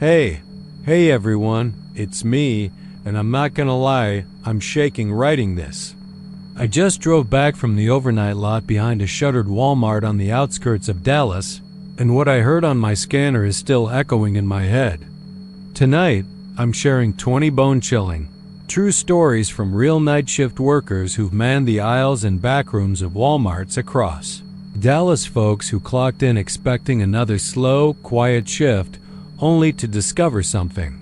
Hey everyone, it's me, and I'm not gonna lie, I'm shaking writing this. I just drove back from the overnight lot behind a shuttered Walmart on the outskirts of Dallas, and what I heard on my scanner is still echoing in my head. Tonight, I'm sharing 20 bone-chilling, true stories from real night shift workers who've manned the aisles and backrooms of Walmarts across Dallas, folks who clocked in expecting another slow, quiet shift, only to discover something.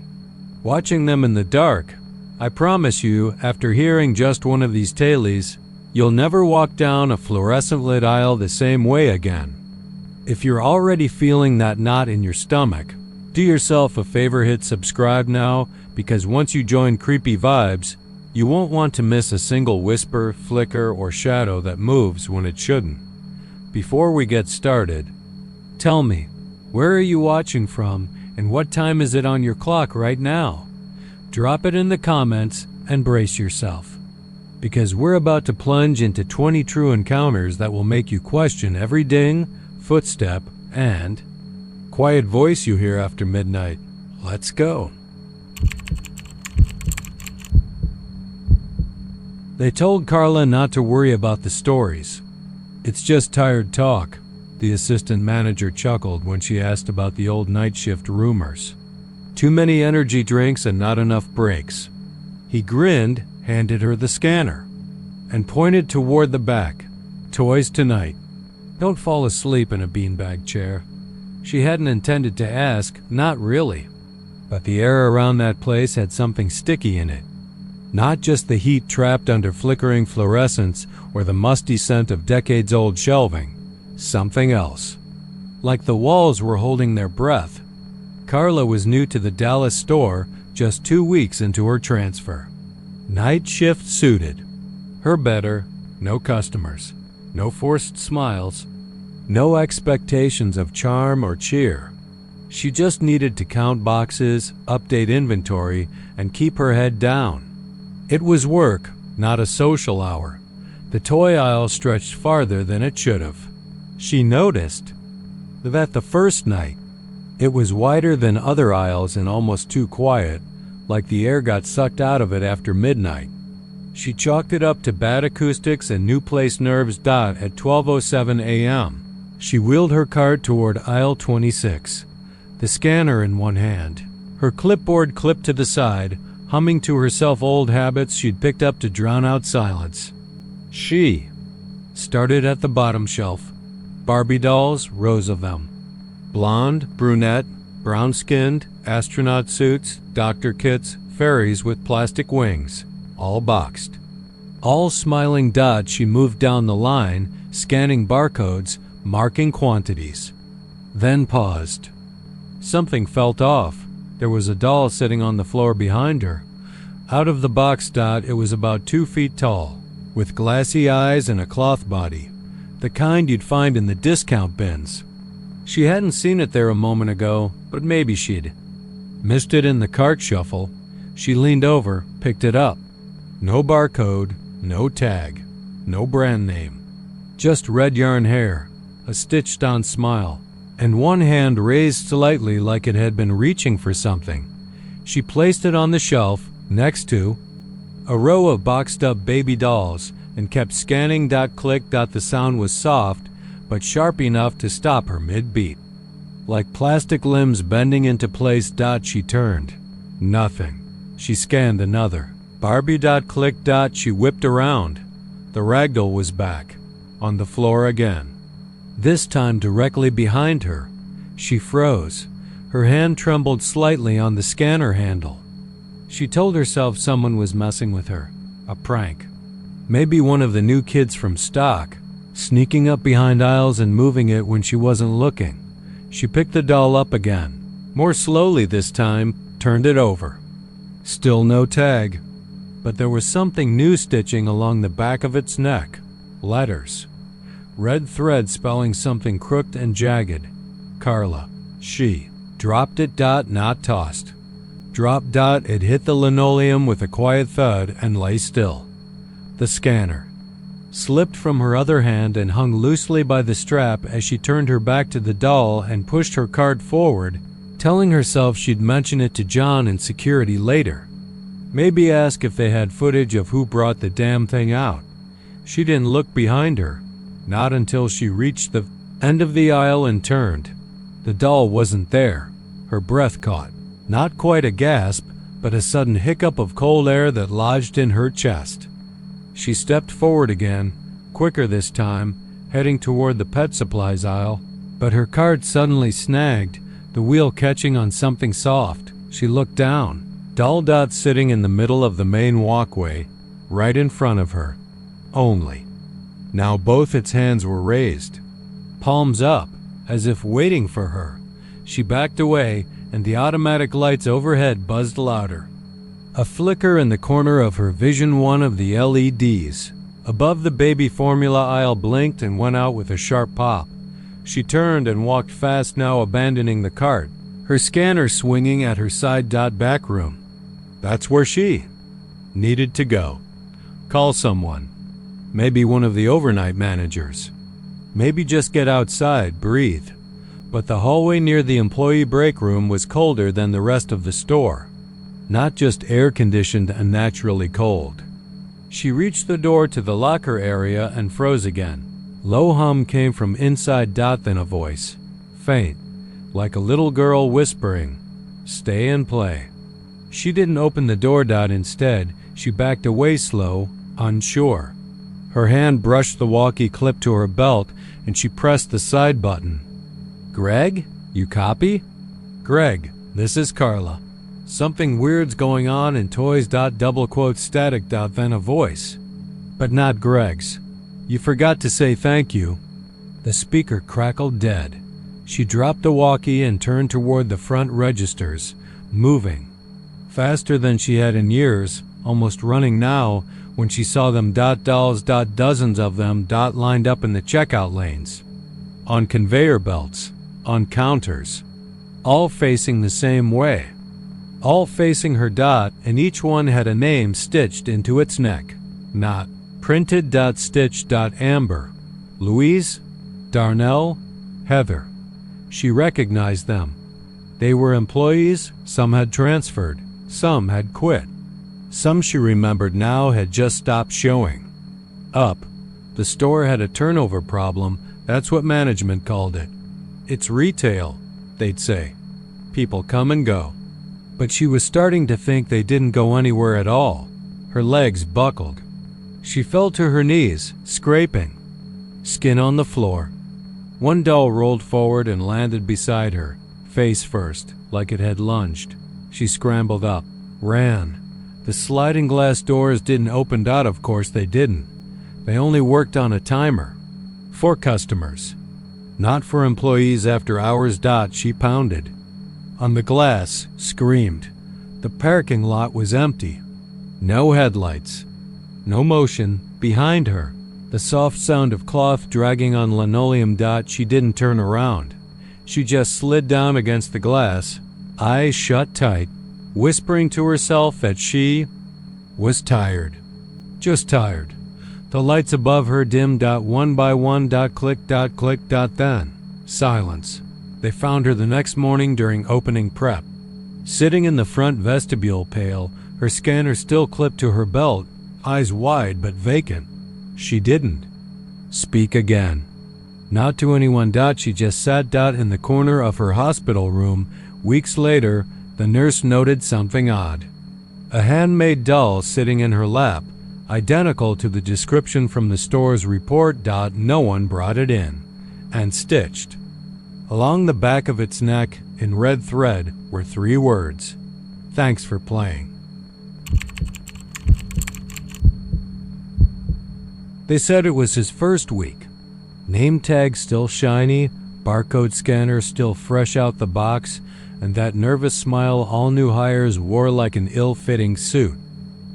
Watching them in the dark, I promise you, after hearing just one of these tales, you'll never walk down a fluorescent lit aisle the same way again. If you're already feeling that knot in your stomach, do yourself a favor, hit subscribe now, because once you join Creepy Vibes, you won't want to miss a single whisper, flicker, or shadow that moves when it shouldn't. Before we get started, tell me, where are you watching from, and what time is it on your clock right now? Drop it in the comments and brace yourself, because we're about to plunge into 20 true encounters that will make you question every ding, footstep, and quiet voice you hear after midnight. Let's go. They told Carla not to worry about the stories. It's just tired talk, the assistant manager chuckled when she asked about the old night shift rumors. Too many energy drinks and not enough breaks. He grinned, handed her the scanner, and pointed toward the back. Toys tonight. Don't fall asleep in a beanbag chair. She hadn't intended to ask, not really. But the air around that place had something sticky in it. Not just the heat trapped under flickering fluorescents or the musty scent of decades-old shelving. Something else. Like the walls were holding their breath. Carla was new to the Dallas store, just 2 weeks into her transfer. Night shift suited. Her better, no customers, no forced smiles, no expectations of charm or cheer. She just needed to count boxes, update inventory, and keep her head down. It was work, not a social hour. The toy aisle stretched farther than it should have. She noticed that the first night, it was wider than other aisles and almost too quiet, like the air got sucked out of it after midnight. She chalked it up to bad acoustics and new place nerves. At 12:07 a.m., she wheeled her cart toward aisle 26, the scanner in one hand, her clipboard clipped to the side, humming to herself old habits she'd picked up to drown out silence. She started at the bottom shelf. Barbie dolls, rows of them. Blonde, brunette, brown-skinned, astronaut suits, doctor kits, fairies with plastic wings, all boxed. All smiling. She moved down the line, scanning barcodes, marking quantities. Then paused. Something felt off. There was a doll sitting on the floor behind her. Out of the box. It was about 2 feet tall, with glassy eyes and a cloth body, the kind you'd find in the discount bins. She hadn't seen it there a moment ago, but maybe she'd missed it in the cart shuffle. She leaned over, picked it up. No barcode, no tag, no brand name. Just red yarn hair, a stitched-on smile, and one hand raised slightly like it had been reaching for something. She placed it on the shelf, next to a row of boxed-up baby dolls, and kept scanning. Click. The sound was soft, but sharp enough to stop her mid-beat. Like plastic limbs bending into place. She turned. Nothing. She scanned another. Barbie. Click. She whipped around. The ragdoll was back, on the floor again. This time directly behind her. She froze. Her hand trembled slightly on the scanner handle. She told herself someone was messing with her. A prank. Maybe one of the new kids from stock, sneaking up behind aisles and moving it when she wasn't looking. She picked the doll up again, more slowly this time, turned it over. Still no tag, but there was something new stitching along the back of its neck. Letters. Red thread spelling something crooked and jagged. Carla. She dropped it. Not tossed. Drop. It hit the linoleum with a quiet thud and lay still. The scanner slipped from her other hand and hung loosely by the strap as she turned her back to the doll and pushed her cart forward, telling herself she'd mention it to John in security later. Maybe ask if they had footage of who brought the damn thing out. She didn't look behind her, not until she reached the end of the aisle and turned. The doll wasn't there. Her breath caught. Not quite a gasp, but a sudden hiccup of cold air that lodged in her chest. She stepped forward again, quicker this time, heading toward the pet supplies aisle, but her cart suddenly snagged, the wheel catching on something soft. She looked down. Doll Dot sitting in the middle of the main walkway, right in front of her. Only. Now both its hands were raised, palms up, as if waiting for her. She backed away, and the automatic lights overhead buzzed louder. A flicker in the corner of her vision, one of the LEDs above the baby formula aisle blinked and went out with a sharp pop. She turned and walked fast, now abandoning the cart, her scanner swinging at her side. Back room. That's where she needed to go. Call someone. Maybe one of the overnight managers. Maybe just get outside, breathe. But the hallway near the employee break room was colder than the rest of the store. Not just air-conditioned and naturally cold. She reached the door to the locker area and froze again. Low hum came from inside. Then a voice, faint, like a little girl whispering, "Stay and play." She didn't open the door. Instead, she backed away slow, unsure. Her hand brushed the walkie clip to her belt, and she pressed the side button. "Greg, you copy?" "Greg, this is Carla. Something weird's going on in toys. Double quote static. Then a voice. But not Greg's. "You forgot to say thank you." The speaker crackled dead. She dropped the walkie and turned toward the front registers, moving. Faster than she had in years, almost running now, when she saw them. Dolls. Dozens of them. Lined up in the checkout lanes. On conveyor belts. On counters. All facing the same way. All facing her. And each one had a name stitched into its neck. Not printed. Stitched. Amber. Louise. Darnell. Heather. She recognized them. They were employees. Some had transferred. Some had quit. Some she remembered now had just stopped showing up. The store had a turnover problem. That's what management called it. It's retail, they'd say. People come and go. But she was starting to think they didn't go anywhere at all. Her legs buckled. She fell to her knees, scraping. Skin on the floor. One doll rolled forward and landed beside her, face first, like it had lunged. She scrambled up, ran. The sliding glass doors didn't open. Of course they didn't. They only worked on a timer. For customers. Not for employees after hours. She pounded. On the glass, screamed. The parking lot was empty. No headlights. No motion. Behind her, the soft sound of cloth dragging on linoleum. She didn't turn around. She just slid down against the glass, eyes shut tight, whispering to herself that she was tired. Just tired. The lights above her dimmed. One by one. Click. Then silence. They found her the next morning during opening prep. Sitting in the front vestibule pale, her scanner still clipped to her belt, eyes wide but vacant. She didn't speak again. Not to anyone. She just sat. In the corner of her hospital room. Weeks later, the nurse noted something odd. A handmade doll sitting in her lap, identical to the description from the store's report. No one brought it in. And stitched along the back of its neck, in red thread, were 3 words. "Thanks for playing." They said it was his first week. Name tag still shiny, barcode scanner still fresh out the box, and that nervous smile all new hires wore like an ill-fitting suit.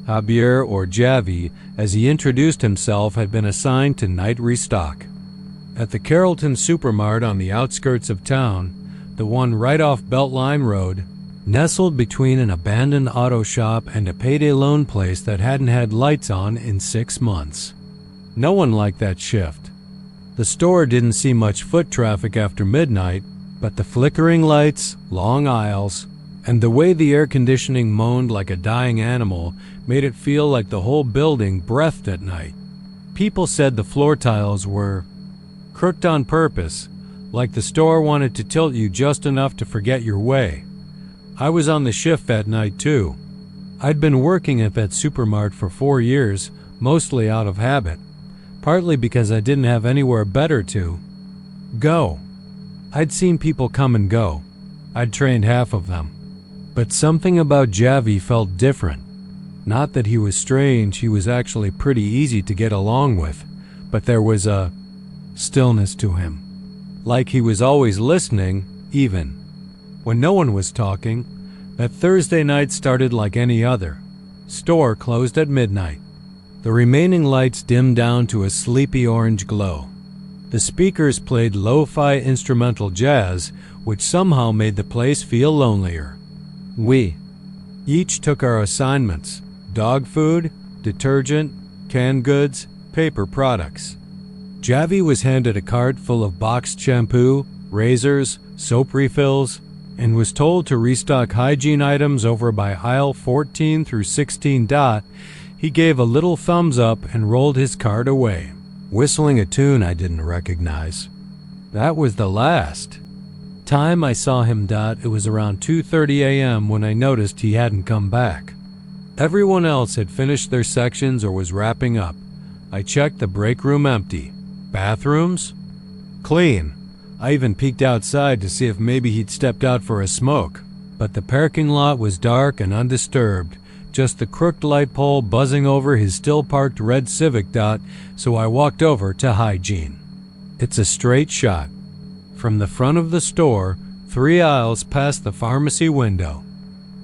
Javier, or Javi, as he introduced himself, had been assigned to night restock. At the Carrollton Supermart on the outskirts of town, the one right off Beltline Road, nestled between an abandoned auto shop and a payday loan place that hadn't had lights on in 6 months. No one liked that shift. The store didn't see much foot traffic after midnight, But the flickering lights, long aisles, and the way the air conditioning moaned like a dying animal made it feel like the whole building breathed at night. People said the floor tiles were crooked on purpose, like the store wanted to tilt you just enough to forget your way. I was on the shift that night too. I'd been working at that supermart for 4 years, mostly out of habit, partly because I didn't have anywhere better to go. I'd seen people come and go. I'd trained half of them. But something about Javi felt different. Not that he was strange, he was actually pretty easy to get along with, but there was a stillness to him. Like he was always listening, even when no one was talking. That Thursday night started like any other. Store closed at midnight. The remaining lights dimmed down to a sleepy orange glow. The speakers played lo-fi instrumental jazz, which somehow made the place feel lonelier. We each took our assignments: dog food, detergent, canned goods, paper products. Javi was handed a cart full of boxed shampoo, razors, soap refills, and was told to restock hygiene items over by aisle 14 through 16. He gave a little thumbs up and rolled his cart away, whistling a tune I didn't recognize. That was the last time I saw him. It was around 2:30 a.m. when I noticed he hadn't come back. Everyone else had finished their sections or was wrapping up. I checked the break room empty. Bathrooms? Clean. I even peeked outside to see if maybe he'd stepped out for a smoke. But the parking lot was dark and undisturbed, just the crooked light pole buzzing over his still-parked red Civic. So I walked over to hygiene. It's a straight shot. From the front of the store, 3 aisles past the pharmacy window.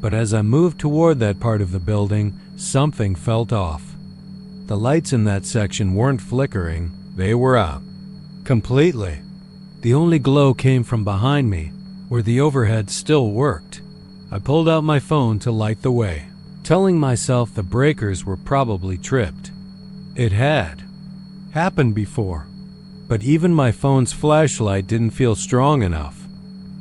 But as I moved toward that part of the building, something felt off. The lights in that section weren't flickering, they were out. Completely. The only glow came from behind me, where the overhead still worked. I pulled out my phone to light the way, telling myself the breakers were probably tripped. It had happened before, but even my phone's flashlight didn't feel strong enough.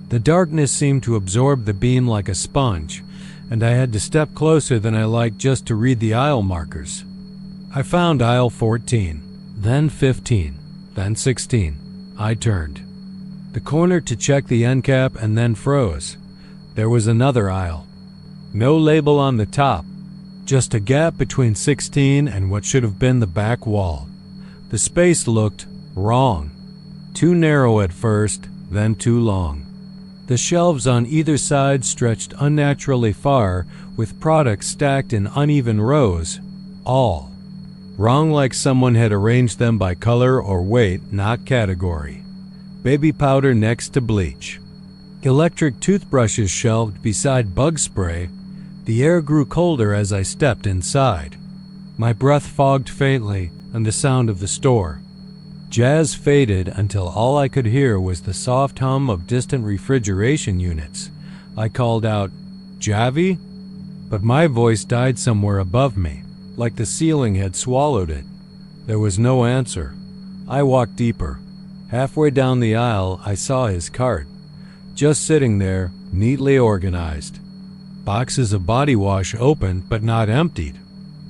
The darkness seemed to absorb the beam like a sponge, and I had to step closer than I liked just to read the aisle markers. I found aisle 14, then 15, then 16. I turned the corner to check the end cap and then froze. There was another aisle. No label on the top, just a gap between 16 and what should have been the back wall. The space looked wrong. Too narrow at first, then too long. The shelves on either side stretched unnaturally far, with products stacked in uneven rows, all wrong, like someone had arranged them by color or weight, not category. Baby powder next to bleach. Electric toothbrushes shelved beside bug spray. The air grew colder as I stepped inside. My breath fogged faintly, and the sound of the store. Jazz faded until all I could hear was the soft hum of distant refrigeration units. I called out, "Javi?" But my voice died somewhere above me, like the ceiling had swallowed it. There was no answer. I walked deeper. Halfway down the aisle, I saw his cart, just sitting there, neatly organized. Boxes of body wash open but not emptied.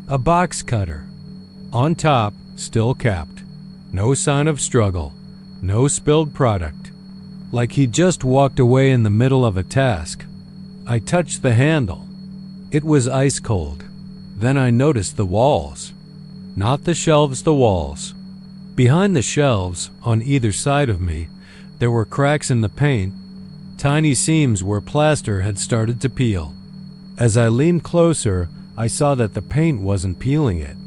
A box cutter. On top, still capped. No sign of struggle. No spilled product. Like he'd just walked away in the middle of a task. I touched the handle. It was ice cold. Then I noticed the walls. Not the shelves, the walls. Behind the shelves, on either side of me, there were cracks in the paint, tiny seams where plaster had started to peel. As I leaned closer, I saw that the paint wasn't peeling, it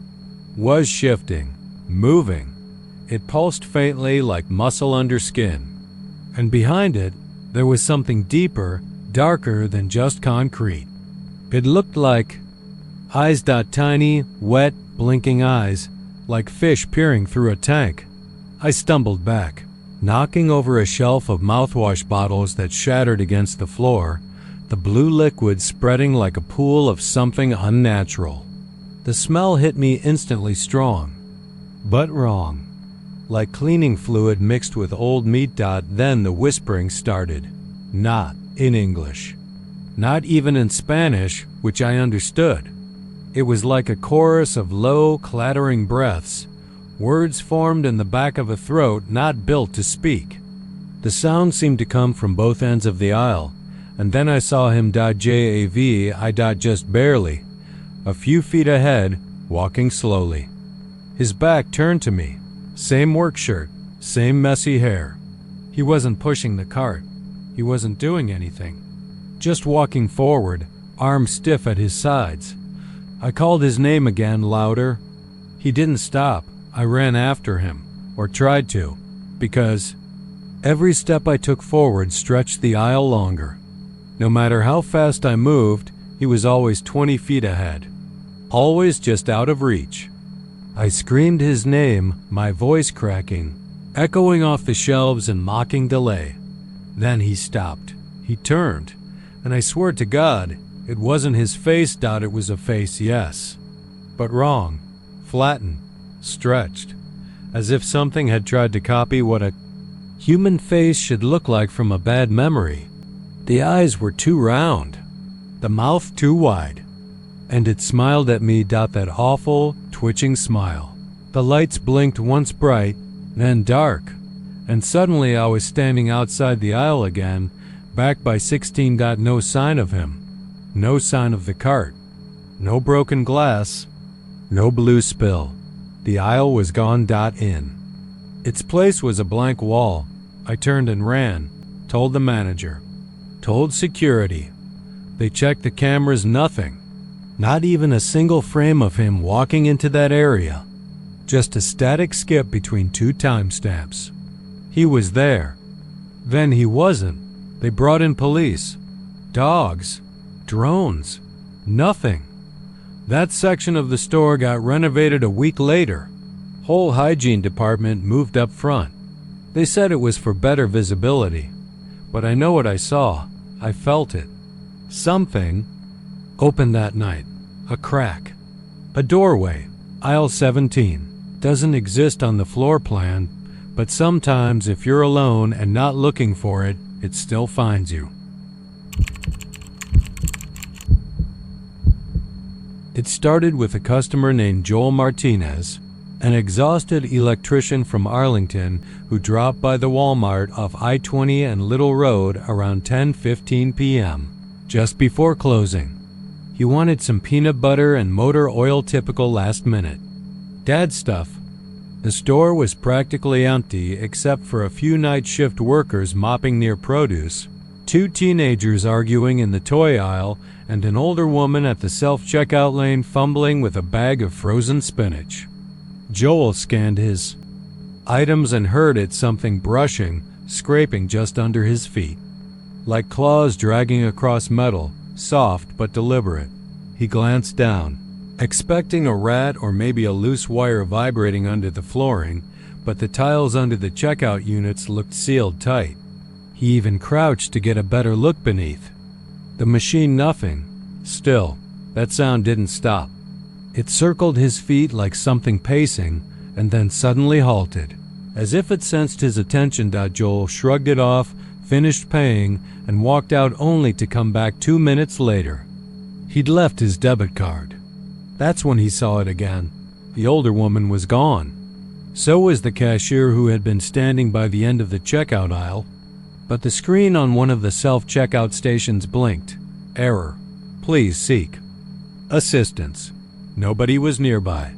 was shifting, moving. It pulsed faintly like muscle under skin. And behind it, there was something deeper, darker than just concrete. It looked like eyes. Tiny, wet, blinking eyes, like fish peering through a tank. I stumbled back, knocking over a shelf of mouthwash bottles that shattered against the floor, the blue liquid spreading like a pool of something unnatural. The smell hit me instantly strong, but wrong. like cleaning fluid mixed with old meat. Then the whispering started. Not in English. Not even in Spanish, which I understood. It was like a chorus of low, clattering breaths, words formed in the back of a throat not built to speak. The sound seemed to come from both ends of the aisle, and then I saw him just barely, a few feet ahead, walking slowly. His back turned to me, same work shirt, same messy hair. He wasn't pushing the cart. He wasn't doing anything. Just walking forward, arms stiff at his sides. I called his name again, louder. He didn't stop. I ran after him, or tried to, because every step I took forward stretched the aisle longer. No matter how fast I moved, he was always 20 feet ahead. Always just out of reach. I screamed his name, my voice cracking, echoing off the shelves in mocking delay. Then he stopped. He turned, and I swear to God, it wasn't his face. It was a face, yes, but wrong, flattened, stretched, as if something had tried to copy what a human face should look like from a bad memory. The eyes were too round, the mouth too wide, and it smiled at me. That awful, twitching smile. The lights blinked once bright, then dark, and suddenly I was standing outside the aisle again, back by 16. No sign of him. No sign of the cart. No broken glass. No blue spill. The aisle was gone. In its place was a blank wall. I turned and ran, told the manager, told security. They checked the cameras, nothing. Not even a single frame of him walking into that area. Just a static skip between two timestamps. He was there. Then he wasn't. They brought in police. Dogs. Drones. Nothing. That section of the store got renovated a week later. Whole hygiene department moved up front. They said it was for better visibility. But I know what I saw. I felt it. Something opened that night. A crack. A doorway. Aisle 17. Doesn't exist on the floor plan, but sometimes if you're alone and not looking for it, it still finds you. It started with a customer named Joel Martinez, an exhausted electrician from Arlington who dropped by the Walmart off I-20 and Little Road around 10:15 p.m., just before closing. He wanted some peanut butter and motor oil, typical last minute dad stuff. The store was practically empty except for a few night shift workers mopping near produce, two teenagers arguing in the toy aisle, and an older woman at the self-checkout lane fumbling with a bag of frozen spinach. Joel scanned his items and heard it, something brushing, scraping just under his feet. Like claws dragging across metal, soft but deliberate. He glanced down, expecting a rat or maybe a loose wire vibrating under the flooring, but the tiles under the checkout units looked sealed tight. He even crouched to get a better look beneath. The machine, nothing. Still, that sound didn't stop. It circled his feet like something pacing, and then suddenly halted. As if it sensed his attention, Joel shrugged it off, finished paying, and walked out only to come back 2 minutes later. He'd left his debit card. That's when he saw it again. The older woman was gone. So was the cashier who had been standing by the end of the checkout aisle. But the screen on one of the self-checkout stations blinked. Error. Please seek assistance. Nobody was nearby.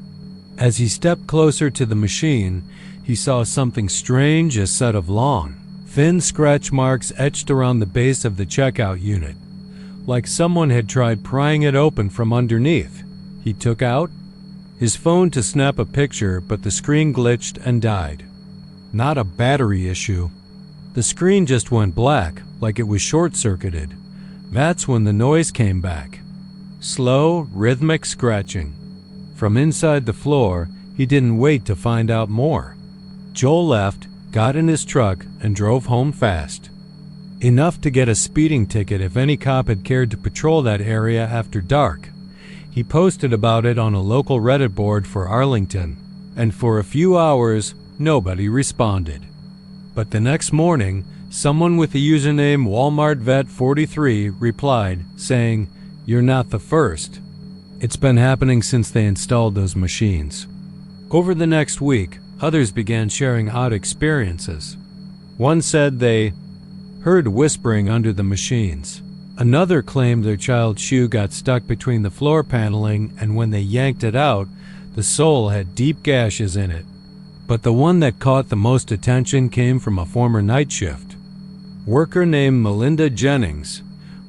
As he stepped closer to the machine, he saw something strange, a set of long, thin scratch marks etched around the base of the checkout unit, like someone had tried prying it open from underneath. He took out his phone to snap a picture, but the screen glitched and died. Not a battery issue. The screen just went black, like it was short-circuited. That's when the noise came back. Slow, rhythmic scratching. From inside the floor, he didn't wait to find out more. Joel left, got in his truck, and drove home fast. Enough to get a speeding ticket if any cop had cared to patrol that area after dark. He posted about it on a local Reddit board for Arlington, and for a few hours, Nobody responded. But the next morning, someone with the username WalmartVet43 replied, saying, "You're not the first. It's been happening since they installed those machines." Over the next week, others began sharing odd experiences. One said they heard whispering under the machines. Another claimed their child's shoe got stuck between the floor paneling, and when they yanked it out, the sole had deep gashes in it. But the one that caught the most attention came from a former night shift worker named Melinda Jennings.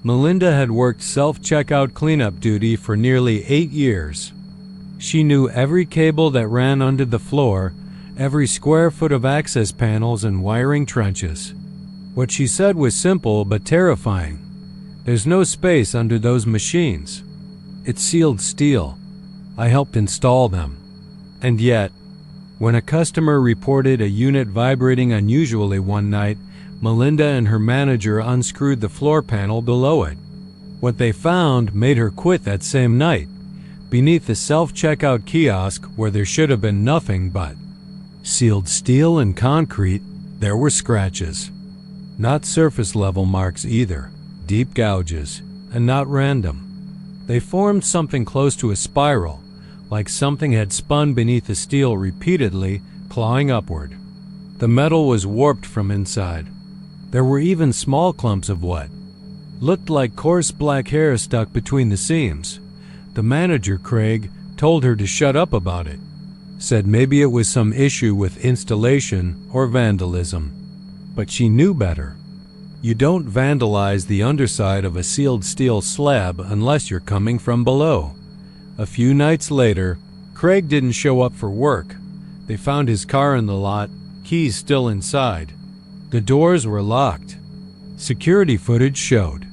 Melinda had worked self-checkout cleanup duty for nearly 8 years. She knew every cable that ran under the floor, every square foot of access panels and wiring trenches. What she said was simple but terrifying. There's no space under those machines. It's sealed steel. I helped install them. And yet, when a customer reported a unit vibrating unusually one night, Melinda and her manager unscrewed the floor panel below it. What they found made her quit that same night. Beneath the self-checkout kiosk, where there should have been nothing but sealed steel and concrete, there were scratches. Not surface-level marks either, deep gouges, and not random. They formed something close to a spiral, like something had spun beneath the steel repeatedly, clawing upward. The metal was warped from inside. There were even small clumps of what looked like coarse black hair stuck between the seams. The manager, Craig, told her to shut up about it, said maybe it was some issue with installation or vandalism. But she knew better. You don't vandalize the underside of a sealed steel slab unless you're coming from below. A few nights later, Craig didn't show up for work. They found his car in the lot, keys still inside. The doors were locked. Security footage showed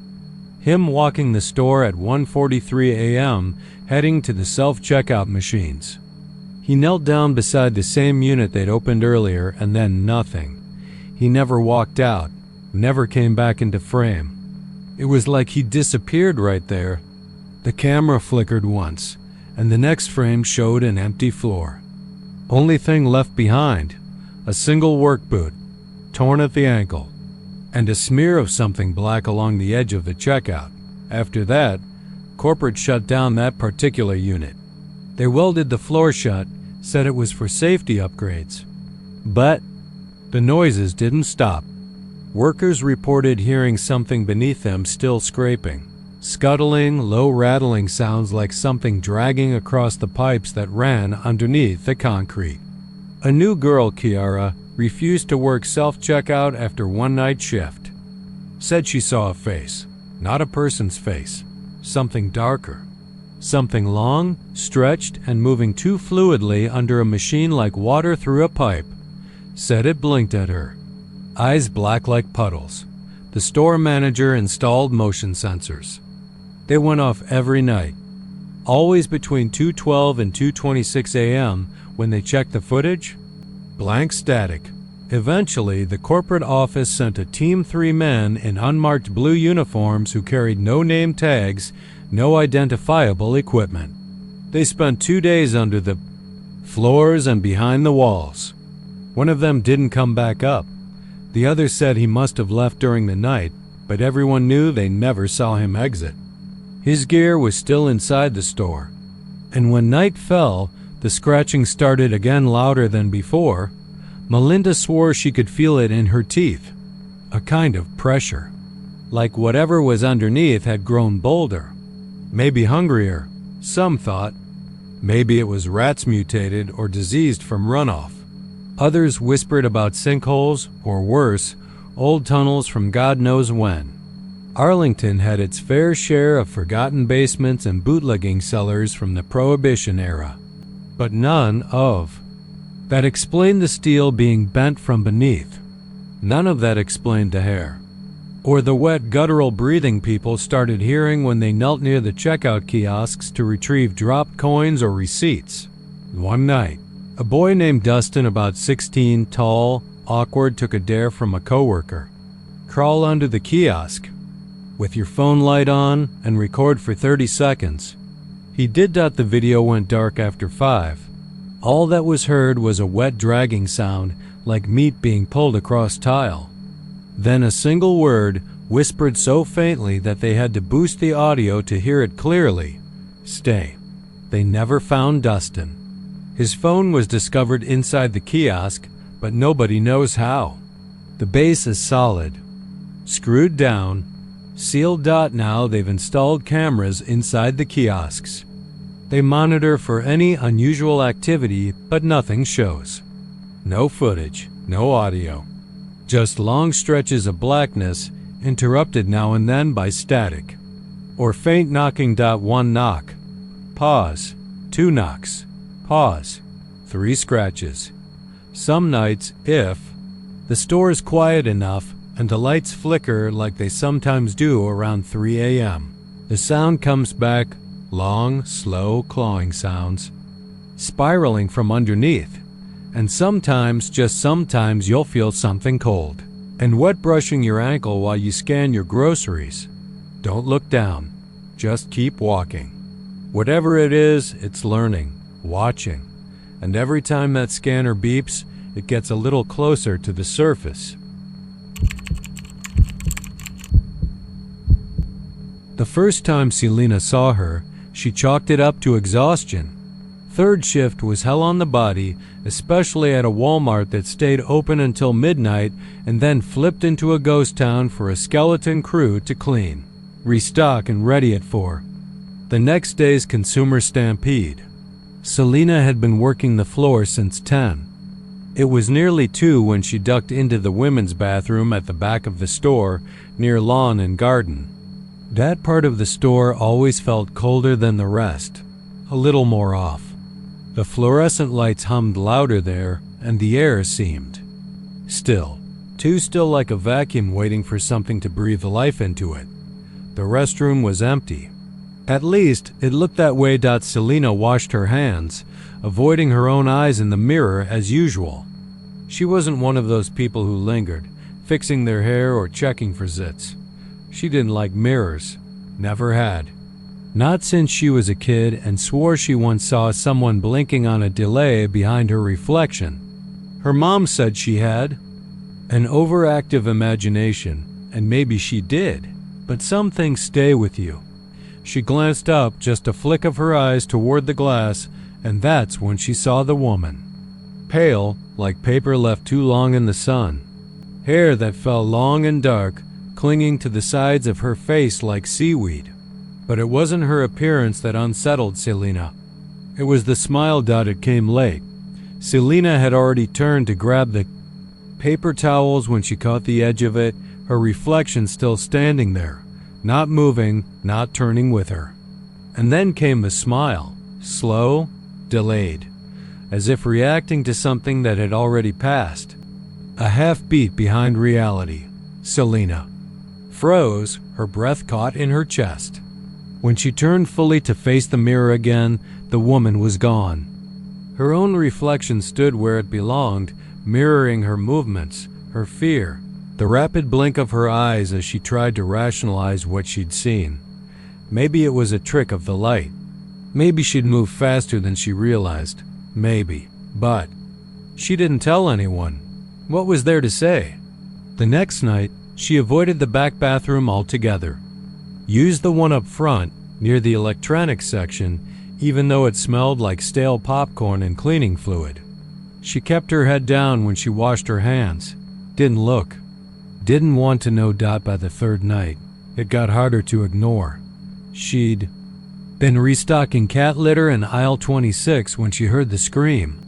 him walking the store at 1:43 a.m., heading to the self-checkout machines. He knelt down beside the same unit they'd opened earlier, and then nothing. He never walked out, never came back into frame. It was like he disappeared right there. The camera flickered once, and the next frame showed an empty floor. Only thing left behind, a single work boot, torn at the ankle, and a smear of something black along the edge of the checkout. After that, corporate shut down that particular unit. They welded the floor shut, said it was for safety upgrades. But the noises didn't stop. Workers reported hearing something beneath them still scraping. Scuttling, low rattling sounds like something dragging across the pipes that ran underneath the concrete. A new girl, Kiara, refused to work self-checkout after one night shift. Said she saw a face, not a person's face, something darker. Something long, stretched, and moving too fluidly under a machine like water through a pipe. Said it blinked at her. Eyes black like puddles. The store manager installed motion sensors. They went off every night, always between 2:12 and 2:26 a.m. When they checked the footage, blank static. Eventually, the corporate office sent a team 3 men in unmarked blue uniforms who carried no name tags, no identifiable equipment. They spent 2 days under the floors and behind the walls. One of them didn't come back up. The other said he must have left during the night, but everyone knew they never saw him exit. His gear was still inside the store, and when night fell, the scratching started again louder than before. Melinda swore she could feel it in her teeth, a kind of pressure, like whatever was underneath had grown bolder, maybe hungrier, some thought. Maybe it was rats mutated or diseased from runoff. Others whispered about sinkholes, or worse, old tunnels from God knows when. Arlington had its fair share of forgotten basements and bootlegging cellars from the Prohibition era, but none of that explained the steel being bent from beneath. None of that explained the hair, or the wet guttural breathing people started hearing when they knelt near the checkout kiosks to retrieve dropped coins or receipts. One night, a boy named Dustin, about 16, tall, awkward, took a dare from a coworker. Crawl under the kiosk with your phone light on and record for 30 seconds. He did that. The video went dark after 5. All that was heard was a wet dragging sound, like meat being pulled across tile. Then a single word, whispered so faintly that they had to boost the audio to hear it clearly. Stay. They never found Dustin. His phone was discovered inside the kiosk, but nobody knows how. The base is solid, screwed down, sealed. Now they've installed cameras inside the kiosks. They monitor for any unusual activity, but nothing shows. No footage, no audio. Just long stretches of blackness, interrupted now and then by static. Or faint knocking. One knock. Pause. Two knocks. Pause. Three scratches. Some nights, if the store is quiet enough and the lights flicker like they sometimes do around 3 a.m., the sound comes back, long, slow clawing sounds, spiraling from underneath. And sometimes, just sometimes, you'll feel something cold and wet brushing your ankle while you scan your groceries. Don't look down. Just keep walking. Whatever it is, it's learning, watching. And every time that scanner beeps, it gets a little closer to the surface. The first time Selena saw her, she chalked it up to exhaustion. Third shift was hell on the body, especially at a Walmart that stayed open until midnight and then flipped into a ghost town for a skeleton crew to clean, restock, and ready it for the next day's consumer stampede. Selena had been working the floor since 10. It was nearly 2 when she ducked into the women's bathroom at the back of the store near lawn and garden. That part of the store always felt colder than the rest, a little more off. The fluorescent lights hummed louder there, and the air seemed still, too still, like a vacuum waiting for something to breathe life into it. The restroom was empty. At least, it looked that way. Selena washed her hands, avoiding her own eyes in the mirror as usual. She wasn't one of those people who lingered, fixing their hair or checking for zits. She didn't like mirrors. Never had. Not since she was a kid, and swore she once saw someone blinking on a delay behind her reflection. Her mom said she had an overactive imagination, and maybe she did, but some things stay with you. She glanced up, just a flick of her eyes toward the glass, and that's when she saw the woman. Pale, like paper left too long in the sun. Hair that fell long and dark, clinging to the sides of her face like seaweed. But it wasn't her appearance that unsettled Selena. It was the smile. It came late. Selena had already turned to grab the paper towels when she caught the edge of it, her reflection still standing there, not moving, not turning with her. And then came the smile, slow, delayed, as if reacting to something that had already passed. A half beat behind reality. Selena froze, her breath caught in her chest. When she turned fully to face the mirror again, the woman was gone. Her own reflection stood where it belonged, mirroring her movements, her fear, the rapid blink of her eyes as she tried to rationalize what she'd seen. Maybe it was a trick of the light. Maybe she'd moved faster than she realized. Maybe. But she didn't tell anyone. What was there to say? The next night, she avoided the back bathroom altogether. Used the one up front, near the electronics section, even though it smelled like stale popcorn and cleaning fluid. She kept her head down when she washed her hands. Didn't look. Didn't want to know. By the third night, it got harder to ignore. She'd been restocking cat litter in aisle 26 when she heard the scream.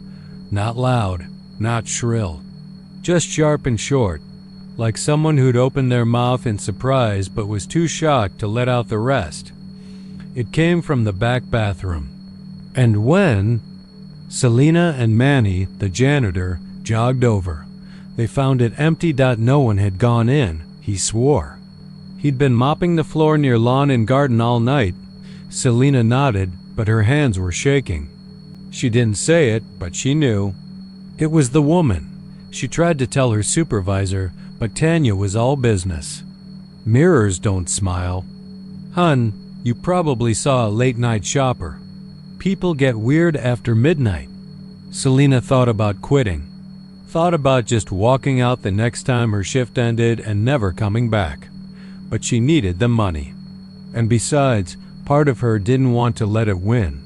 Not loud, not shrill. Just sharp and short, like someone who'd opened their mouth in surprise but was too shocked to let out the rest. It came from the back bathroom. And when Selena and Manny, the janitor, jogged over, they found it empty. No one had gone in, he swore. He'd been mopping the floor near lawn and garden all night. Selena nodded, but her hands were shaking. She didn't say it, but she knew. It was the woman. She tried to tell her supervisor, but Tanya was all business. Mirrors don't smile. Hun, you probably saw a late-night shopper. People get weird after midnight. Selena thought about quitting. Thought about just walking out the next time her shift ended and never coming back. But she needed the money. And besides, part of her didn't want to let it win.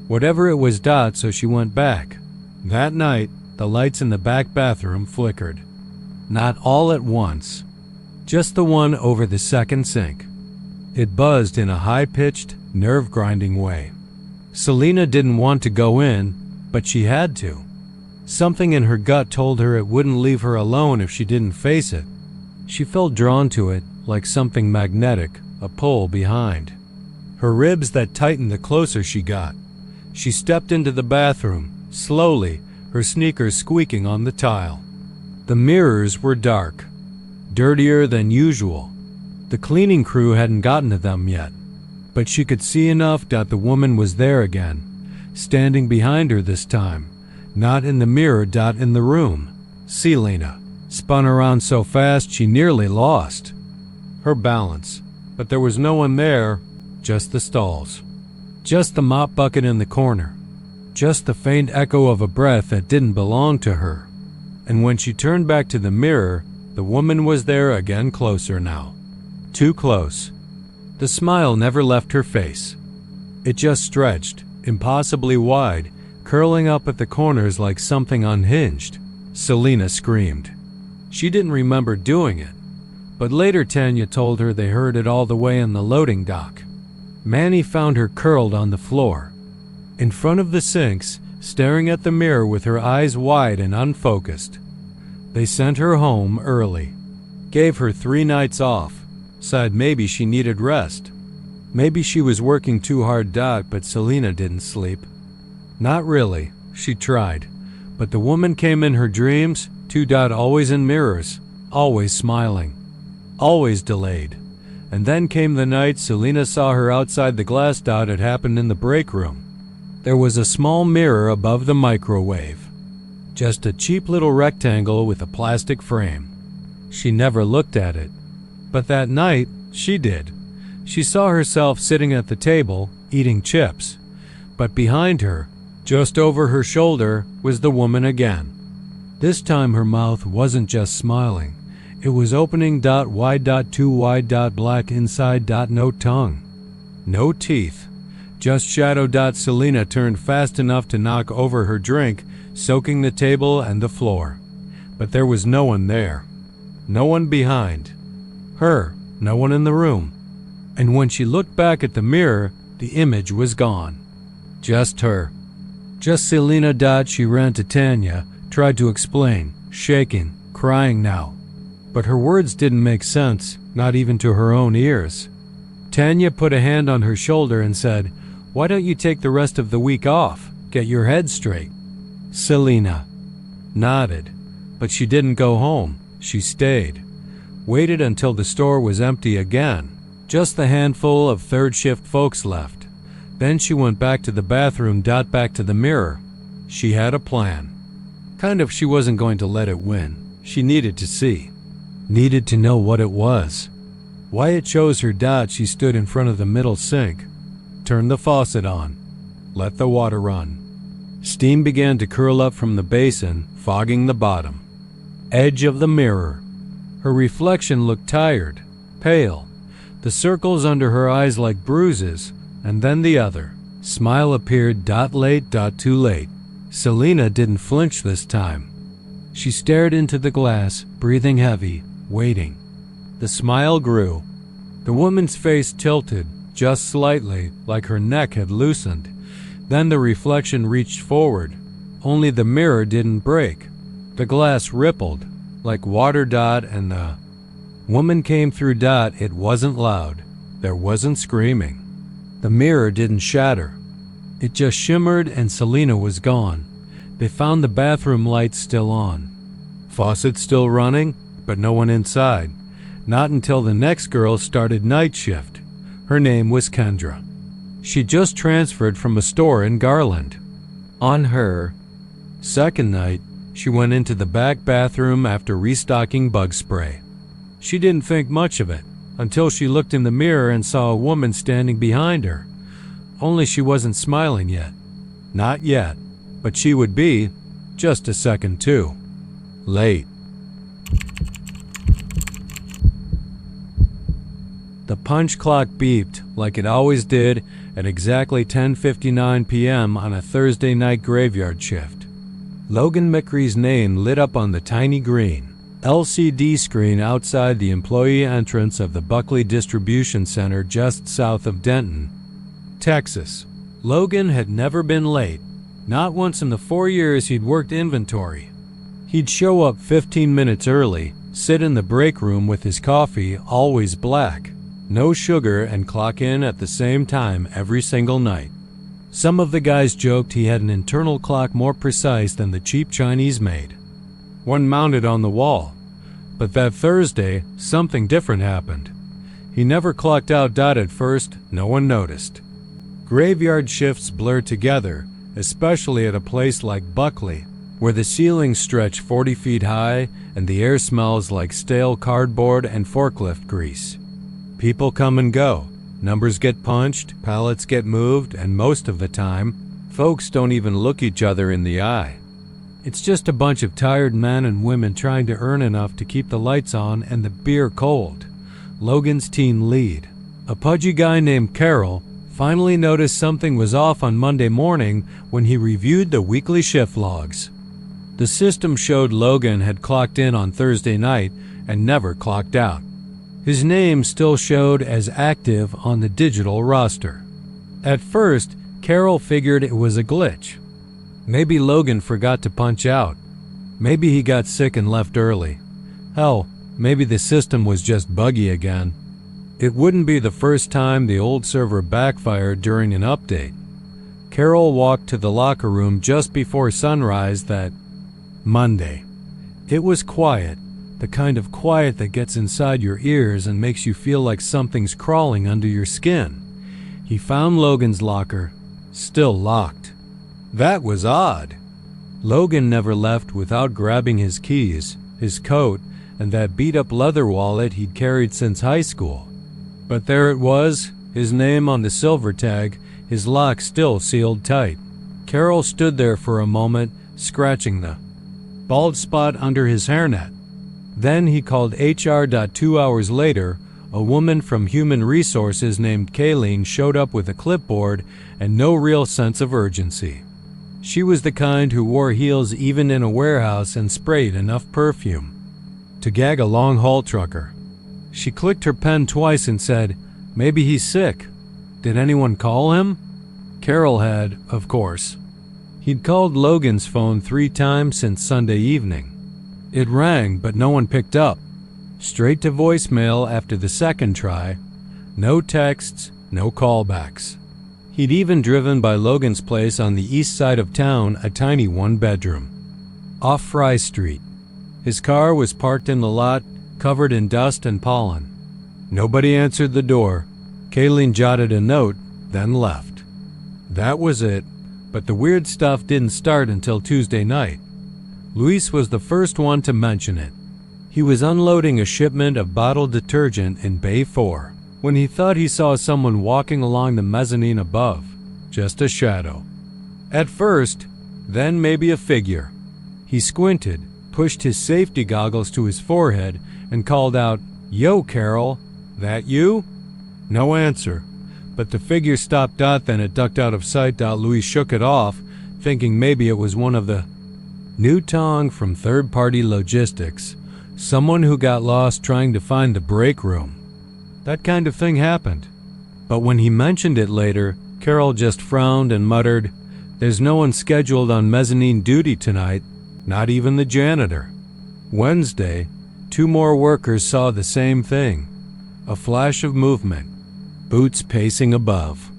Whatever it was, so she went back. That night, the lights in the back bathroom flickered. Not all at once. Just the one over the second sink. It buzzed in a high-pitched, nerve-grinding way. Selena didn't want to go in, but she had to. Something in her gut told her it wouldn't leave her alone if she didn't face it. She felt drawn to it, like something magnetic, a pull behind. Her ribs that tightened the closer she got. She stepped into the bathroom, slowly, her sneakers squeaking on the tile. The mirrors were dark, dirtier than usual. The cleaning crew hadn't gotten to them yet, but she could see enough that the woman was there again, standing behind her this time, not in the mirror, in the room. Selena spun around so fast she nearly lost her balance, but there was no one there, just the stalls. Just the mop bucket in the corner. Just the faint echo of a breath that didn't belong to her. And when she turned back to the mirror, the woman was there again, closer now. Too close. The smile never left her face. It just stretched, impossibly wide, curling up at the corners like something unhinged. Selena screamed. She didn't remember doing it, but later Tanya told her they heard it all the way in the loading dock. Manny found her curled on the floor, in front of the sinks, staring at the mirror with her eyes wide and unfocused. They sent her home early, gave her 3 nights off, said maybe she needed rest. Maybe she was working too hard, but Selena didn't sleep. Not really, she tried, but the woman came in her dreams, always in mirrors, always smiling, always delayed. And then came the night Selena saw her outside the glass. It happened in the break room. There was a small mirror above the microwave. Just a cheap little rectangle with a plastic frame. She never looked at it. But that night, she did. She saw herself sitting at the table, eating chips. But behind her, just over her shoulder, was the woman again. This time her mouth wasn't just smiling. It was opening, wide, too wide, black inside, no tongue. No teeth. Just shadow. Selena turned fast enough to knock over her drink, soaking the table and the floor. But there was no one there. No one behind her. No one in the room. And when she looked back at the mirror, the image was gone. Just her. Just Selena. She ran to Tanya, tried to explain, shaking, crying now. But her words didn't make sense, not even to her own ears. Tanya put a hand on her shoulder and said, "Why don't you take the rest of the week off? Get your head straight." Selena nodded, but she didn't go home. She stayed. Waited until the store was empty again. Just the handful of third-shift folks left. Then she went back to the bathroom, back to the mirror. She had a plan. She wasn't going to let it win. She needed to see. Needed to know what it was. Why it chose her. She stood in front of the middle sink. Turned the faucet on. Let the water run. Steam began to curl up from the basin, fogging the bottom edge of the mirror. Her reflection looked tired, pale. The circles under her eyes like bruises, and then the other smile appeared. Late, too late. Selena didn't flinch this time. She stared into the glass, breathing heavy, waiting. The smile grew. The woman's face tilted, just slightly, like her neck had loosened. Then the reflection reached forward. Only the mirror didn't break. The glass rippled, like water. And the woman came through. It wasn't loud. There wasn't screaming. The mirror didn't shatter. It just shimmered, and Selena was gone. They found the bathroom lights still on. Faucet still running, but no one inside. Not until the next girl started night shift. Her name was Kendra. She just transferred from a store in Garland. On her second night, she went into the back bathroom after restocking bug spray. She didn't think much of it until she looked in the mirror and saw a woman standing behind her. Only she wasn't smiling yet. Not yet. but she would be just a second too late. The punch clock beeped like it always did at exactly 10:59 p.m. on a Thursday night graveyard shift. Logan McCree's name lit up on the tiny green LCD screen outside the employee entrance of the Buckley Distribution Center just south of Denton, Texas. Logan had never been late, not once in the 4 years he'd worked inventory. He'd show up 15 minutes early, sit in the break room with his coffee, always black, no sugar, and clock in at the same time every single night. Some of the guys joked he had an internal clock more precise than the cheap Chinese made, one mounted on the wall. But that Thursday, something different happened. He never clocked out. At first, no one noticed. Graveyard shifts blur together, especially at a place like Buckley, where the ceilings stretch 40 feet high and the air smells like stale cardboard and forklift grease. People come and go, numbers get punched, pallets get moved, and most of the time, folks don't even look each other in the eye. It's just a bunch of tired men and women trying to earn enough to keep the lights on and the beer cold. Logan's teen lead, a pudgy guy named Carol, finally noticed something was off on Monday morning when he reviewed the weekly shift logs. The system showed Logan had clocked in on Thursday night and never clocked out. His name still showed as active on the digital roster. At first, Carol figured it was a glitch. Maybe Logan forgot to punch out. Maybe he got sick and left early. Hell, maybe the system was just buggy again. It wouldn't be the first time the old server backfired during an update. Carol walked to the locker room just before sunrise that Monday. It was quiet, the kind of quiet that gets inside your ears and makes you feel like something's crawling under your skin. He found Logan's locker, still locked. That was odd. Logan never left without grabbing his keys, his coat, and that beat-up leather wallet he'd carried since high school. But there it was, his name on the silver tag, his lock still sealed tight. Carol stood there for a moment, scratching the bald spot under his hairnet. Then he called HR. 2 hours later, a woman from Human Resources named Kayleen showed up with a clipboard and no real sense of urgency. She was the kind who wore heels even in a warehouse and sprayed enough perfume to gag a long-haul trucker. She clicked her pen twice and said, "Maybe he's sick. Did anyone call him?" Carol had, of course. He'd called Logan's phone 3 times since Sunday evening. It rang, but no one picked up. Straight to voicemail after the second try. No texts, no callbacks. He'd even driven by Logan's place on the east side of town, a tiny one-bedroom, off Fry Street. His car was parked in the lot, covered in dust and pollen. Nobody answered the door. Kayleen jotted a note, then left. That was it, but the weird stuff didn't start until Tuesday night. Luis was the first one to mention it. He was unloading a shipment of bottled detergent in Bay 4 when he thought he saw someone walking along the mezzanine above, just a shadow. At first, then maybe a figure. He squinted, pushed his safety goggles to his forehead, and called out, "Yo, Carol, that you?" No answer, but the figure stopped. Then it ducked out of sight. Luis shook it off, thinking maybe it was one of the new tong from third-party logistics, someone who got lost trying to find the break room. That kind of thing happened. But when he mentioned it later, Carol just frowned and muttered, "There's no one scheduled on mezzanine duty tonight, not even the janitor." Wednesday, 2 more workers saw the same thing. A flash of movement, boots pacing above.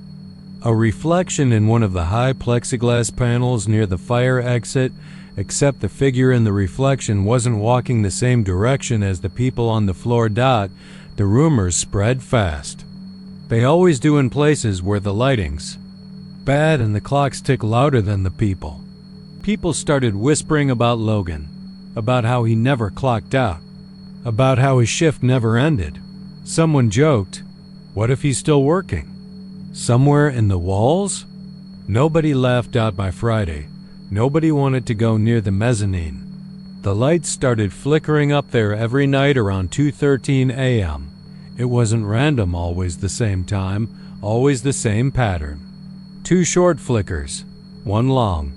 A reflection in one of the high plexiglass panels near the fire exit, except the figure in the reflection wasn't walking the same direction as the people on the floor. The rumors spread fast. They always do in places where the lighting's bad and the clocks tick louder than the people. People started whispering about Logan, about how he never clocked out, about how his shift never ended. Someone joked, "What if he's still working? Somewhere in the walls?" Nobody laughed out by Friday. Nobody wanted to go near the mezzanine. The lights started flickering up there every night around 2:13 a.m. It wasn't random, always the same time, always the same pattern. 2 short flickers, 1 long.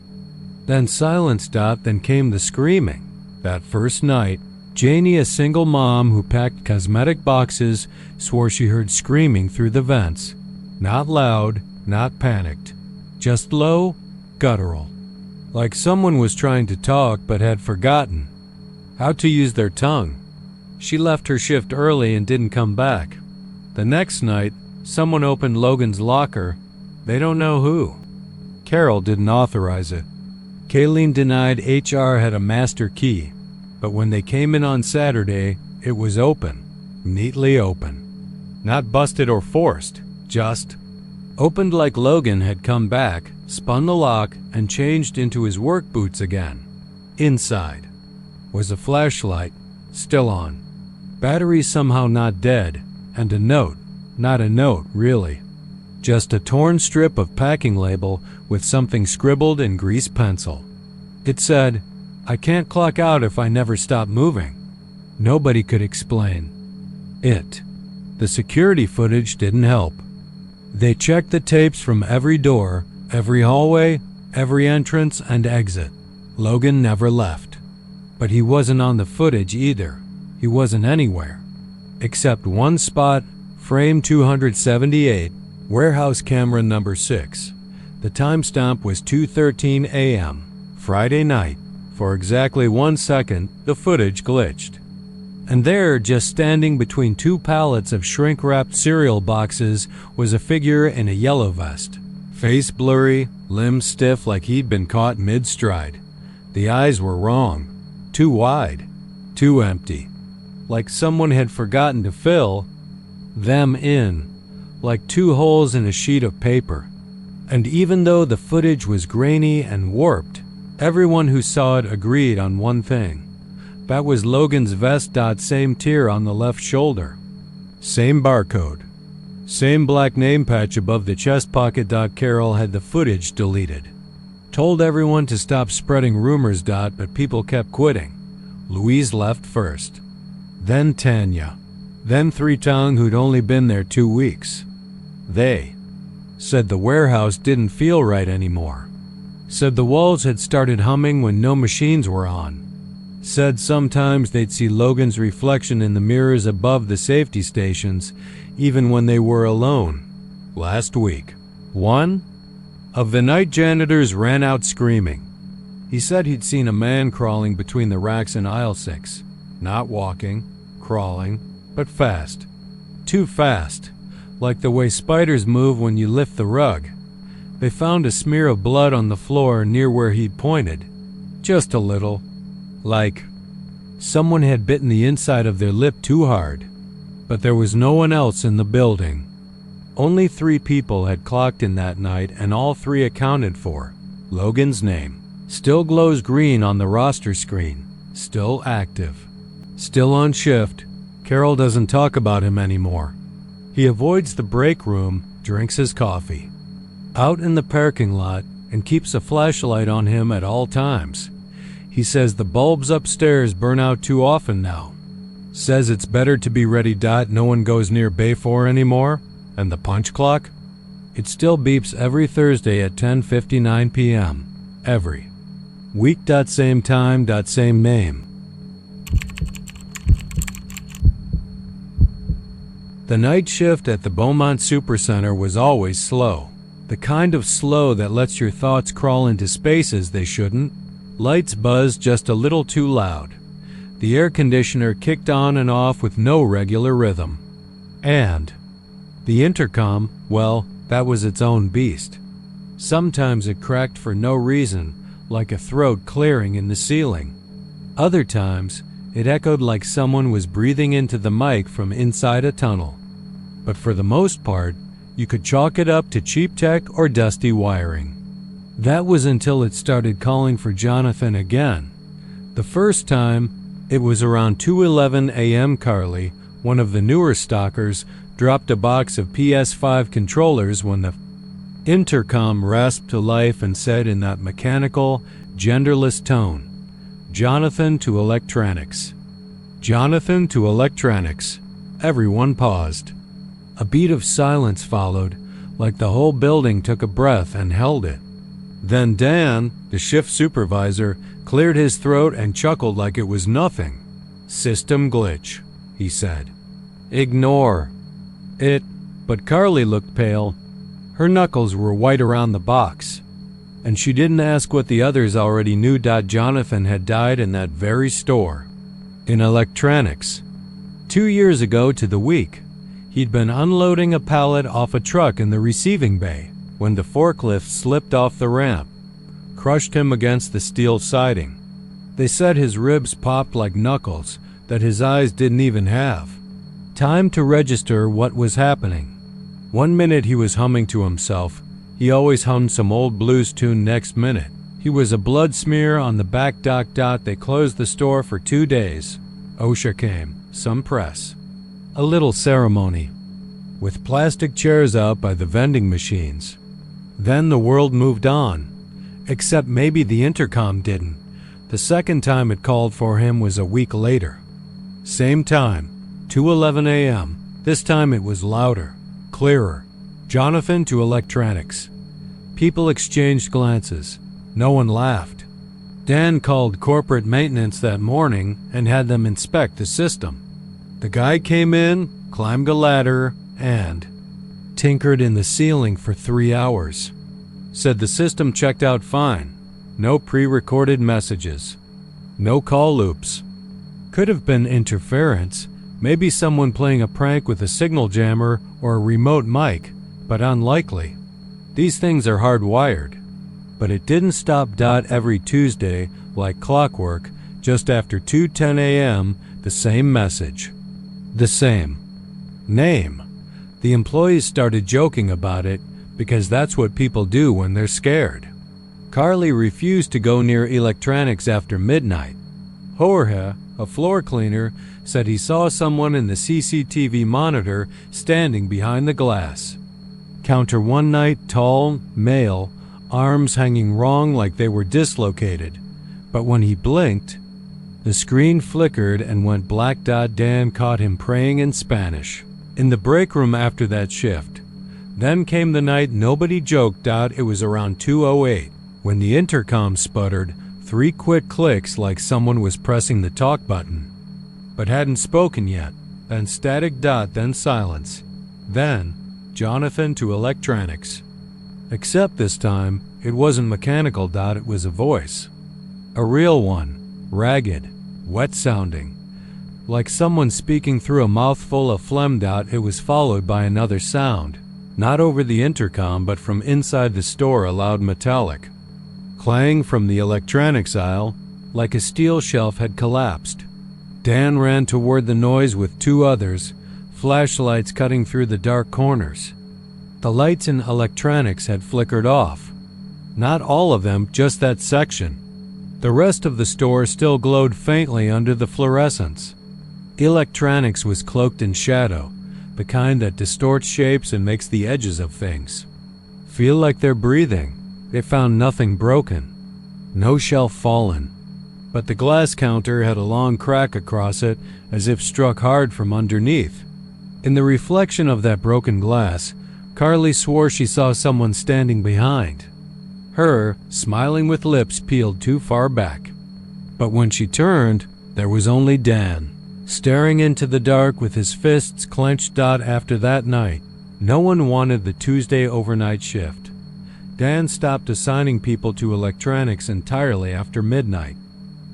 Then silence. Then came the screaming. That first night, Janie, a single mom who packed cosmetic boxes, swore she heard screaming through the vents. Not loud, not panicked. Just low, guttural. Like someone was trying to talk but had forgotten how to use their tongue. She left her shift early and didn't come back. The next night, someone opened Logan's locker. They don't know who. Carol didn't authorize it. Kayleen denied HR had a master key, but when they came in on Saturday, it was open, neatly open. Not busted or forced, just opened like Logan had come back, spun the lock, and changed into his work boots again. Inside was a flashlight, still on. Batteries somehow not dead, and a note. Not a note, really. Just a torn strip of packing label with something scribbled in grease pencil. It said, "I can't clock out if I never stop moving." Nobody could explain it. The security footage didn't help. They checked the tapes from every door, every hallway, every entrance and exit. Logan never left. But he wasn't on the footage either. He wasn't anywhere. Except one spot, frame 278, warehouse camera number 6. The timestamp was 2:13 a.m., Friday night. For exactly 1 second, the footage glitched. And there, just standing between 2 pallets of shrink-wrapped cereal boxes, was a figure in a yellow vest. Face blurry, limbs stiff like he'd been caught mid-stride. The eyes were wrong. Too wide. Too empty. Like someone had forgotten to fill them in. Like 2 holes in a sheet of paper. And even though the footage was grainy and warped, everyone who saw it agreed on one thing. That was Logan's vest. Same tear on the left shoulder. Same barcode. Same black name patch above the chest pocket. Carol had the footage deleted. Told everyone to stop spreading rumors. But people kept quitting. Louise left first. Then Tanya. Then Three Tongue, who'd only been there 2 weeks. They said the warehouse didn't feel right anymore. Said the walls had started humming when no machines were on. Said sometimes they'd see Logan's reflection in the mirrors above the safety stations, even when they were alone. Last week, one of the night janitors ran out screaming. He said he'd seen a man crawling between the racks in aisle 6. Not walking, crawling, but fast. Too fast, like the way spiders move when you lift the rug. They found a smear of blood on the floor near where he'd pointed. Just a little. Like someone had bitten the inside of their lip too hard. But there was no one else in the building. Only 3 people had clocked in that night, and all 3 accounted for. Logan's name still glows green on the roster screen. Still active. Still on shift. Carol doesn't talk about him anymore. He avoids the break room, drinks his coffee. Out in the parking lot, and keeps a flashlight on him at all times. He says the bulbs upstairs burn out too often now. Says it's better to be ready. No one goes near Bay 4 anymore. And the punch clock? It still beeps every Thursday at 10:59 p.m. Every week. Same time. Same name. The night shift at the Beaumont Supercenter was always slow. The kind of slow that lets your thoughts crawl into spaces they shouldn't. Lights buzzed just a little too loud. The air conditioner kicked on and off with no regular rhythm. And the intercom, well, that was its own beast. Sometimes it cracked for no reason, like a throat clearing in the ceiling. Other times, it echoed like someone was breathing into the mic from inside a tunnel. But for the most part, you could chalk it up to cheap tech or dusty wiring. That was until it started calling for Jonathan again. The first time, it was around 2:11 a.m. Carly, one of the newer stalkers, dropped a box of PS5 controllers when the Intercom rasped to life and said in that mechanical, genderless tone, "Jonathan to electronics." Jonathan to electronics. Everyone paused. A beat of silence followed, like the whole building took a breath and held it. Then Dan, the shift supervisor, cleared his throat and chuckled like it was nothing. "System glitch," he said. "Ignore it." But Carly looked pale. Her knuckles were white around the box. And she didn't ask what the others already knew. Jonathan had died in that very store. In electronics. 2 years ago to the week, he'd been unloading a pallet off a truck in the receiving bay when the forklift slipped off the ramp, crushed him against the steel siding. They said his ribs popped like knuckles that his eyes didn't even have. Time to register what was happening. 1 minute he was humming to himself. He always hummed some old blues tune next minute. He was a blood smear on the back. They closed the store for 2 days. OSHA came, some press. A little ceremony, with plastic chairs out by the vending machines. Then the world moved on, except maybe the intercom didn't. The second time it called for him was a week later. Same time, 2:11 a.m. This time it was louder, clearer. Jonathan to electronics. People exchanged glances. No one laughed. Dan called corporate maintenance that morning and had them inspect the system. The guy came in, climbed a ladder, and tinkered in the ceiling for 3 hours. Said the system checked out fine. No pre-recorded messages. No call loops. Could have been interference, maybe someone playing a prank with a signal jammer or a remote mic, but unlikely. These things are hardwired. But it didn't stop. Every Tuesday, like clockwork, just after 2:10 a.m., the same message. The same name. The employees started joking about it because that's what people do when they're scared. Carly refused to go near electronics after midnight. Jorge, a floor cleaner, said he saw someone in the CCTV monitor standing behind the glass. Counter one night, tall, male, arms hanging wrong like they were dislocated. But when he blinked, the screen flickered and went black. Dan caught him praying in Spanish. In the break room after that shift. Then came the night nobody joked. It was around 2:08 when the intercom sputtered, 3 quick clicks like someone was pressing the talk button, but hadn't spoken yet. Then static. Then silence. Then Jonathan to electronics. Except this time, it wasn't mechanical. It was a voice. A real one. Ragged. Wet-sounding. Like someone speaking through a mouthful of phlegm. It was followed by another sound. Not over the intercom, but from inside the store, a loud metallic clang from the electronics aisle, like a steel shelf had collapsed. Dan ran toward the noise with 2 others, flashlights cutting through the dark corners. The lights in electronics had flickered off. Not all of them, just that section. The rest of the store still glowed faintly under the fluorescence. Electronics was cloaked in shadow, the kind that distorts shapes and makes the edges of things feel like they're breathing. They found nothing broken, no shelf fallen, but the glass counter had a long crack across it as if struck hard from underneath. In the reflection of that broken glass, Carly swore she saw someone standing behind her, smiling with lips peeled too far back. But when she turned, there was only Dan, staring into the dark with his fists clenched. After that night, no one wanted the Tuesday overnight shift. Dan stopped assigning people to electronics entirely after midnight.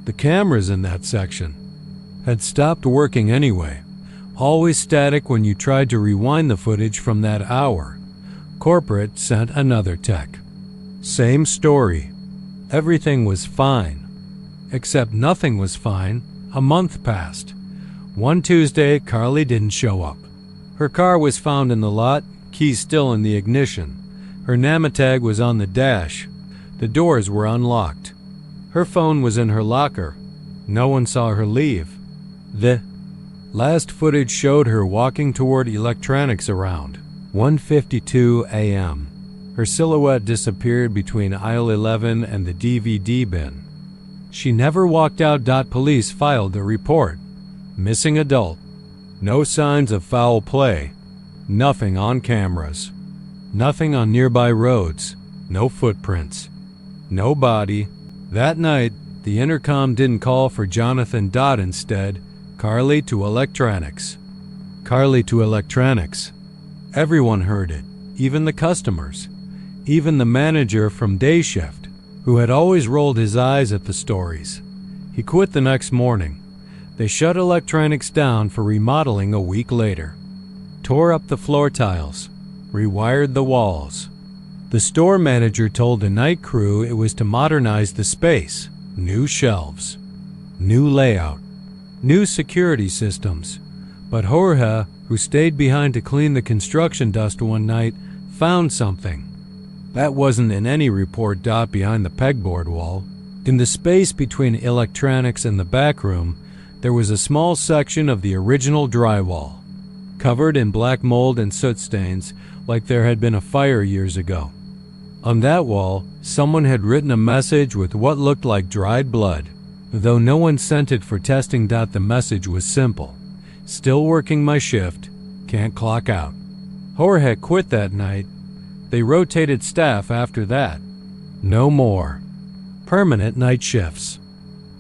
The cameras in that section had stopped working anyway, always static when you tried to rewind the footage from that hour. Corporate sent another tech. Same story. Everything was fine. Except nothing was fine. A month passed. One Tuesday, Carly didn't show up. Her car was found in the lot, keys still in the ignition. Her namatag was on the dash. The doors were unlocked. Her phone was in her locker. No one saw her leave. The last footage showed her walking toward electronics around 1:52 a.m. Her silhouette disappeared between aisle 11 and the DVD bin. She never walked out. Police filed a report. Missing adult. No signs of foul play. Nothing on cameras. Nothing on nearby roads. No footprints. No body. That night, the intercom didn't call for Jonathan. Instead, Carly to electronics. Carly to electronics. Everyone heard it, even the customers. Even the manager from day shift, who had always rolled his eyes at the stories. He quit the next morning. They shut electronics down for remodeling a week later. Tore up the floor tiles. Rewired the walls. The store manager told the night crew it was to modernize the space. New shelves. New layout. New security systems. But Jorge, who stayed behind to clean the construction dust one night, found something. That wasn't in any report. Behind the pegboard wall, in the space between electronics and the back room, there was a small section of the original drywall, covered in black mold and soot stains, like there had been a fire years ago. On that wall, someone had written a message with what looked like dried blood. Though no one sent it for testing. The message was simple. Still working my shift, can't clock out. Jorge quit that night. They rotated staff after that. No more permanent night shifts.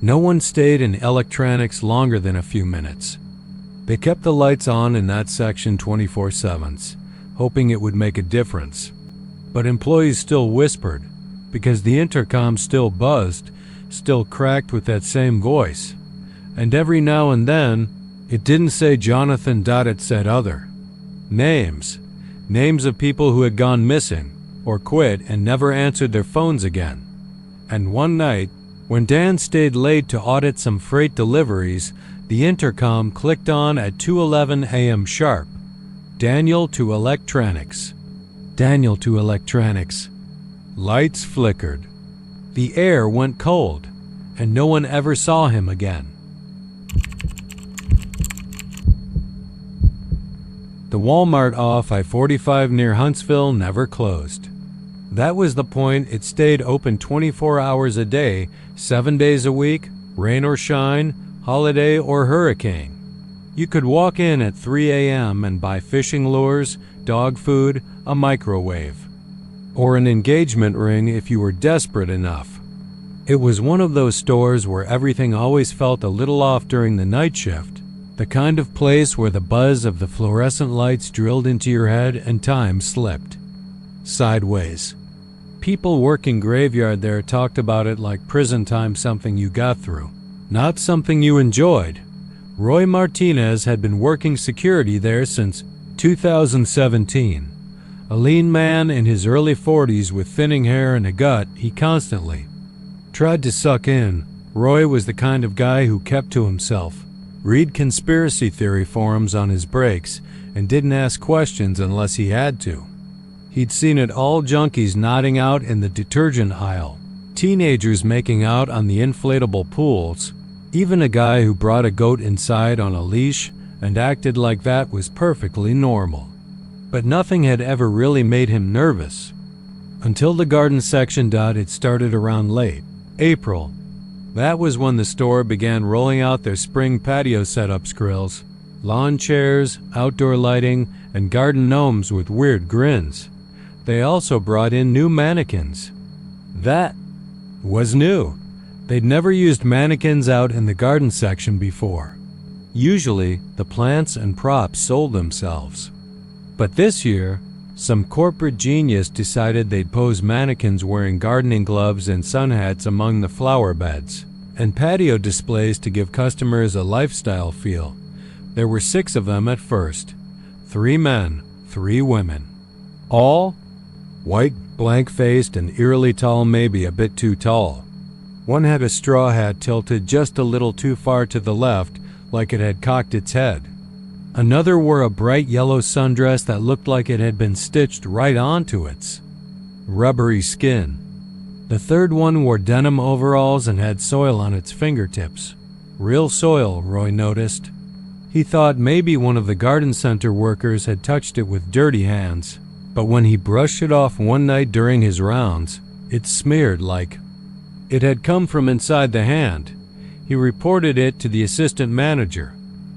No one stayed in electronics longer than a few minutes. They kept the lights on in that section 24/7, hoping it would make a difference. But employees still whispered, because the intercom still buzzed, still cracked with that same voice. And every now and then, it didn't say Jonathan. It said other names. Names of people who had gone missing, or quit and never answered their phones again. And one night, when Dan stayed late to audit some freight deliveries, the intercom clicked on at 2:11 a.m. sharp. Daniel to electronics. Daniel to electronics. Lights flickered. The air went cold, and no one ever saw him again. The Walmart off I-45 near Huntsville never closed. That was the point. It stayed open 24 hours a day, 7 days a week, rain or shine, holiday or hurricane. You could walk in at 3 a.m. and buy fishing lures, dog food, a microwave, or an engagement ring if you were desperate enough. It was one of those stores where everything always felt a little off during the night shift, the kind of place where the buzz of the fluorescent lights drilled into your head and time slipped sideways. People working graveyard there talked about it like prison time, something you got through, not something you enjoyed. Roy Martinez had been working security there since 2017. A lean man in his early 40s with thinning hair and a gut he constantly tried to suck in. Roy was the kind of guy who kept to himself, read conspiracy theory forums on his breaks, and didn't ask questions unless he had to. He'd seen it all: junkies nodding out in the detergent aisle, teenagers making out on the inflatable pools, even a guy who brought a goat inside on a leash and acted like that was perfectly normal. But nothing had ever really made him nervous. Until the garden section. It started around late April. That was when the store began rolling out their spring patio setups: grills, lawn chairs, outdoor lighting, and garden gnomes with weird grins. They also brought in new mannequins. That was new. They'd never used mannequins out in the garden section before. Usually, the plants and props sold themselves. But this year, some corporate genius decided they'd pose mannequins wearing gardening gloves and sun hats among the flower beds and patio displays to give customers a lifestyle feel. There were 6 of them at first. 3 men, 3 women. All white, blank-faced, and eerily tall, maybe a bit too tall. One had a straw hat tilted just a little too far to the left, like it had cocked its head. Another wore a bright yellow sundress that looked like it had been stitched right onto its rubbery skin. The third one wore denim overalls and had soil on its fingertips. Real soil, Roy noticed. He thought maybe one of the garden center workers had touched it with dirty hands. But when he brushed it off one night during his rounds, it smeared like it had come from inside the hand. He reported it to the assistant manager.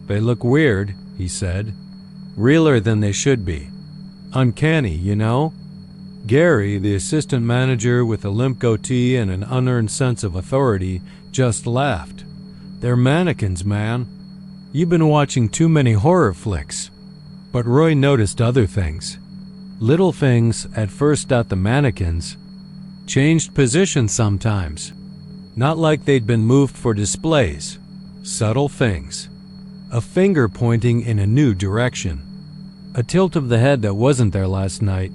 "They look weird," he said. "Realer than they should be. Uncanny, you know?" Gary, the assistant manager with a limp goatee and an unearned sense of authority, just laughed. "They're mannequins, man. You've been watching too many horror flicks." But Roy noticed other things. Little things at first. The mannequins changed position sometimes. Not like they'd been moved for displays. Subtle things. A finger pointing in a new direction. A tilt of the head that wasn't there last night.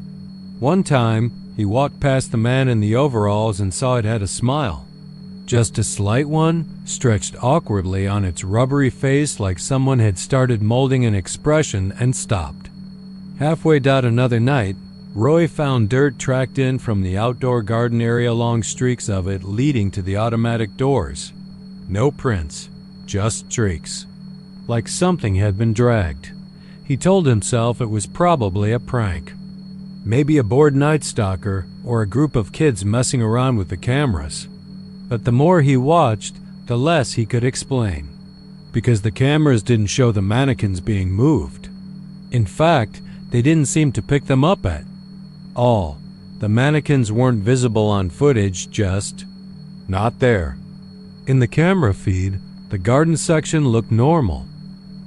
One time, he walked past the man in the overalls and saw it had a smile. Just a slight one, stretched awkwardly on its rubbery face like someone had started molding an expression and stopped. Halfway. Another night, Roy found dirt tracked in from the outdoor garden area, long streaks of it leading to the automatic doors. No prints, just streaks. Like something had been dragged. He told himself it was probably a prank. Maybe a bored night stalker or a group of kids messing around with the cameras. But the more he watched, the less he could explain. Because the cameras didn't show the mannequins being moved. In fact, they didn't seem to pick them up at all. The mannequins weren't visible on footage, just not there. In the camera feed, the garden section looked normal.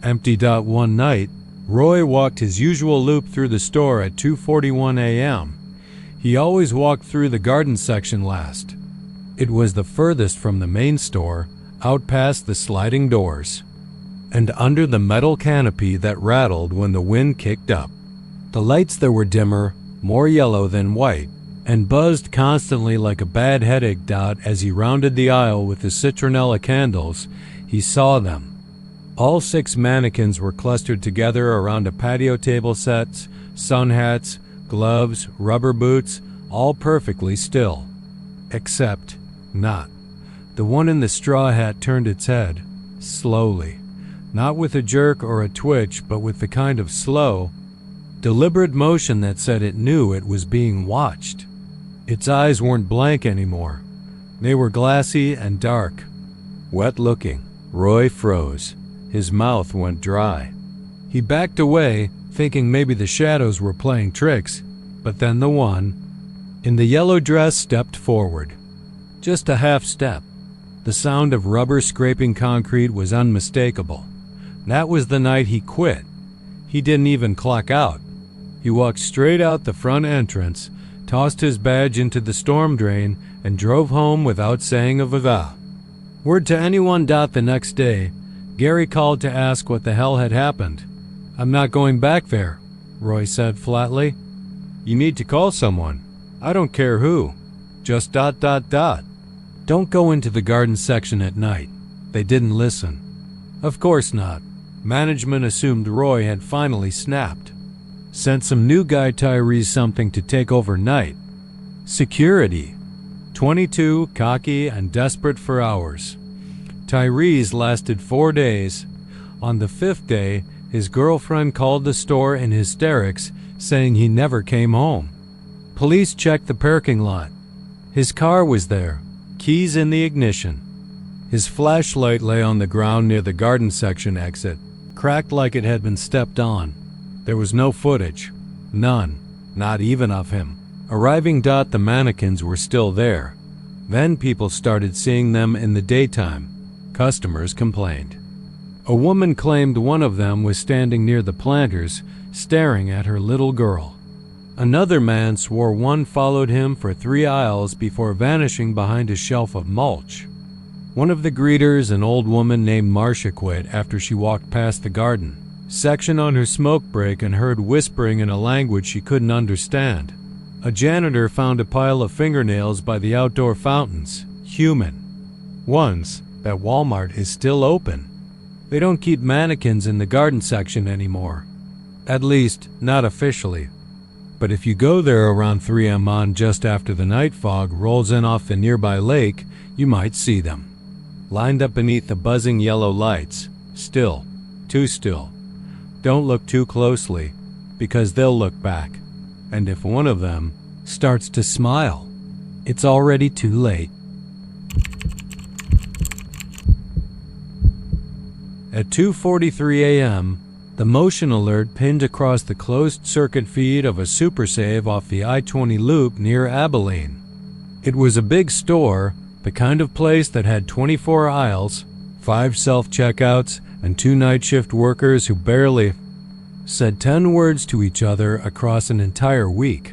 Empty. One night, Roy walked his usual loop through the store at 2:41 a.m. He always walked through the garden section last. It was the furthest from the main store, out past the sliding doors, and under the metal canopy that rattled when the wind kicked up. The lights there were dimmer, more yellow than white, and buzzed constantly like a bad headache. As he rounded the aisle with the citronella candles, he saw them. All 6 mannequins were clustered together around a patio table, sets, sun hats, gloves, rubber boots, all perfectly still. Except not. The one in the straw hat turned its head, slowly. Not with a jerk or a twitch, but with the kind of slow, deliberate motion that said it knew it was being watched. Its eyes weren't blank anymore. They were glassy and dark. Wet-looking. Roy froze. His mouth went dry. He backed away, thinking maybe the shadows were playing tricks, but then the one in the yellow dress stepped forward. Just a half step. The sound of rubber scraping concrete was unmistakable. That was the night he quit. He didn't even clock out. He walked straight out the front entrance, tossed his badge into the storm drain, and drove home without saying a vava. Word to anyone. The next day, Gary called to ask what the hell had happened. "I'm not going back there," Roy said flatly. "You need to call someone. I don't care who. Just ... Don't go into the garden section at night." They didn't listen. Of course not. Management assumed Roy had finally snapped. Sent some new guy Tyrese something to take overnight. Security. 22, cocky and desperate for hours. Tyrese lasted 4 days. On the 5th day, his girlfriend called the store in hysterics, saying he never came home. Police checked the parking lot. His car was there, keys in the ignition. His flashlight lay on the ground near the garden section exit, cracked like it had been stepped on. There was no footage. None. Not even of him. Arriving. The mannequins were still there. Then people started seeing them in the daytime. Customers complained. A woman claimed one of them was standing near the planters, staring at her little girl. Another man swore one followed him for 3 aisles before vanishing behind a shelf of mulch. One of the greeters, an old woman named Marcia, quit after she walked past the garden section on her smoke break and heard whispering in a language she couldn't understand. A janitor found a pile of fingernails by the outdoor fountains, human ones. That Walmart is still open. They don't keep mannequins in the garden section anymore. At least, not officially. But if you go there around 3 a.m. on just after the night fog rolls in off the nearby lake, you might see them. Lined up beneath the buzzing yellow lights. Still. Too still. Don't look too closely, because they'll look back. And if one of them starts to smile, it's already too late. At 2:43 a.m., the motion alert pinned across the closed-circuit feed of a super save off the I-20 loop near Abilene. It was a big store, the kind of place that had 24 aisles, 5 self-checkouts, and 2 night shift workers who barely said 10 words to each other across an entire week.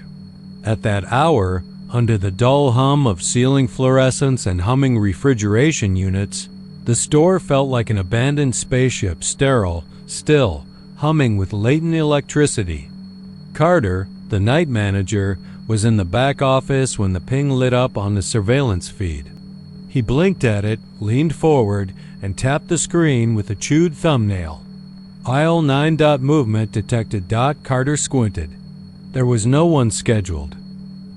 At that hour, under the dull hum of ceiling fluorescents and humming refrigeration units, the store felt like an abandoned spaceship, sterile, still, humming with latent electricity. Carter, the night manager, was in the back office when the ping lit up on the surveillance feed. He blinked at it, leaned forward, and tapped the screen with a chewed thumbnail. Aisle 9. Movement detected. Carter squinted. There was no one scheduled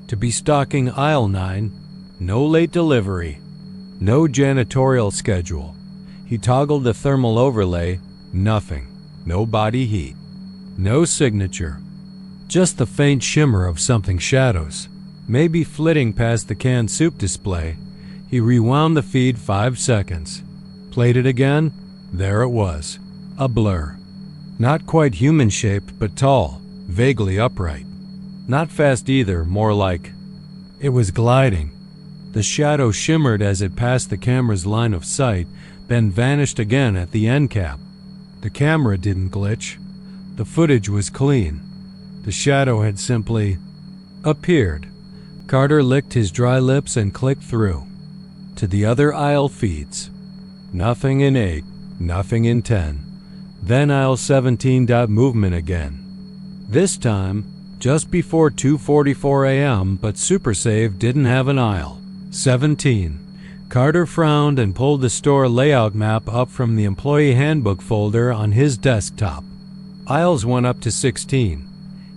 to be stocking aisle 9, no late delivery, no janitorial schedule. He toggled the thermal overlay, nothing, no body heat, no signature, just the faint shimmer of something shadows, maybe flitting past the canned soup display. He rewound the feed 5 seconds, played it again, there it was, a blur. Not quite human-shaped, but tall, vaguely upright. Not fast either, more like it was gliding. The shadow shimmered as it passed the camera's line of sight, then vanished again at the end cap. The camera didn't glitch. The footage was clean. The shadow had simply appeared. Carter licked his dry lips and clicked through to the other aisle feeds. Nothing in 8, nothing in 10. Then aisle 17. Movement again. This time, just before 2:44 a.m., but SuperSave didn't have an aisle. 17. Carter frowned and pulled the store layout map up from the employee handbook folder on his desktop. Aisles went up to 16.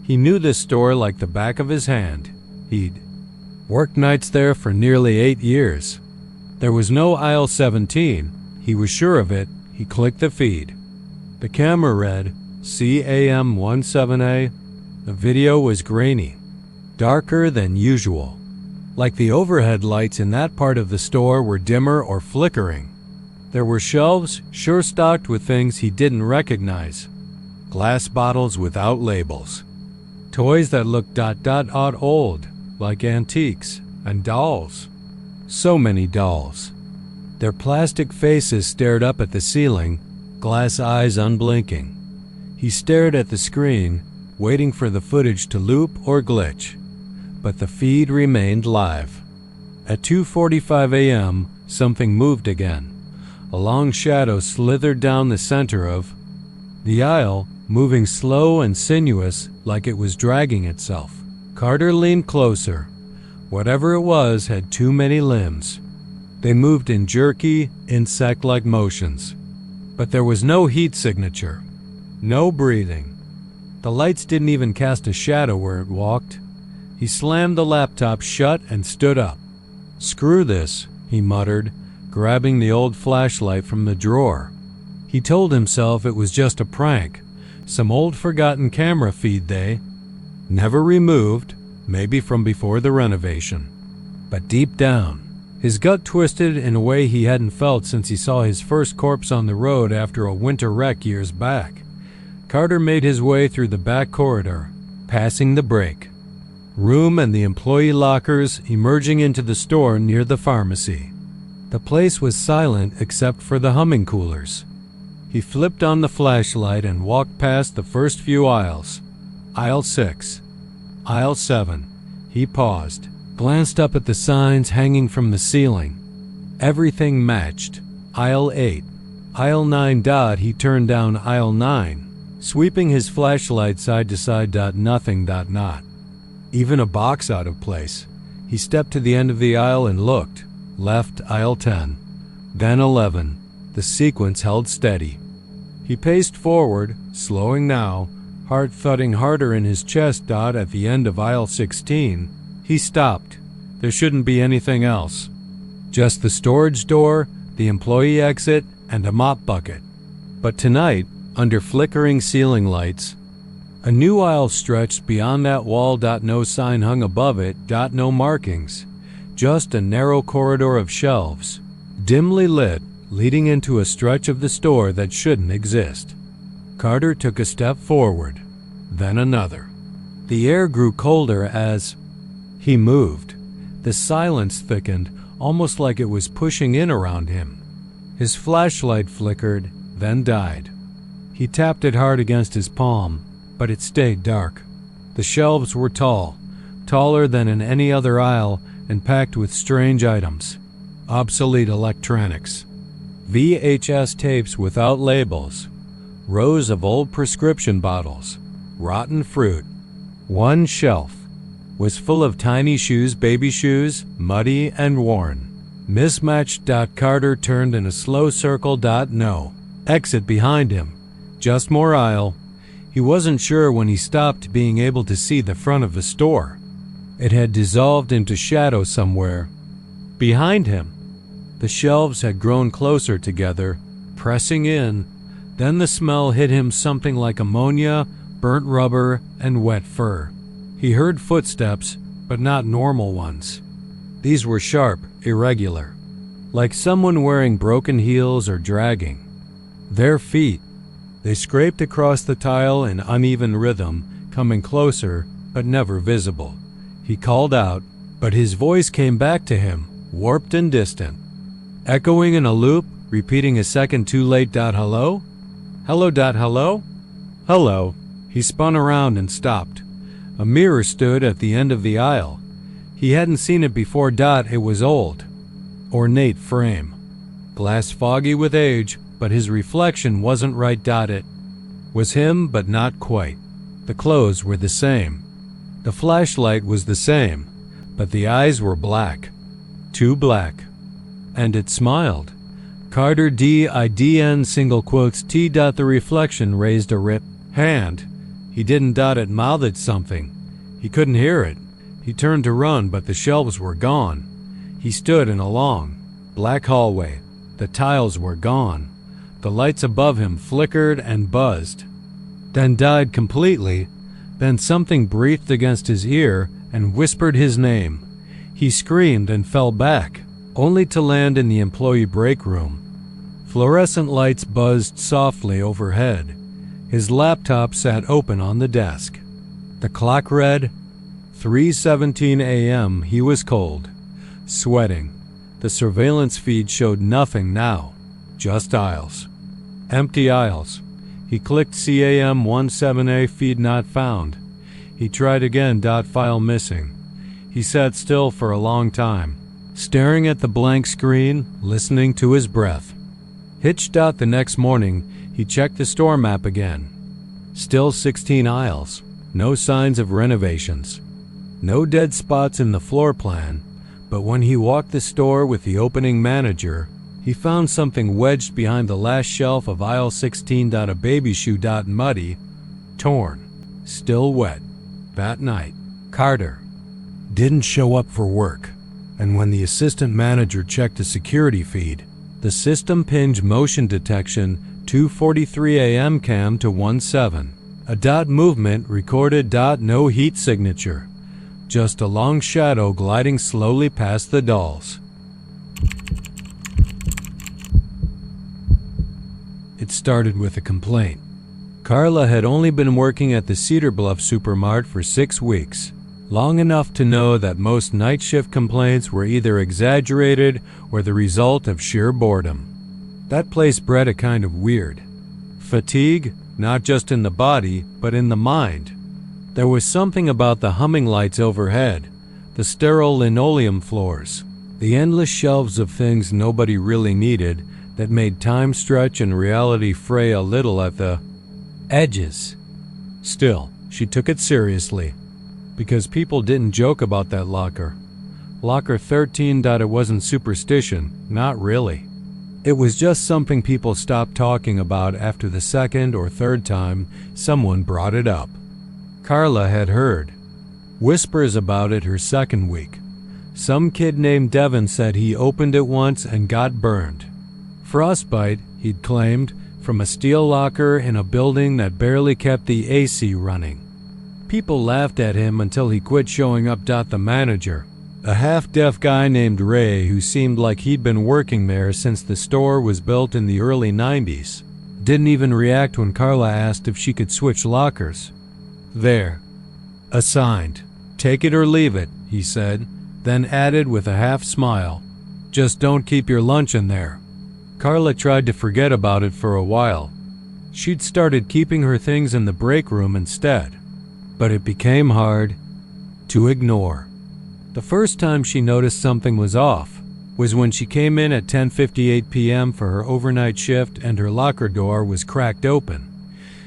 He knew this store like the back of his hand. He'd worked nights there for nearly 8 years. There was no aisle 17. He was sure of it. He clicked the feed. The camera read CAM17A. The video was grainy, darker than usual, like the overhead lights in that part of the store were dimmer or flickering. There were shelves sure stocked with things he didn't recognize, glass bottles without labels, toys that looked old, like antiques, and dolls. So many dolls. Their plastic faces stared up at the ceiling, glass eyes unblinking. He stared at the screen, waiting for the footage to loop or glitch, but the feed remained live. At 2:45 a.m., something moved again. A long shadow slithered down the center of the aisle, moving slow and sinuous like it was dragging itself. Carter leaned closer. Whatever it was had too many limbs. They moved in jerky, insect-like motions. But there was no heat signature, no breathing. The lights didn't even cast a shadow where it walked. He slammed the laptop shut and stood up. "Screw this," he muttered, grabbing the old flashlight from the drawer. He told himself it was just a prank, some old forgotten camera feed they never removed, maybe from before the renovation. But deep down, his gut twisted in a way he hadn't felt since he saw his first corpse on the road after a winter wreck years back. Carter made his way through the back corridor, passing the break room and the employee lockers, emerging into the store near the pharmacy. The place was silent except for the humming coolers. He flipped on the flashlight and walked past the first few aisles. Aisle 6. Aisle 7. He paused, glanced up at the signs hanging from the ceiling. Everything matched. Aisle 8. Aisle 9. He turned down aisle 9. Sweeping his flashlight side to side. Nothing. Not even a box out of place. He stepped to the end of the aisle and looked. Left, aisle 10. Then 11. The sequence held steady. He paced forward, slowing now, heart thudding harder in his chest. At the end of aisle 16, he stopped. There shouldn't be anything else. Just the storage door, the employee exit, and a mop bucket. But tonight, under flickering ceiling lights, A new aisle stretched beyond that wall. No sign hung above it. No markings. Just a narrow corridor of shelves, dimly lit, leading into a stretch of the store that shouldn't exist. Carter took a step forward, then another. The air grew colder as he moved. The silence thickened, almost like it was pushing in around him. His flashlight flickered, then died. He tapped it hard against his palm, but it stayed dark. The shelves were tall, taller than in any other aisle, and packed with strange items. Obsolete electronics, VHS tapes without labels, rows of old prescription bottles, rotten fruit. One shelf was full of tiny shoes, baby shoes, muddy and worn. Mismatched. Carter turned in a slow circle. No exit behind him, just more aisle. He wasn't sure when he stopped being able to see the front of the store. It had dissolved into shadow somewhere behind him. The shelves had grown closer together, pressing in. Then the smell hit him, something like ammonia, burnt rubber, and wet fur. He heard footsteps, but not normal ones. These were sharp, irregular, like someone wearing broken heels or dragging. Their feet. They scraped across the tile in uneven rhythm, coming closer, but never visible. He called out, but his voice came back to him, warped and distant, echoing in a loop, repeating a second too late. Hello? Hello. Hello? Hello. He spun around and stopped. A mirror stood at the end of the aisle. He hadn't seen it before. It was old. Ornate frame. Glass foggy with age, but his reflection wasn't right. It was him, but not quite. The clothes were the same. The flashlight was the same, but the eyes were black. Too black. And it smiled. Carter didn single quotes T. The reflection raised a ripped hand. He didn't. It mouthed something. He couldn't hear it. He turned to run, but the shelves were gone. He stood in a long, black hallway. The tiles were gone. The lights above him flickered and buzzed, then died completely. Then something breathed against his ear and whispered his name. He screamed and fell back, only to land in the employee break room. Fluorescent lights buzzed softly overhead. His laptop sat open on the desk. The clock read 3:17 a.m. He was cold, sweating. The surveillance feed showed nothing now, just aisles. Empty aisles. He clicked CAM17A feed not found. He tried again. File missing. He sat still for a long time, staring at the blank screen, listening to his breath. Hitched. The next morning, he checked the store map again. Still 16 aisles. No signs of renovations. No dead spots in the floor plan. But when he walked the store with the opening manager, he found something wedged behind the last shelf of aisle 16. A baby shoe. Muddy, torn, still wet. That night, Carter didn't show up for work, and when the assistant manager checked the security feed, the system pinged motion detection 2:43 a.m. cam to 17. A dot movement recorded. No heat signature, just a long shadow gliding slowly past the dolls. It started with a complaint. Carla had only been working at the Cedar Bluff Supermart for 6 weeks, long enough to know that most night shift complaints were either exaggerated or the result of sheer boredom. That place bred a kind of weird fatigue, not just in the body, but in the mind. There was something about the humming lights overhead, the sterile linoleum floors, the endless shelves of things nobody really needed that made time stretch and reality fray a little at the edges. Still, she took it seriously, because people didn't joke about that locker. Locker 13. It wasn't superstition, not really. It was just something people stopped talking about after the second or third time someone brought it up. Carla had heard whispers about it her second week. Some kid named Devin said he opened it once and got burned. Frostbite, he'd claimed, from a steel locker in a building that barely kept the AC running. People laughed at him until he quit showing up. The manager, a half-deaf guy named Ray who seemed like he'd been working there since the store was built in the early 90s, didn't even react when Carla asked if she could switch lockers. "There. Assigned. Take it or leave it," he said, then added with a half-smile, "Just don't keep your lunch in there." Carla tried to forget about it for a while. She'd started keeping her things in the break room instead, but it became hard to ignore. The first time she noticed something was off was when she came in at 10:58 p.m. for her overnight shift and her locker door was cracked open.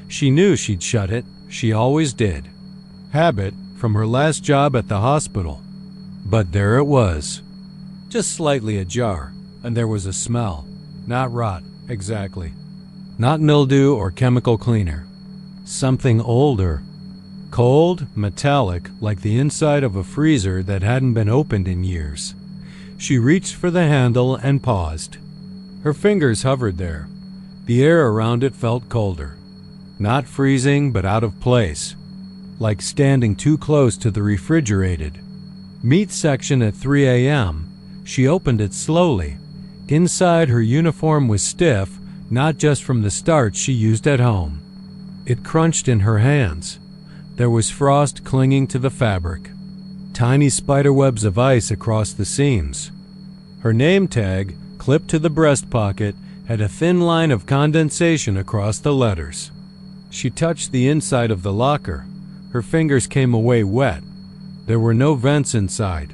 She knew she'd shut it. She always did. Habit from her last job at the hospital. But there it was, just slightly ajar, and there was a smell. Not rot, exactly. Not mildew or chemical cleaner. Something older. Cold, metallic, like the inside of a freezer that hadn't been opened in years. She reached for the handle and paused. Her fingers hovered there. The air around it felt colder. Not freezing, but out of place. Like standing too close to the refrigerated meat section at 3 a.m. She opened it slowly. Inside, her uniform was stiff, not just from the starch she used at home. It crunched in her hands. There was frost clinging to the fabric. Tiny spiderwebs of ice across the seams. Her name tag, clipped to the breast pocket, had a thin line of condensation across the letters. She touched the inside of the locker. Her fingers came away wet. There were no vents inside.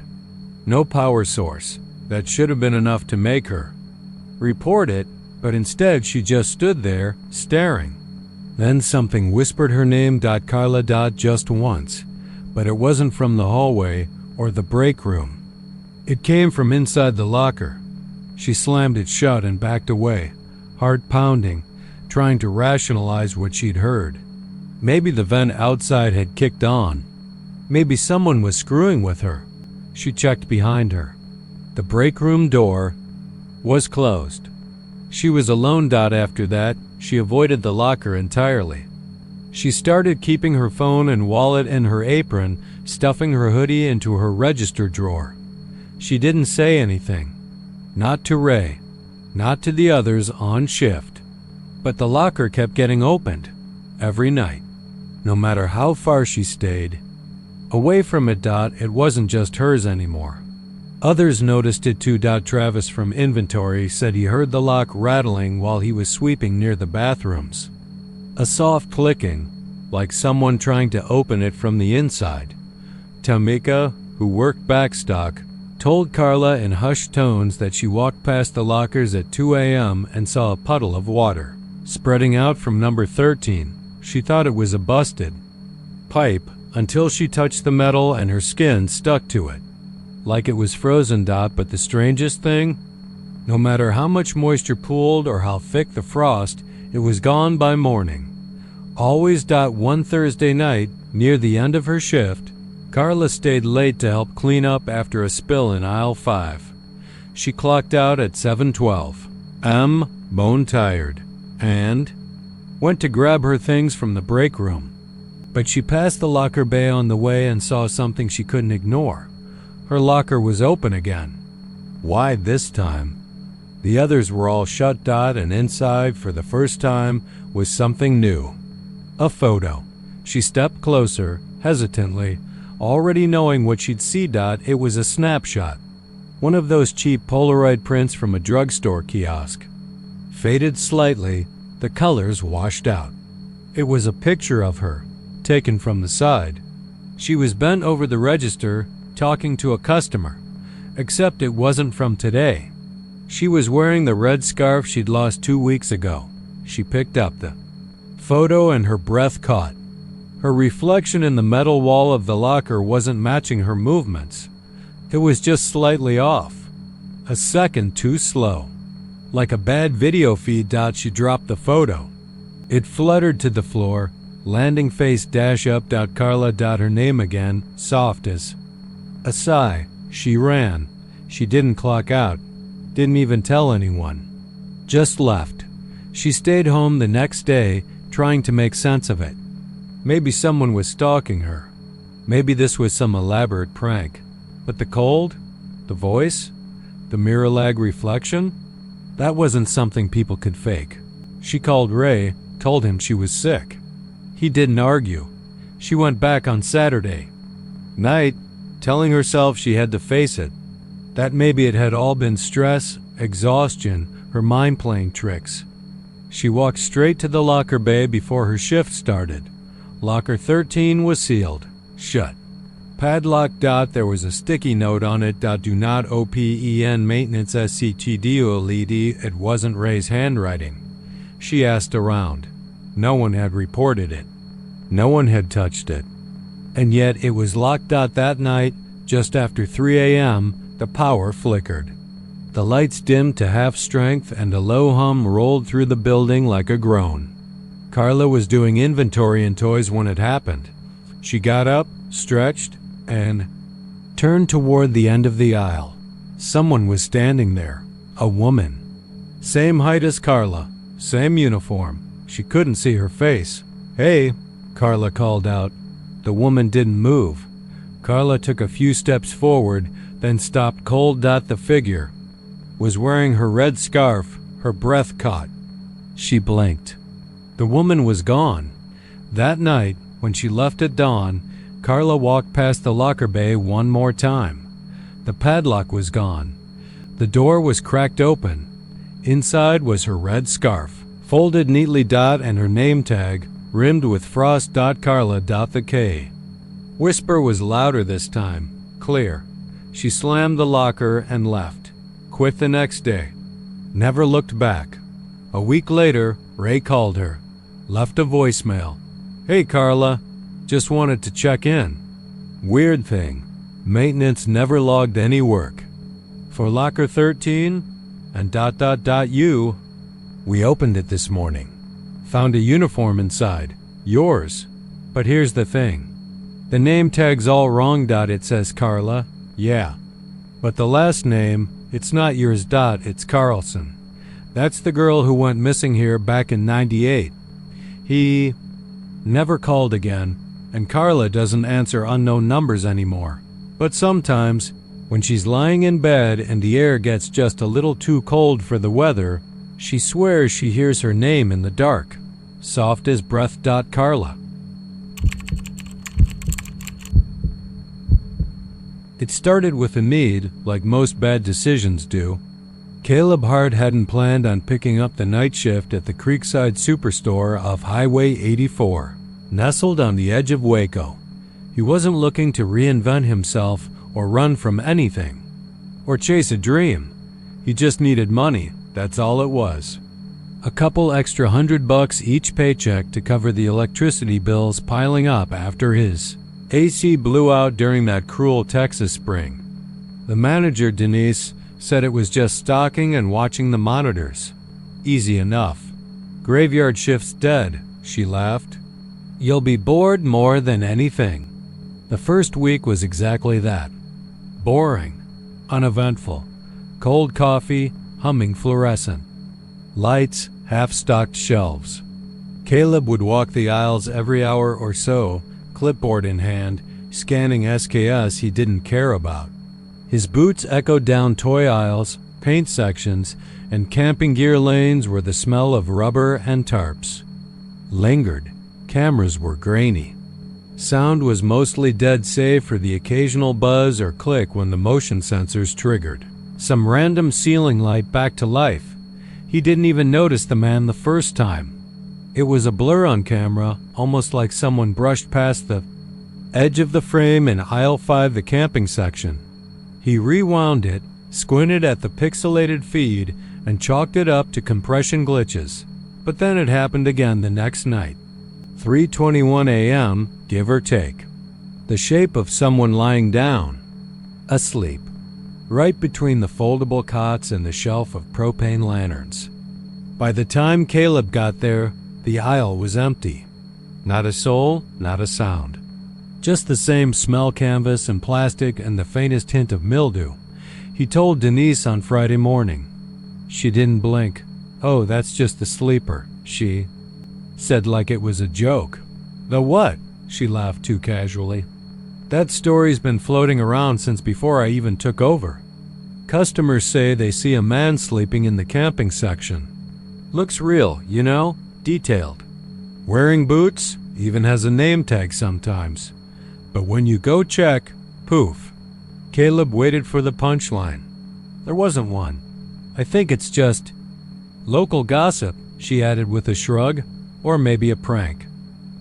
No power source. That should have been enough to make her report it, but instead she just stood there, staring. Then something whispered her name. Carla. Just once, but it wasn't from the hallway or the break room. It came from inside the locker. She slammed it shut and backed away, heart pounding, trying to rationalize what she'd heard. Maybe the vent outside had kicked on. Maybe someone was screwing with her. She checked behind her. The break room door was closed. She was alone. After that, she avoided the locker entirely. She started keeping her phone and wallet in her apron, stuffing her hoodie into her register drawer. She didn't say anything. Not to Ray. Not to the others on shift. But the locker kept getting opened. Every night. No matter how far she stayed away from it. It wasn't just hers anymore. Others noticed it too. Travis from inventory said he heard the lock rattling while he was sweeping near the bathrooms. A soft clicking, like someone trying to open it from the inside. Tamika, who worked backstock, told Carla in hushed tones that she walked past the lockers at 2 a.m. and saw a puddle of water spreading out from number 13. She thought it was a busted pipe until she touched the metal and her skin stuck to it, like it was frozen. But the strangest thing, no matter how much moisture pooled or how thick the frost, it was gone by morning. Always. One Thursday night, near the end of her shift, Carla stayed late to help clean up after a spill in aisle 5. She clocked out at 7:12 bone tired, and went to grab her things from the break room. But she passed the locker bay on the way and saw something she couldn't ignore. Her locker was open again. Why this time? The others were all shut. And inside, for the first time, was something new. A photo. She stepped closer, hesitantly, already knowing what she'd see. It was a snapshot. One of those cheap Polaroid prints from a drugstore kiosk. Faded slightly, the colors washed out. It was a picture of her, taken from the side. She was bent over the register, talking to a customer, except it wasn't from today. She was wearing the red scarf she'd lost 2 weeks ago. She picked up the photo and her breath caught. Her reflection in the metal wall of the locker wasn't matching her movements. It was just slightly off. A second too slow. Like a bad video feed. She dropped the photo. It fluttered to the floor, landing face up. Carla. Her name again, soft as a sigh. She ran. She didn't clock out. Didn't even tell anyone. Just left. She stayed home the next day, trying to make sense of it. Maybe someone was stalking her. Maybe this was some elaborate prank. But the cold? The voice? The mirror-lag reflection? That wasn't something people could fake. She called Ray, told him she was sick. He didn't argue. She went back on Saturday night, telling herself she had to face it. That maybe it had all been stress, exhaustion, her mind playing tricks. She walked straight to the locker bay before her shift started. Locker 13 was sealed, shut. Padlocked. There was a sticky note on it. Do not open maintenance SCTDOLED. It wasn't Ray's handwriting. She asked around. No one had reported it. No one had touched it. And yet it was locked. That night, just after 3 a.m., the power flickered. The lights dimmed to half strength and a low hum rolled through the building like a groan. Carla was doing inventory in toys when it happened. She got up, stretched, and turned toward the end of the aisle. Someone was standing there. A woman. Same height as Carla. Same uniform. She couldn't see her face. "Hey," Carla called out. The woman didn't move. Carla took a few steps forward, then stopped cold. The figure was wearing her red scarf. Her breath caught. She blinked. The woman was gone. That night, when she left at dawn, Carla walked past the locker bay one more time. The padlock was gone. The door was cracked open. Inside was her red scarf, folded neatly. And her name tag, rimmed with frost. Carla. The K. Whisper was louder this time, clear. She slammed the locker and left. Quit the next day. Never looked back. A week later, Ray called her. Left a voicemail. "Hey Carla, just wanted to check in. Weird thing, maintenance never logged any work. For locker 13 and ... you. We opened it this morning. Found a uniform inside. Yours. But here's the thing. The name tag's all wrong. It says Carla. Yeah. But the last name, it's not yours. It's Carlson. That's the girl who went missing here back in '98. He never called again, and Carla doesn't answer unknown numbers anymore. But sometimes, when she's lying in bed and the air gets just a little too cold for the weather, she swears she hears her name in the dark. Soft as breath. Carla. It started with a need, like most bad decisions do. Caleb Hart hadn't planned on picking up the night shift at the Creekside Superstore off Highway 84, nestled on the edge of Waco. He wasn't looking to reinvent himself or run from anything, or chase a dream. He just needed money, that's all it was. A couple extra $100 each paycheck to cover the electricity bills piling up after his AC blew out during that cruel Texas spring. The manager, Denise, said it was just stocking and watching the monitors. Easy enough. Graveyard shift's dead, she laughed. You'll be bored more than anything. The first week was exactly that. Boring. Uneventful. Cold coffee, humming fluorescent. Lights, half-stocked shelves. Caleb would walk the aisles every hour or so, clipboard in hand, scanning SKS he didn't care about. His boots echoed down toy aisles, paint sections, and camping gear lanes where the smell of rubber and tarps lingered. Cameras were grainy. Sound was mostly dead save for the occasional buzz or click when the motion sensors triggered. Some random ceiling light back to life. He didn't even notice the man the first time. It was a blur on camera, almost like someone brushed past the edge of the frame in aisle 5, the camping section. He rewound it, squinted at the pixelated feed, and chalked it up to compression glitches. But then it happened again the next night. 3:21 a.m., give or take. The shape of someone lying down, asleep, right between the foldable cots and the shelf of propane lanterns. By the time Caleb got there, the aisle was empty. Not a soul, not a sound. Just the same smell canvas and plastic and the faintest hint of mildew. He told Denise on Friday morning. She didn't blink. "Oh, that's just the sleeper," she said like it was a joke. "The what?" She laughed too casually. "That story's been floating around since before I even took over. Customers say they see a man sleeping in the camping section. Looks real, you know, detailed. Wearing boots, even has a name tag sometimes. But when you go check, poof." Caleb waited for the punchline. There wasn't one. "I think it's just local gossip," she added with a shrug, "or maybe a prank.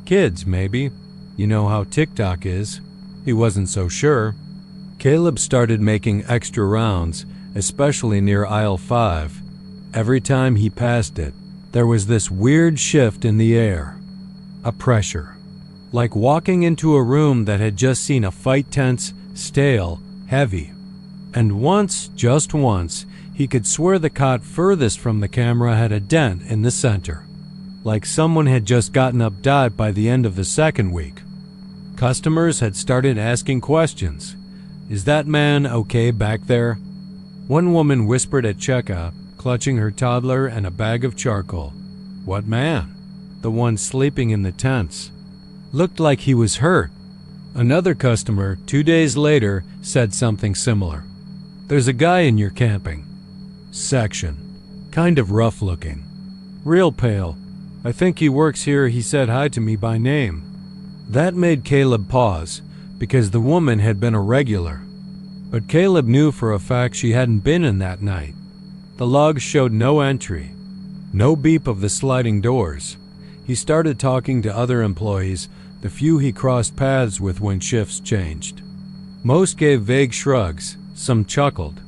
Kids, maybe. You know how TikTok is." He wasn't so sure. Caleb started making extra rounds, especially near aisle 5. Every time he passed it, there was this weird shift in the air. A pressure. Like walking into a room that had just seen a fight tense, stale, heavy. And once, just once, he could swear the cot furthest from the camera had a dent in the center. Like someone had just gotten up dive by the end of the second week. Customers had started asking questions. "Is that man okay back there?" One woman whispered at checkout, clutching her toddler and a bag of charcoal. "What man?" "The one sleeping in the tents. Looked like he was hurt." Another customer, 2 days later, said something similar. "There's a guy in your camping section. Kind of rough looking. Real pale. I think he works here. He said hi to me by name." That made Caleb pause, because the woman had been a regular. But Caleb knew for a fact she hadn't been in that night. The logs showed no entry, no beep of the sliding doors. He started talking to other employees, the few he crossed paths with when shifts changed. Most gave vague shrugs, some chuckled.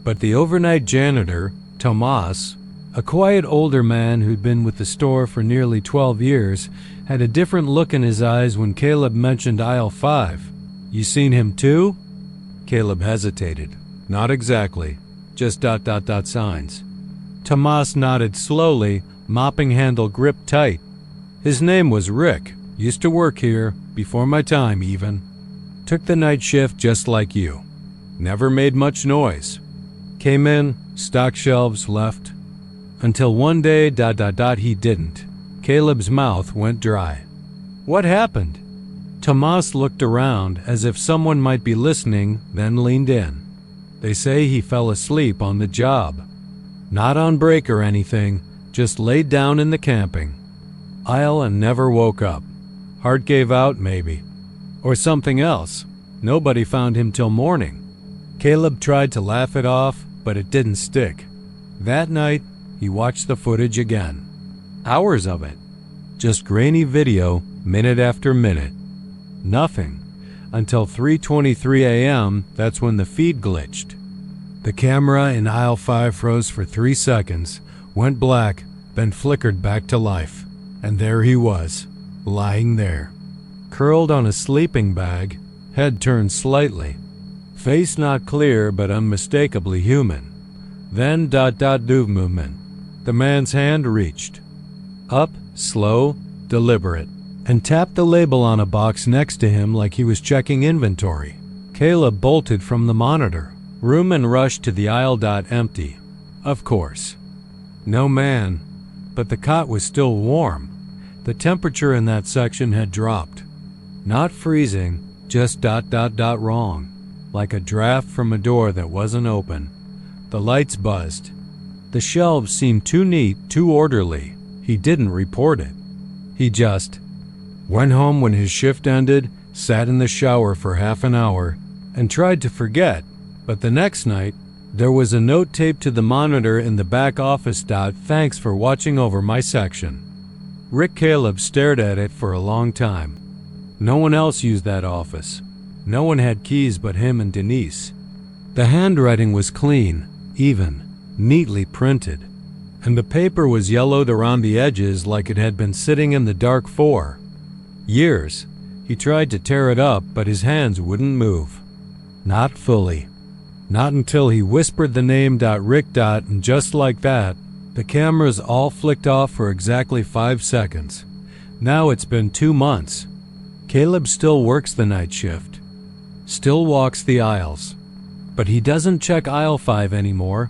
But the overnight janitor, Tomas, a quiet older man who'd been with the store for nearly 12 years, had a different look in his eyes when Caleb mentioned aisle 5. "You seen him too?" Caleb hesitated. "Not exactly. Just ... signs." Tomas nodded slowly, mopping handle gripped tight. "His name was Rick. Used to work here, before my time even. Took the night shift just like you. Never made much noise. Came in, stocked shelves, left. Until one day ... he didn't." Caleb's mouth went dry. "What happened?" Tomas looked around as if someone might be listening, then leaned in. "They say he fell asleep on the job. Not on break or anything, just laid down in the camping aisle and never woke up. Heart gave out, maybe. Or something else. Nobody found him till morning." Caleb tried to laugh it off, but it didn't stick. That night, he watched the footage again. Hours of it. Just grainy video, minute after minute. Nothing. Until 3:23 a.m., that's when the feed glitched. The camera in aisle 5 froze for 3 seconds, went black, then flickered back to life. And there he was, lying there. Curled on a sleeping bag, head turned slightly. Face not clear but unmistakably human. Then ... movement. The man's hand reached. Up, slow, deliberate, and tapped the label on a box next to him like he was checking inventory. Caleb bolted from the monitor. Room and rushed to the aisle. Empty. Of course. No man. But the cot was still warm. The temperature in that section had dropped. Not freezing, just ... wrong. Like a draft from a door that wasn't open. The lights buzzed. The shelves seemed too neat, too orderly. He didn't report it. He just went home when his shift ended, sat in the shower for half an hour, and tried to forget. But the next night, there was a note taped to the monitor in the back office. "Thanks for watching over my section." Rick Caleb stared at it for a long time. No one else used that office. No one had keys but him and Denise. The handwriting was clean, even, neatly printed, and the paper was yellowed around the edges like it had been sitting in the dark for years. He tried to tear it up, but his hands wouldn't move. Not fully. Not until he whispered the name Rick. And just like that, the cameras all flicked off for exactly 5 seconds. Now it's been 2 months. Caleb still works the night shift. Still walks the aisles. But he doesn't check aisle 5 anymore.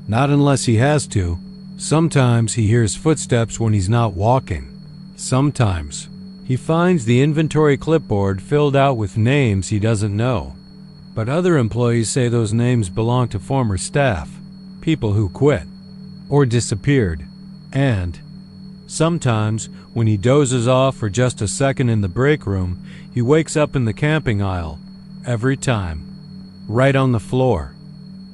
Not unless he has to. Sometimes he hears footsteps when he's not walking. Sometimes he finds the inventory clipboard filled out with names he doesn't know. But other employees say those names belong to former staff, people who quit or disappeared. And sometimes, when he dozes off for just a second in the break room, he wakes up in the camping aisle. Every time. Right on the floor.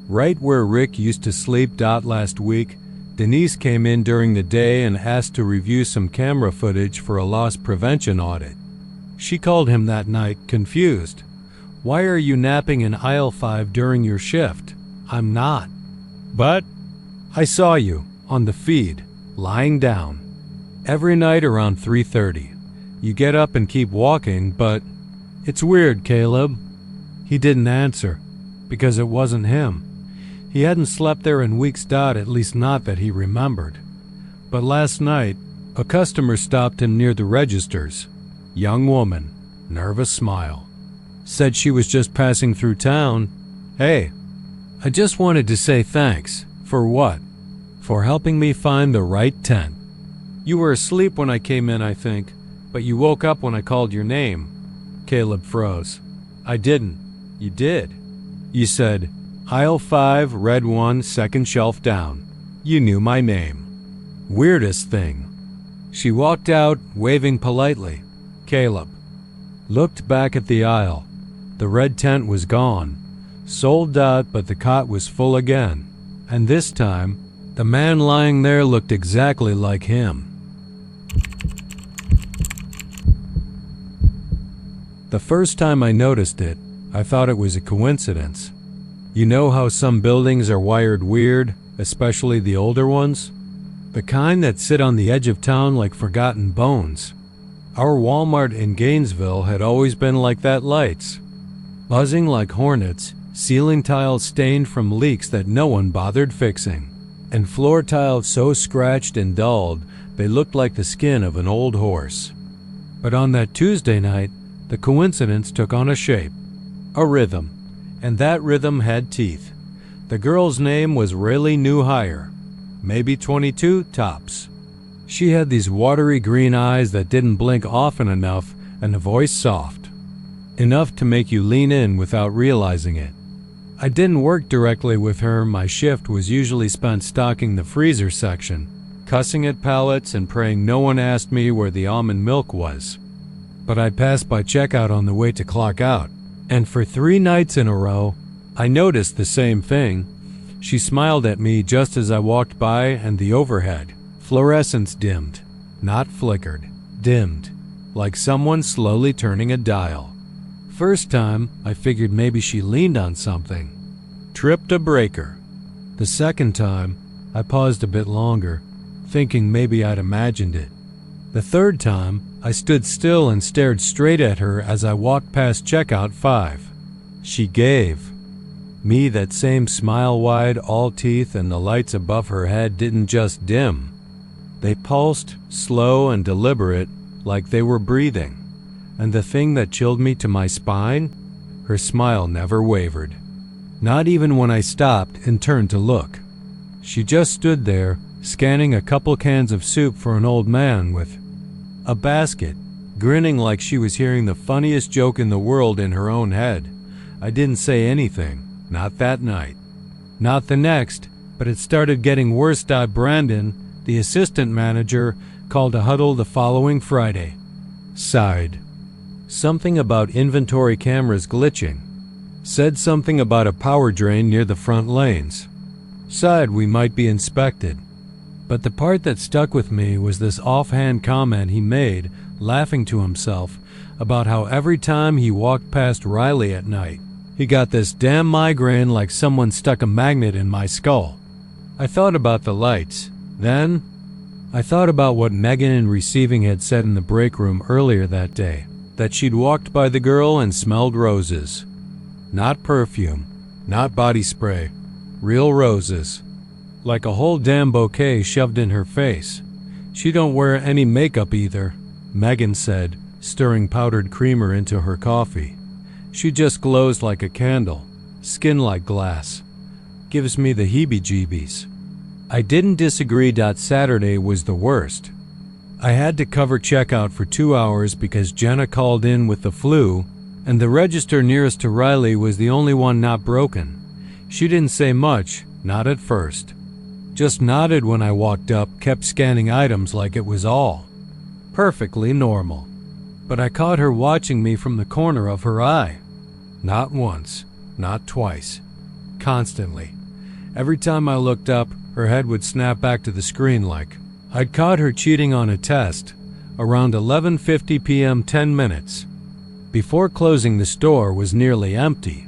Right where Rick used to sleep. Last week, Denise came in during the day and asked to review some camera footage for a loss prevention audit. She called him that night, confused. "Why are you napping in aisle 5 during your shift?" "I'm not." "But I saw you on the feed, lying down. Every night around 3:30. You get up and keep walking, but it's weird, Caleb." He didn't answer, because it wasn't him. He hadn't slept there in weeks. At least not that he remembered. But last night, a customer stopped him near the registers. Young woman, nervous smile. Said she was just passing through town. "Hey, I just wanted to say thanks." "For what?" "For helping me find the right tent. You were asleep when I came in, I think, but you woke up when I called your name." Caleb froze. "I didn't." "You did. You said, 'Aisle 5, red 1, second shelf down.' You knew my name." Weirdest thing. She walked out, waving politely. Caleb looked back at the aisle. The red tent was gone. Sold. But the cot was full again. And this time, the man lying there looked exactly like him. The first time I noticed it, I thought it was a coincidence. You know how some buildings are wired weird, especially the older ones? The kind that sit on the edge of town like forgotten bones. Our Walmart in Gainesville had always been like that. Lights buzzing like hornets, ceiling tiles stained from leaks that no one bothered fixing, and floor tiles so scratched and dulled they looked like the skin of an old horse. But on that Tuesday night, the coincidence took on a shape, a rhythm, and that rhythm had teeth. The girl's name was Rayleigh Newhire, maybe 22 tops. She had these watery green eyes that didn't blink often enough, and a voice soft enough to make you lean in without realizing it. I didn't work directly with her. My shift was usually spent stocking the freezer section, cussing at pallets and praying no one asked me where the almond milk was. But I passed by checkout on the way to clock out, and for 3 nights in a row, I noticed the same thing. She smiled at me just as I walked by, and the overhead fluorescence dimmed, not flickered, dimmed, like someone slowly turning a dial. First time, I figured maybe she leaned on something, tripped a breaker. The second time, I paused a bit longer, thinking maybe I'd imagined it. The third time, I stood still and stared straight at her as I walked past checkout 5. She gave me that same smile, wide, all teeth, and the lights above her head didn't just dim. They pulsed, slow and deliberate, like they were breathing. And the thing that chilled me to my spine? Her smile never wavered. Not even when I stopped and turned to look. She just stood there, scanning a couple cans of soup for an old man with a basket, grinning like she was hearing the funniest joke in the world in her own head. I didn't say anything, not that night. Not the next, but it started getting worse. Brandon, the assistant manager, called a huddle the following Friday. Sighed. Something about inventory cameras glitching. Said something about a power drain near the front lanes. Sighed we might be inspected. But the part that stuck with me was this offhand comment he made, laughing to himself, about how every time he walked past Riley at night, he got this damn migraine like someone stuck a magnet in my skull. I thought about the lights. Then, I thought about what Megan in receiving had said in the break room earlier that day, that she'd walked by the girl and smelled roses. Not perfume, not body spray, real roses. Like a whole damn bouquet shoved in her face. She don't wear any makeup either, Megan said, stirring powdered creamer into her coffee. She just glows like a candle, skin like glass. Gives me the heebie-jeebies. I didn't disagree. Saturday was the worst. I had to cover checkout for 2 hours because Jenna called in with the flu, and the register nearest to Riley was the only one not broken. She didn't say much, not at first. Just nodded when I walked up, kept scanning items like it was all perfectly normal. But I caught her watching me from the corner of her eye. Not once, not twice. Constantly. Every time I looked up, her head would snap back to the screen like I'd caught her cheating on a test. Around 11:50 p.m. 10 minutes. Before closing, the store was nearly empty.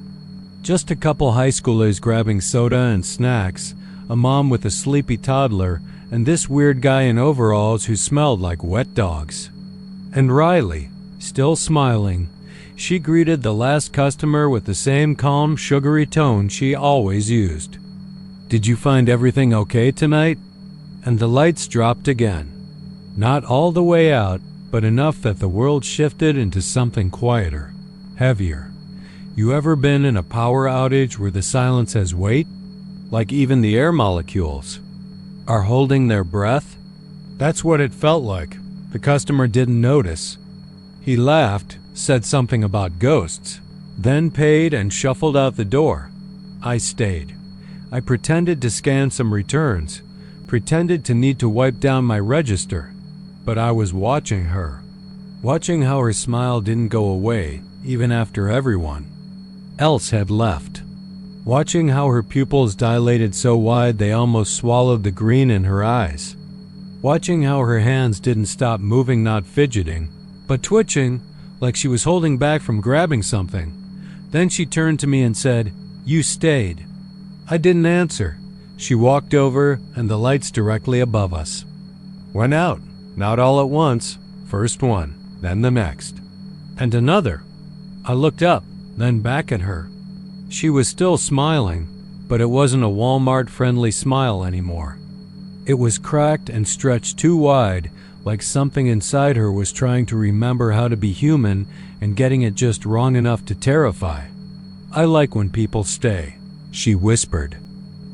Just a couple high schoolers grabbing soda and snacks, a mom with a sleepy toddler, and this weird guy in overalls who smelled like wet dogs. And Riley, still smiling, she greeted the last customer with the same calm, sugary tone she always used. "Did you find everything okay tonight?" And the lights dropped again. Not all the way out, but enough that the world shifted into something quieter, heavier. You ever been in a power outage where the silence has weight? Like even the air molecules are holding their breath? That's what it felt like. The customer didn't notice. He laughed, said something about ghosts, then paid and shuffled out the door. I stayed. I pretended to scan some returns, pretended to need to wipe down my register, but I was watching her, watching how her smile didn't go away even after everyone else had left, watching how her pupils dilated so wide they almost swallowed the green in her eyes, watching how her hands didn't stop moving, not fidgeting, but twitching like she was holding back from grabbing something. Then she turned to me and said, "You stayed." I didn't answer. She walked over, and the lights directly above us went out, not all at once. First one, then the next, and another. I looked up, then back at her. She was still smiling, but it wasn't a Walmart-friendly smile anymore. It was cracked and stretched too wide, like something inside her was trying to remember how to be human and getting it just wrong enough to terrify. "I like when people stay," she whispered.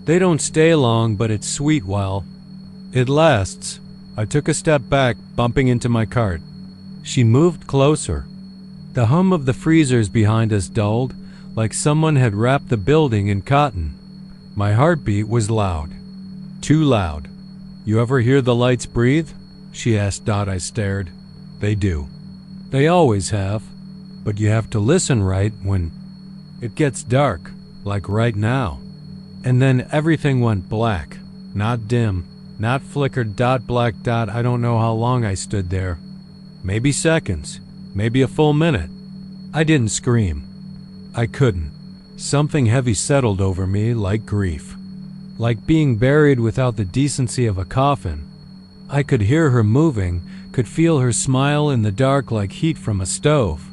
"They don't stay long, but it's sweet while it lasts." I took a step back, bumping into my cart. She moved closer. The hum of the freezers behind us dulled, like someone had wrapped the building in cotton. My heartbeat was loud. Too loud. "You ever hear the lights breathe?" she asked. I stared. "They do. They always have. But you have to listen right when it gets dark, like right now." And then everything went black. Not dim, not flickered. Black. I don't know how long I stood there. Maybe seconds, maybe a full minute. I didn't scream. I couldn't. Something heavy settled over me, like grief. Like being buried without the decency of a coffin. I could hear her moving, could feel her smile in the dark like heat from a stove.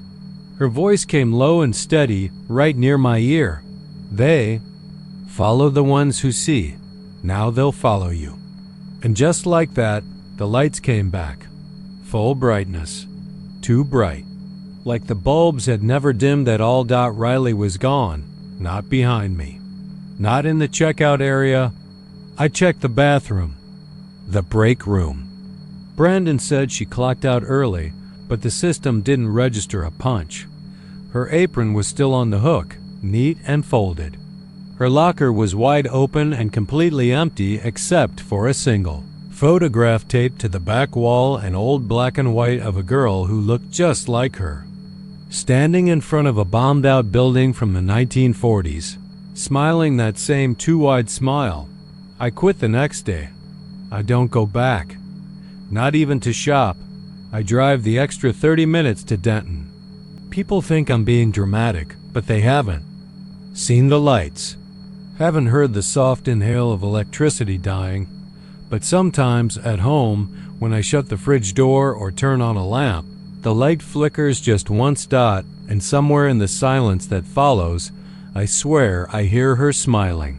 Her voice came low and steady, right near my ear. "They follow the ones who see. Now they'll follow you." And just like that, the lights came back. Full brightness. Too bright. Like the bulbs had never dimmed at all. Riley was gone. Not behind me. Not in the checkout area. I checked the bathroom. The break room. Brandon said she clocked out early, but the system didn't register a punch. Her apron was still on the hook, neat and folded. Her locker was wide open and completely empty except for a single photograph taped to the back wall, an old black and white of a girl who looked just like her, standing in front of a bombed-out building from the 1940s, smiling that same too-wide smile. I quit the next day. I don't go back. Not even to shop. I drive the extra 30 minutes to Denton. People think I'm being dramatic, but they haven't seen the lights. Haven't heard the soft inhale of electricity dying. But sometimes, at home, when I shut the fridge door or turn on a lamp, the light flickers just once. And somewhere in the silence that follows, I swear I hear her smiling.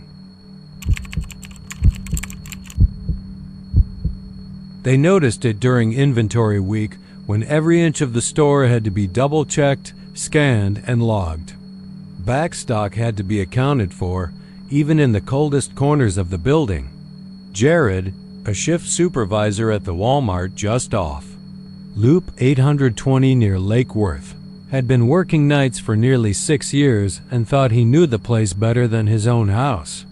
They noticed it during inventory week, when every inch of the store had to be double-checked, scanned, and logged. Backstock had to be accounted for, even in the coldest corners of the building. Jared, a shift supervisor at the Walmart just off Loop 820 near Lake Worth, had been working nights for nearly 6 years and thought he knew the place better than his own house.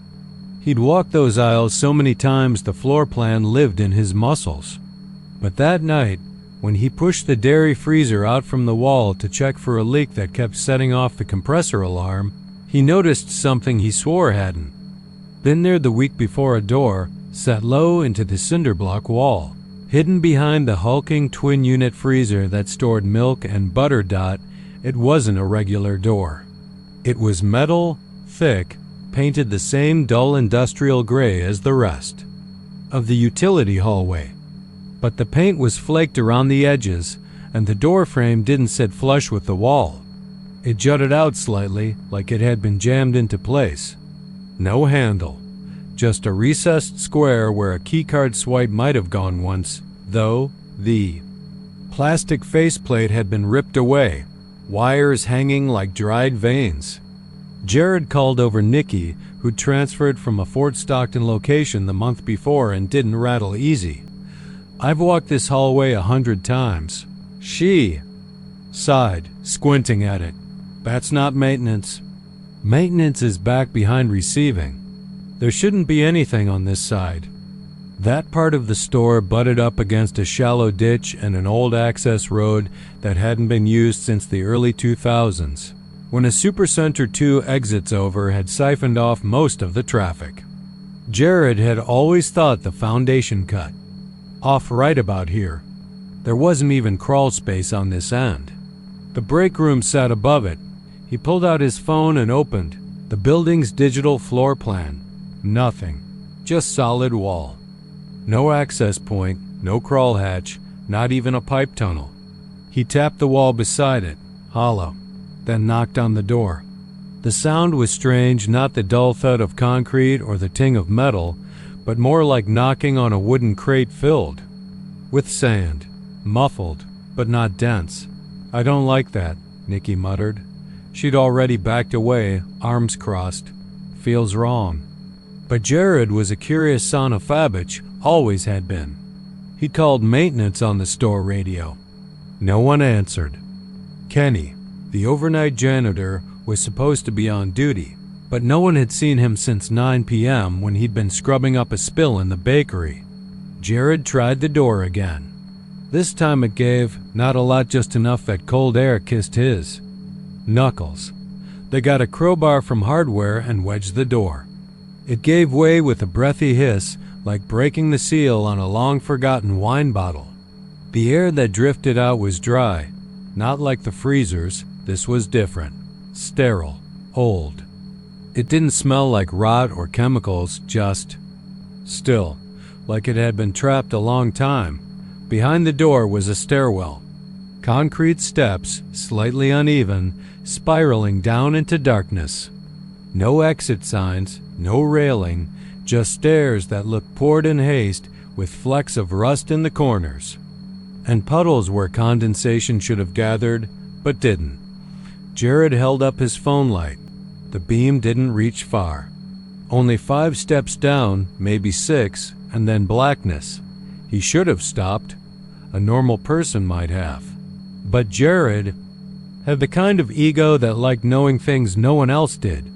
He'd walked those aisles so many times the floor plan lived in his muscles. But that night, when he pushed the dairy freezer out from the wall to check for a leak that kept setting off the compressor alarm, he noticed something he swore hadn't been there the week before. A door set low into the cinder block wall, hidden behind the hulking twin-unit freezer that stored milk and butter. It wasn't a regular door. It was metal, thick, painted the same dull industrial gray as the rest of the utility hallway. But the paint was flaked around the edges, and the door frame didn't sit flush with the wall. It jutted out slightly, like it had been jammed into place. No handle, just a recessed square where a keycard swipe might have gone once, though the plastic faceplate had been ripped away, wires hanging like dried veins. Jared called over Nikki, who'd transferred from a Fort Stockton location the month before and didn't rattle easy. "I've walked this hallway 100 times. She sighed, squinting at it. "That's not maintenance." "Maintenance is back behind receiving. There shouldn't be anything on this side." That part of the store butted up against a shallow ditch and an old access road that hadn't been used since the early 2000s, when a Supercenter 2 exits over had siphoned off most of the traffic. Jared had always thought the foundation cut off right about here. There wasn't even crawl space on this end. The break room sat above it. He pulled out his phone and opened the building's digital floor plan. Nothing. Just solid wall. No access point, no crawl hatch, not even a pipe tunnel. He tapped the wall beside it, hollow, then knocked on the door. The sound was strange, not the dull thud of concrete or the ting of metal, but more like knocking on a wooden crate filled with sand, muffled, but not dense. "I don't like that," Nikki muttered. She'd already backed away, arms crossed. "Feels wrong." But Jared was a curious son of Fabbich, always had been. He called maintenance on the store radio. No one answered. Kenny, the overnight janitor, was supposed to be on duty, but no one had seen him since 9 p.m. when he'd been scrubbing up a spill in the bakery. Jared tried the door again. This time it gave, not a lot, just enough that cold air kissed his knuckles. They got a crowbar from hardware and wedged the door. It gave way with a breathy hiss, like breaking the seal on a long-forgotten wine bottle. The air that drifted out was dry, not like the freezers. This was different, sterile, old. It didn't smell like rot or chemicals, just still, like it had been trapped a long time. Behind the door was a stairwell. Concrete steps, slightly uneven, spiraling down into darkness. No exit signs, no railing, just stairs that looked poured in haste with flecks of rust in the corners, and puddles where condensation should have gathered, but didn't. Jared held up his phone light. The beam didn't reach far. Only 5 steps down, maybe 6, and then blackness. He should have stopped. A normal person might have. But Jared had the kind of ego that liked knowing things no one else did.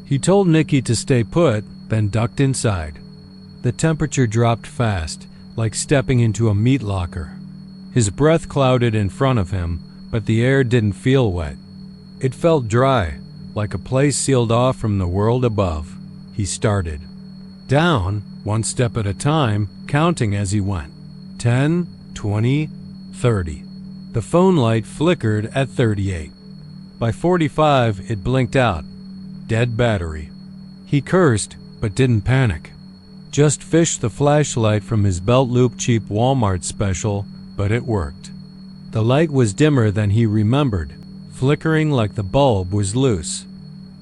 He told Nikki to stay put, then ducked inside. The temperature dropped fast, like stepping into a meat locker. His breath clouded in front of him, but the air didn't feel wet. It felt dry, like a place sealed off from the world above. He started. Down, 1 step at a time, counting as he went. 10, 20, 30. The phone light flickered at 38. By 45, it blinked out. Dead battery. He cursed, but didn't panic. Just fished the flashlight from his belt loop cheap Walmart special, but it worked. The light was dimmer than he remembered, flickering like the bulb was loose.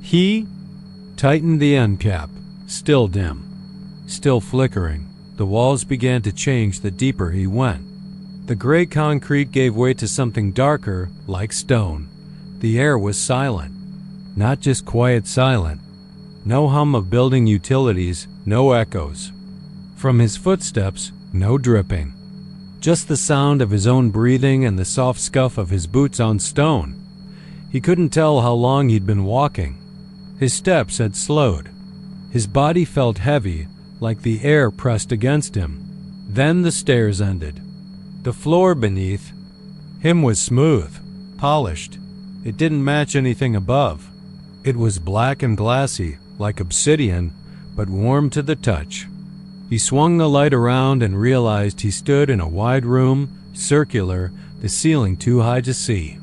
He tightened the end cap, still dim, still flickering. The walls began to change the deeper he went. The gray concrete gave way to something darker, like stone. The air was silent. Not just quiet silent. No hum of building utilities, no echoes. From his footsteps, no dripping. Just the sound of his own breathing and the soft scuff of his boots on stone. He couldn't tell how long he'd been walking. His steps had slowed. His body felt heavy, like the air pressed against him. Then the stairs ended. The floor beneath him was smooth, polished. It didn't match anything above. It was black and glassy, like obsidian, but warm to the touch. He swung the light around and realized he stood in a wide room, circular, the ceiling too high to see.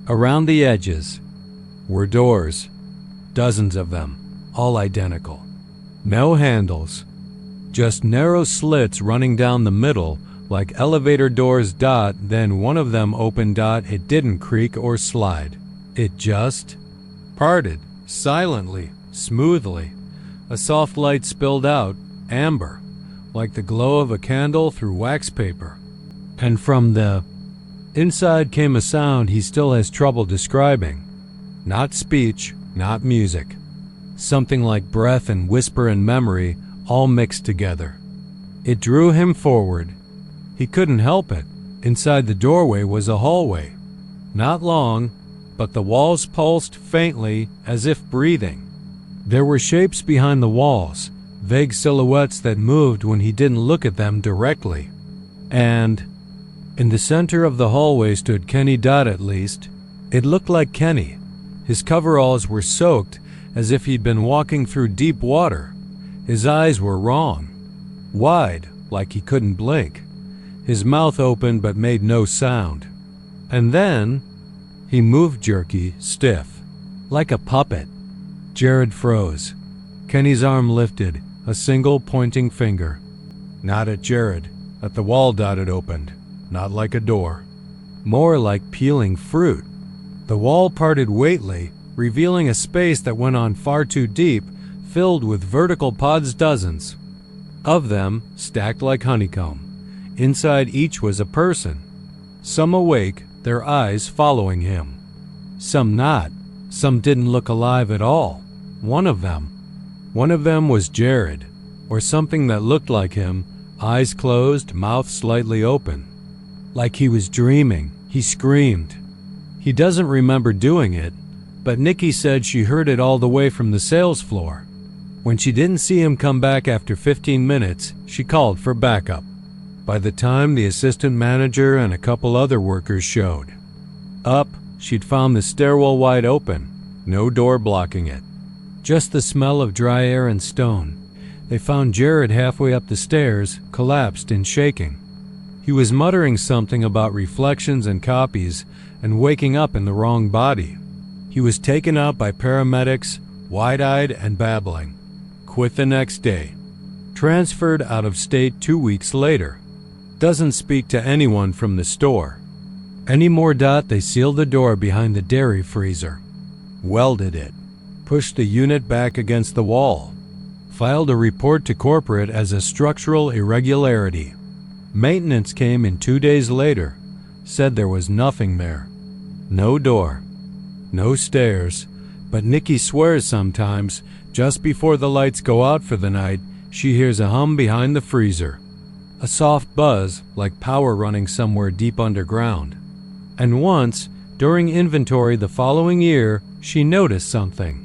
Around the edges were doors, dozens of them, all identical. No handles, just narrow slits running down the middle like elevator doors. Then one of them opened. It didn't creak or slide. It just parted, silently, smoothly. A soft light spilled out, amber, like the glow of a candle through wax paper. And from the inside came a sound he still has trouble describing. Not speech, not music. Something like breath and whisper and memory all mixed together. It drew him forward. He couldn't help it. Inside the doorway was a hallway. Not long, but the walls pulsed faintly as if breathing. There were shapes behind the walls, vague silhouettes that moved when he didn't look at them directly. And in the center of the hallway stood Kenny. At least, it looked like Kenny. His coveralls were soaked as if he'd been walking through deep water. His eyes were wrong, wide, like he couldn't blink. His mouth opened but made no sound. And then he moved jerky, stiff, like a puppet. Jared froze. Kenny's arm lifted, a single pointing finger. Not at Jared, at the wall. It opened, not like a door. More like peeling fruit. The wall parted weightly, revealing a space that went on far too deep, filled with vertical pods, dozens of them, stacked like honeycomb. Inside each was a person, some awake, their eyes following him. Some not. Some didn't look alive at all. One of them was Jared, or something that looked like him, eyes closed, mouth slightly open. Like he was dreaming, he screamed. He doesn't remember doing it, but Nikki said she heard it all the way from the sales floor. When she didn't see him come back after 15 minutes, she called for backup. By the time the assistant manager and a couple other workers showed up, she'd found the stairwell wide open, no door blocking it. Just the smell of dry air and stone. They found Jared halfway up the stairs, collapsed and shaking. He was muttering something about reflections and copies and waking up in the wrong body. He was taken out by paramedics, wide-eyed and babbling. Quit the next day. Transferred out of state 2 weeks later. Doesn't speak to anyone from the store. Any more. They sealed the door behind the dairy freezer. Welded it. Pushed the unit back against the wall. Filed a report to corporate as a structural irregularity. Maintenance came in 2 days later. Said there was nothing there. No door. No stairs. But Nikki swears sometimes, just before the lights go out for the night, she hears a hum behind the freezer. A soft buzz, like power running somewhere deep underground. And once, during inventory the following year, she noticed something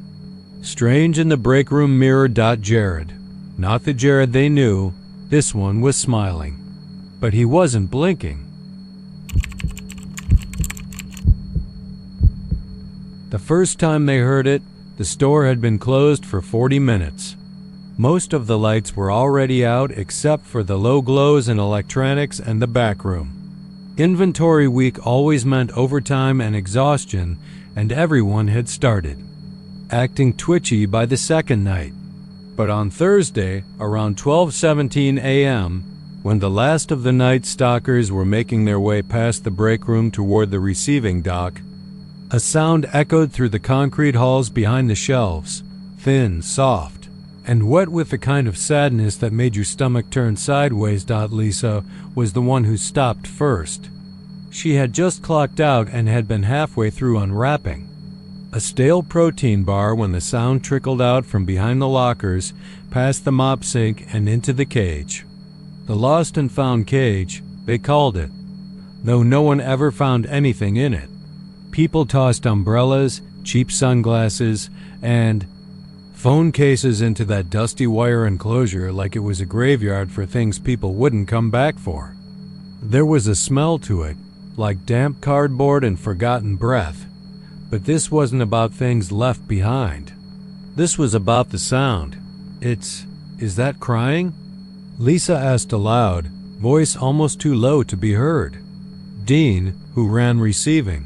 strange in the break room mirror. Jared. Not the Jared they knew. This one was smiling. But he wasn't blinking. The first time they heard it, the store had been closed for 40 minutes. Most of the lights were already out except for the low glows in electronics and the back room. Inventory week always meant overtime and exhaustion, and everyone had started acting twitchy by the second night. But on Thursday, around 12:17 a.m., when the last of the night stalkers were making their way past the break room toward the receiving dock, a sound echoed through the concrete halls behind the shelves, thin, soft, and wet with the kind of sadness that made your stomach turn sideways. Lisa was the one who stopped first. She had just clocked out and had been halfway through unwrapping a stale protein bar when the sound trickled out from behind the lockers, past the mop sink and into the cage. The lost and found cage, they called it, though no one ever found anything in it. People tossed umbrellas, cheap sunglasses, and phone cases into that dusty wire enclosure like it was a graveyard for things people wouldn't come back for. There was a smell to it, like damp cardboard and forgotten breath, but this wasn't about things left behind. This was about the sound. Is that crying? Lisa asked aloud, voice almost too low to be heard. Dean, who ran receiving,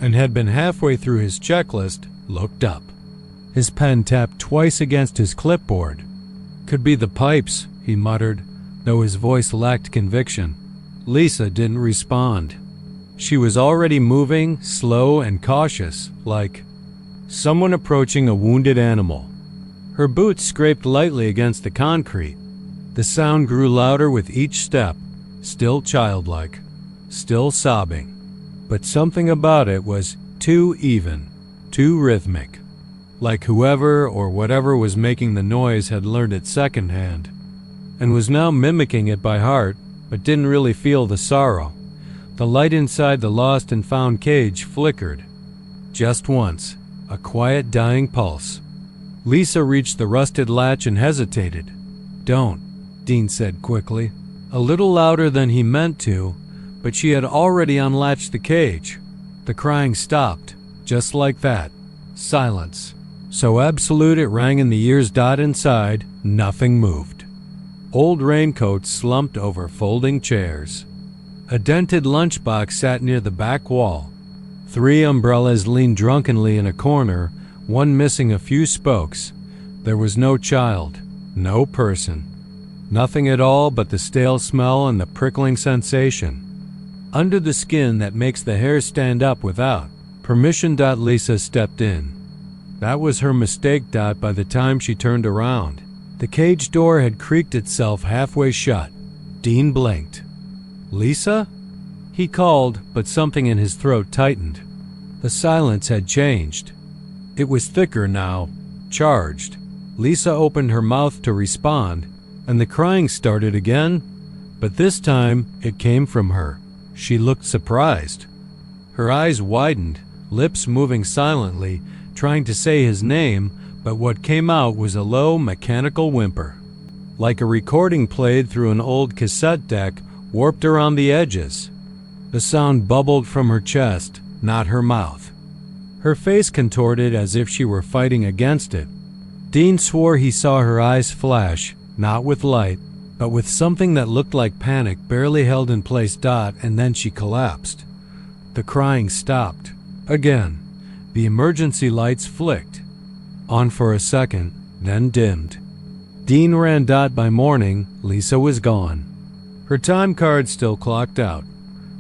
and had been halfway through his checklist, looked up. His pen tapped twice against his clipboard. Could be the pipes, he muttered, though his voice lacked conviction. Lisa didn't respond. She was already moving, slow and cautious, like someone approaching a wounded animal. Her boots scraped lightly against the concrete. The sound grew louder with each step, still childlike, still sobbing. But something about it was too even, too rhythmic. Like whoever or whatever was making the noise had learned it secondhand, and was now mimicking it by heart, but didn't really feel the sorrow. The light inside the lost and found cage flickered. Just once, a quiet dying pulse. Lisa reached the rusted latch and hesitated. "Don't," Dean said quickly, a little louder than he meant to, but she had already unlatched the cage. The crying stopped, just like that. Silence. So absolute it rang in the ears. Inside, nothing moved. Old raincoats slumped over folding chairs. A dented lunchbox sat near the back wall. 3 umbrellas leaned drunkenly in a corner, one missing a few spokes. There was no child, no person. Nothing at all but the stale smell and the prickling sensation under the skin that makes the hair stand up without permission. Lisa stepped in. That was her mistake. By the time she turned around, the cage door had creaked itself halfway shut. Dean blinked. "Lisa?" He called, but something in his throat tightened. The silence had changed. It was thicker now, charged. Lisa opened her mouth to respond, and the crying started again, but this time it came from her. She looked surprised. Her eyes widened, lips moving silently, trying to say his name, but what came out was a low, mechanical whimper. Like a recording played through an old cassette deck, warped around the edges. The sound bubbled from her chest, not her mouth. Her face contorted as if she were fighting against it. Dean swore he saw her eyes flash, not with light, but with something that looked like panic barely held in place. And then she collapsed. The crying stopped. Again. The emergency lights flicked. On for a second, then dimmed. Dean ran. By morning, Lisa was gone. Her time card still clocked out.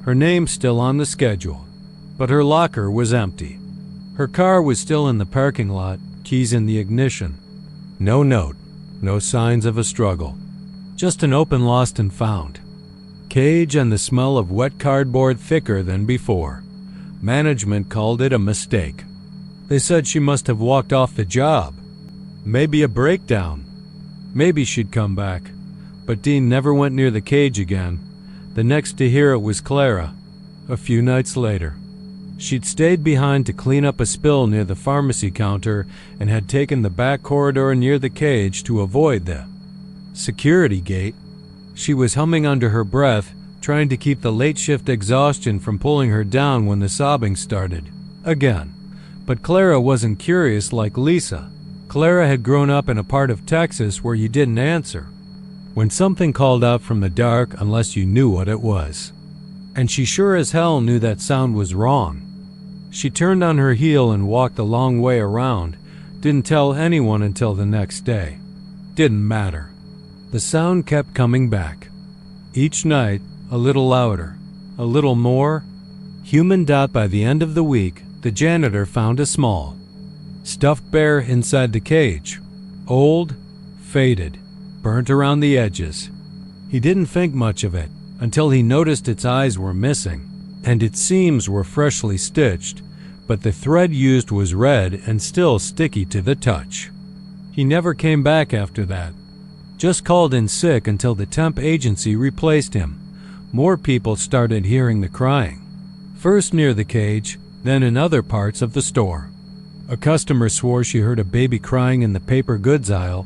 Her name still on the schedule. But her locker was empty. Her car was still in the parking lot, keys in the ignition. No note, no signs of a struggle. Just an open lost and found cage and the smell of wet cardboard thicker than before. Management called it a mistake. They said she must have walked off the job. Maybe a breakdown. Maybe she'd come back. But Dean never went near the cage again. The next to hear it was Clara. A few nights later. She'd stayed behind to clean up a spill near the pharmacy counter and had taken the back corridor near the cage to avoid the security gate. She was humming under her breath, trying to keep the late shift exhaustion from pulling her down when the sobbing started. Again. But Clara wasn't curious like Lisa. Clara had grown up in a part of Texas where you didn't answer when something called out from the dark unless you knew what it was. And she sure as hell knew that sound was wrong. She turned on her heel and walked a long way around. Didn't tell anyone until the next day. Didn't matter. The sound kept coming back. Each night, a little louder, a little more. Human. By the end of the week, the janitor found a small, stuffed bear inside the cage. Old, faded, burnt around the edges. He didn't think much of it until he noticed its eyes were missing, and its seams were freshly stitched, but the thread used was red and still sticky to the touch. He never came back after that. just called in sick until the temp agency replaced him. More people started hearing the crying. First near the cage, then in other parts of the store. A customer swore she heard a baby crying in the paper goods aisle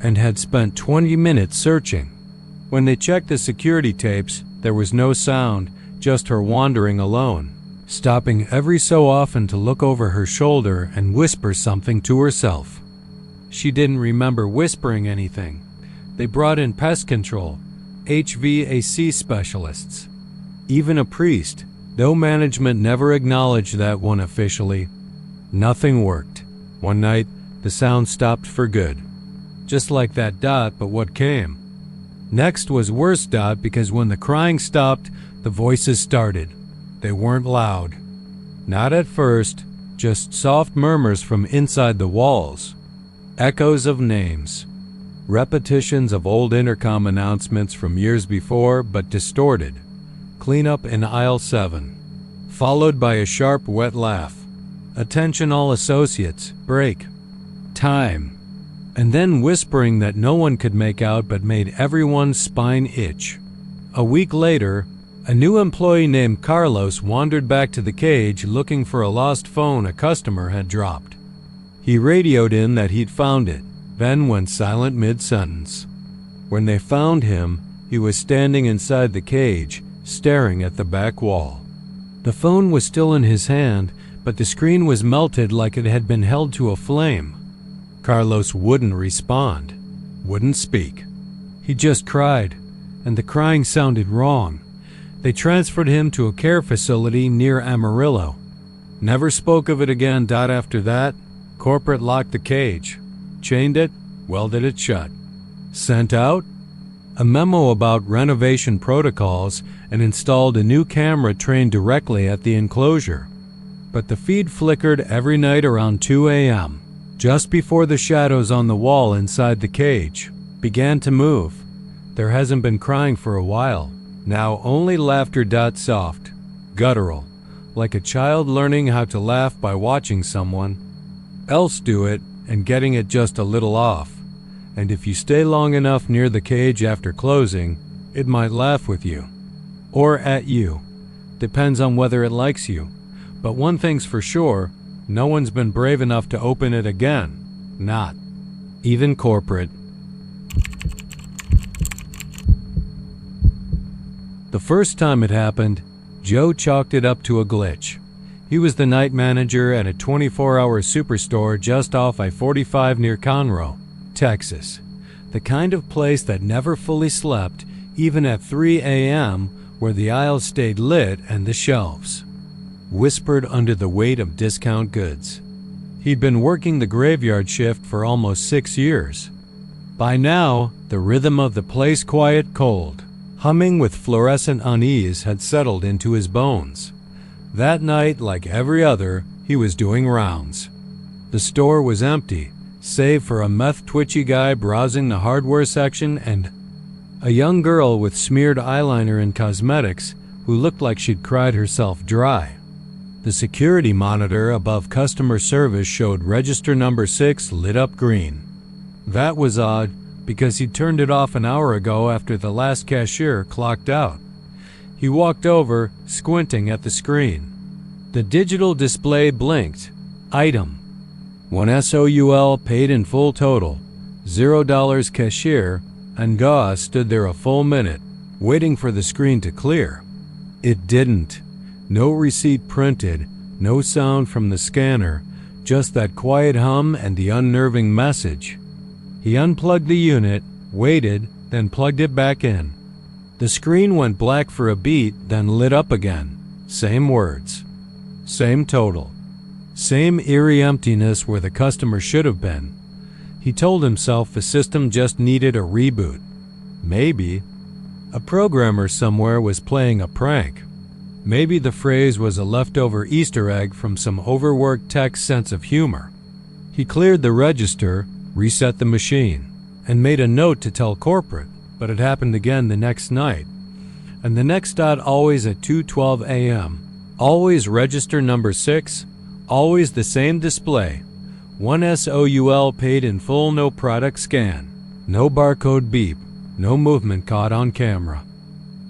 and had spent 20 minutes searching. When they checked the security tapes, there was no sound, just her wandering alone, stopping every so often to look over her shoulder and whisper something to herself. She didn't remember whispering anything. They brought in pest control, HVAC specialists, even a priest, though management never acknowledged that one officially. Nothing worked. One night, the sound stopped for good. Just like that dot, but what came? Next was worse dot, because when the crying stopped, the voices started. They weren't loud. Not at first, just soft murmurs from inside the walls. Echoes of names. Repetitions of old intercom announcements from years before, but distorted. Clean up in aisle 7. Followed by a sharp, wet laugh. Attention all associates, break. Time. And then whispering that no one could make out but made everyone's spine itch. A week later, a new employee named Carlos wandered back to the cage looking for a lost phone a customer had dropped. He radioed in that he'd found it, then went silent mid-sentence. When they found him, he was standing inside the cage, staring at the back wall. The phone was still in his hand, but the screen was melted like it had been held to a flame. Carlos wouldn't respond, wouldn't speak. He just cried, and the crying sounded wrong. They transferred him to a care facility near Amarillo. Never spoke of it again. After that, corporate locked the cage, chained it, welded it shut. Sent out a memo about renovation protocols and installed a new camera trained directly at the enclosure. But the feed flickered every night around 2 a.m., just before the shadows on the wall inside the cage began to move. There hasn't been crying for a while. Now only laughter. Soft, guttural, like a child learning how to laugh by watching someone else do it and getting it just a little off. And if you stay long enough near the cage after closing, it might laugh with you. Or at you. Depends on whether it likes you. But one thing's for sure, no one's been brave enough to open it again. Not even corporate. The first time it happened, Joe chalked it up to a glitch. He was the night manager at a 24-hour superstore just off I-45 near Conroe, Texas. The kind of place that never fully slept, even at 3 a.m., where the aisles stayed lit and the shelves whispered under the weight of discount goods. He'd been working the graveyard shift for almost 6 years. By now, the rhythm of the place, quiet, cold, humming with fluorescent unease, had settled into his bones. That night, like every other, he was doing rounds. The store was empty, save for a meth-twitchy guy browsing the hardware section and a young girl with smeared eyeliner and cosmetics who looked like she'd cried herself dry. The security monitor above customer service showed register number 6 lit up green. That was odd, because he'd turned it off an hour ago after the last cashier clocked out. He walked over, squinting at the screen. The digital display blinked. Item. 1 SOUL paid in full total. $0 cashier, and Goss stood there a full minute, waiting for the screen to clear. It didn't. No receipt printed, no sound from the scanner, just that quiet hum and the unnerving message. He unplugged the unit, waited, then plugged it back in. The screen went black for a beat, then lit up again. Same words. Same total. Same eerie emptiness where the customer should have been. He told himself the system just needed a reboot. Maybe a programmer somewhere was playing a prank. Maybe the phrase was a leftover Easter egg from some overworked tech's sense of humor. He cleared the register, reset the machine, and made a note to tell corporate, but it happened again the next night. And the next dot always at 2:12 a.m. Always register number 6, always the same display. 1 SOUL paid in full, no product scan. No barcode beep, no movement caught on camera.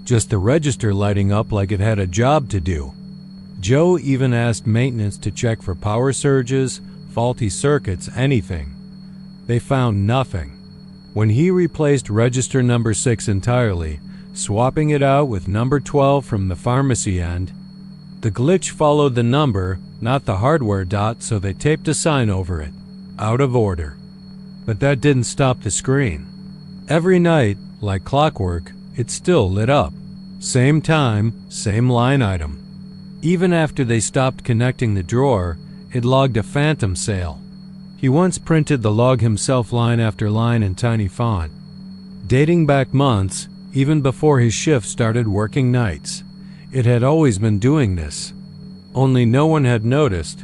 Just the register lighting up like it had a job to do. Joe even asked maintenance to check for power surges, faulty circuits, anything. They found nothing. When he replaced register number 6 entirely, swapping it out with number 12 from the pharmacy end, the glitch followed the number, not the hardware dot, so they taped a sign over it. Out of order. But that didn't stop the screen. Every night, like clockwork, it still lit up. Same time, same line item. Even after they stopped connecting the drawer, it logged a phantom sale. He once printed the log himself line after line in tiny font. Dating back months, even before his shift started working nights. It had always been doing this. Only no one had noticed.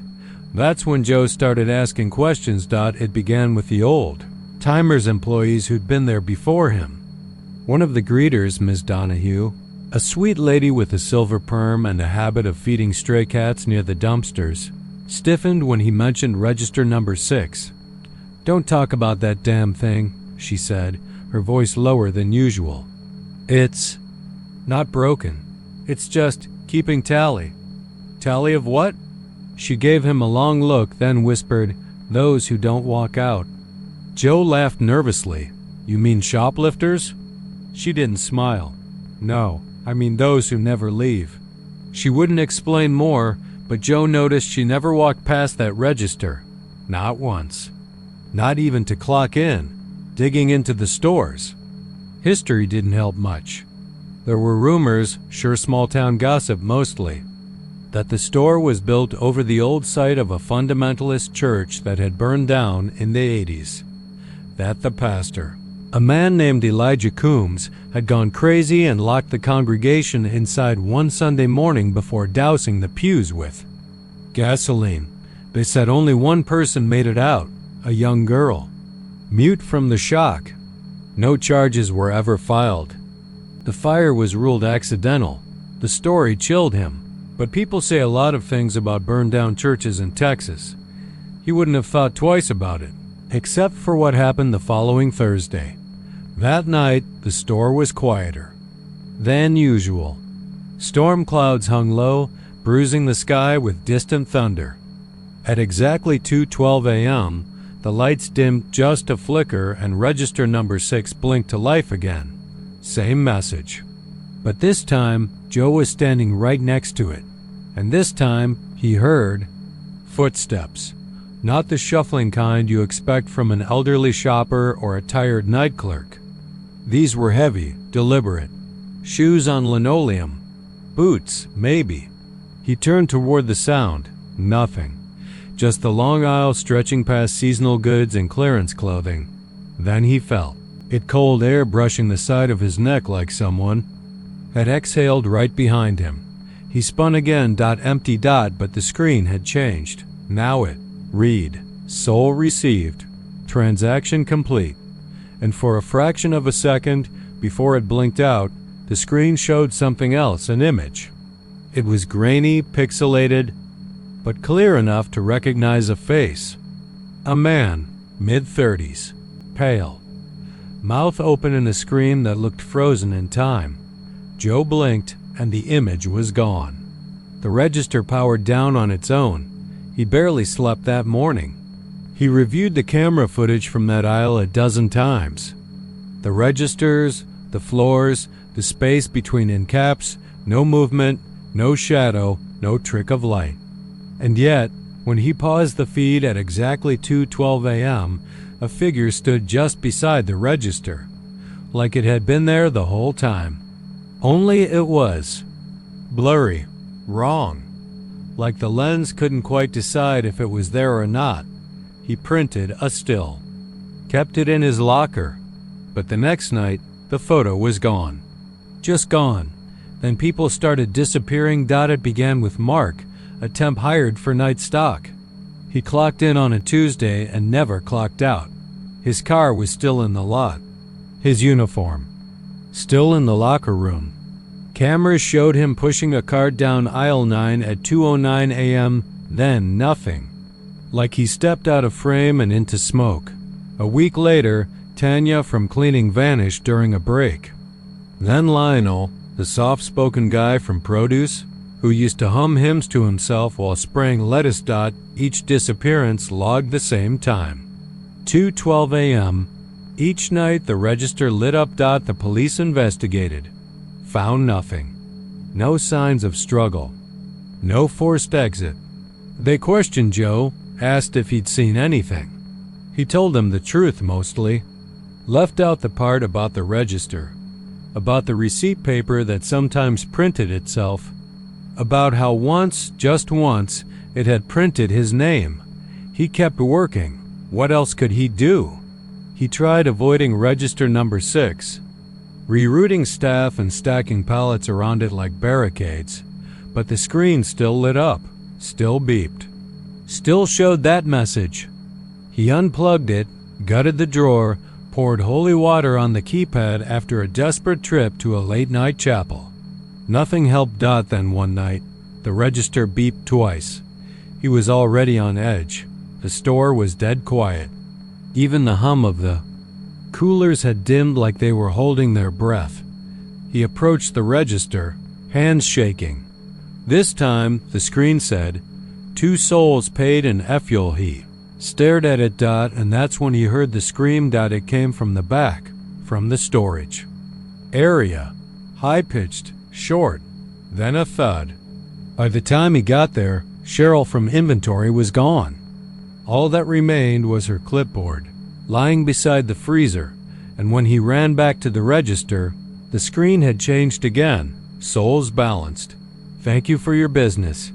That's when Joe started asking questions. It began with the old timers employees who'd been there before him. One of the greeters, Ms. Donahue, a sweet lady with a silver perm and a habit of feeding stray cats near the dumpsters, stiffened when he mentioned register number 6. "Don't talk about that damn thing," she said, her voice lower than usual. "It's not broken. It's just keeping tally." "Tally of what?" She gave him a long look, then whispered, "Those who don't walk out." Joe laughed nervously. "You mean shoplifters?" She didn't smile. "No, I mean those who never leave." She wouldn't explain more, but Joe noticed she never walked past that register. Not once. Not even to clock in, digging into the stores. History didn't help much. There were rumors, sure small-town gossip mostly, that the store was built over the old site of a fundamentalist church that had burned down in the 80s. That the pastor, a man named Elijah Coombs, had gone crazy and locked the congregation inside one Sunday morning before dousing the pews with gasoline. They said only one person made it out, a young girl. Mute from the shock. No charges were ever filed. The fire was ruled accidental. The story chilled him, but people say a lot of things about burned down churches in Texas. He wouldn't have thought twice about it, except for what happened the following Thursday. That night, the store was quieter than usual. Storm clouds hung low, bruising the sky with distant thunder. At exactly 2:12 a.m., the lights dimmed just a flicker and register number 6 blinked to life again. Same message. But this time, Joe was standing right next to it. And this time, he heard footsteps. Not the shuffling kind you expect from an elderly shopper or a tired night clerk. These were heavy, deliberate. Shoes on linoleum. Boots, maybe. He turned toward the sound. Nothing. Just the long aisle stretching past seasonal goods and clearance clothing. Then he felt it, cold air brushing the side of his neck like someone had exhaled right behind him. He spun again, empty, but the screen had changed. Now it read, "Soul received. Transaction complete." And for a fraction of a second, before it blinked out, the screen showed something else, an image. It was grainy, pixelated, but clear enough to recognize a face. A man, mid-30s, pale, mouth open in a scream that looked frozen in time. Joe blinked, and the image was gone. The register powered down on its own. He barely slept that morning. He reviewed the camera footage from that aisle a dozen times. The registers, the floors, the space between end caps, no movement, no shadow, no trick of light. And yet, when he paused the feed at exactly 2:12 a.m., a figure stood just beside the register, like it had been there the whole time. Only it was blurry, wrong, like the lens couldn't quite decide if it was there or not. He printed a still, kept it in his locker, but the next night, the photo was gone. Just gone. Then people started disappearing. It began with Mark, a temp hired for night stock. He clocked in on a Tuesday and never clocked out. His car was still in the lot. His uniform still in the locker room. Cameras showed him pushing a cart down aisle 9 at 2:09 a.m., then nothing. Like he stepped out of frame and into smoke. A week later, Tanya from cleaning vanished during a break. Then Lionel, the soft-spoken guy from produce, who used to hum hymns to himself while spraying lettuce. Each disappearance logged the same time. 2:12 a.m. Each night the register lit up. The police investigated. Found nothing. No signs of struggle. No forced exit. They questioned Joe, asked if he'd seen anything. He told them the truth mostly. Left out the part about the register. About the receipt paper that sometimes printed itself. About how once, just once, it had printed his name. He kept working. What else could he do? He tried avoiding register number 6, rerouting staff and stacking pallets around it like barricades, but the screen still lit up, still beeped, still showed that message. He unplugged it, gutted the drawer, poured holy water on the keypad after a desperate trip to a late-night chapel. Nothing helped. Then one night, the register beeped twice. He was already on edge. The store was dead quiet. Even the hum of the coolers had dimmed like they were holding their breath. He approached the register, hands shaking. This time, the screen said, 2 souls paid in fuel. He stared at it. And that's when he heard the scream. It came from the back, from the storage area, high-pitched, short, then a thud. By the time he got there, Cheryl from inventory was gone. All that remained was her clipboard, lying beside the freezer, and when he ran back to the register, the screen had changed again, souls balanced. Thank you for your business.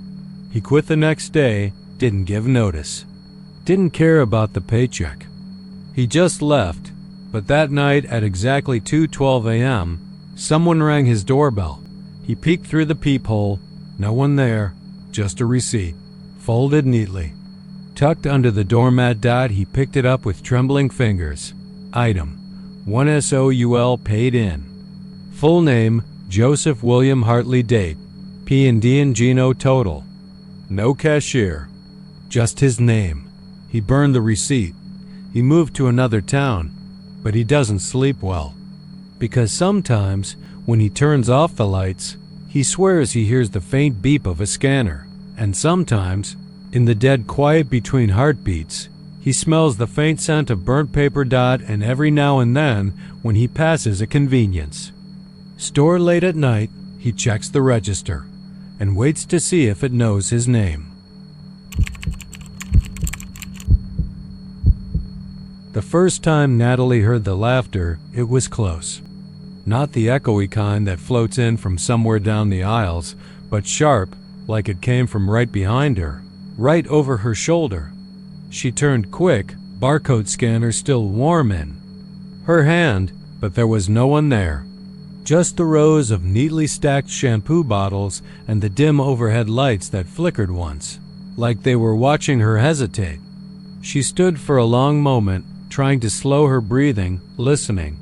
He quit the next day, didn't give notice. Didn't care about the paycheck. He just left, but that night at exactly 2:12 a.m., someone rang his doorbell. He peeked through the peephole. No one there, just a receipt, folded neatly. Tucked under the doormat. He picked it up with trembling fingers. Item, 1 SOUL paid in. Full name, Joseph William Hartley. Date, P&D and Gino total. No cashier, just his name. He burned the receipt. He moved to another town, but he doesn't sleep well. Because sometimes, when he turns off the lights, he swears he hears the faint beep of a scanner, and sometimes, in the dead quiet between heartbeats, he smells the faint scent of burnt paper. And every now and then, when he passes a convenience store late at night, he checks the register and waits to see if it knows his name. The first time Natalie heard the laughter, it was close. Not the echoey kind that floats in from somewhere down the aisles, but sharp, like it came from right behind her, right over her shoulder. She turned quick, barcode scanner still warm in her hand, but there was no one there. Just the rows of neatly stacked shampoo bottles and the dim overhead lights that flickered once, like they were watching her hesitate. She stood for a long moment, trying to slow her breathing, listening.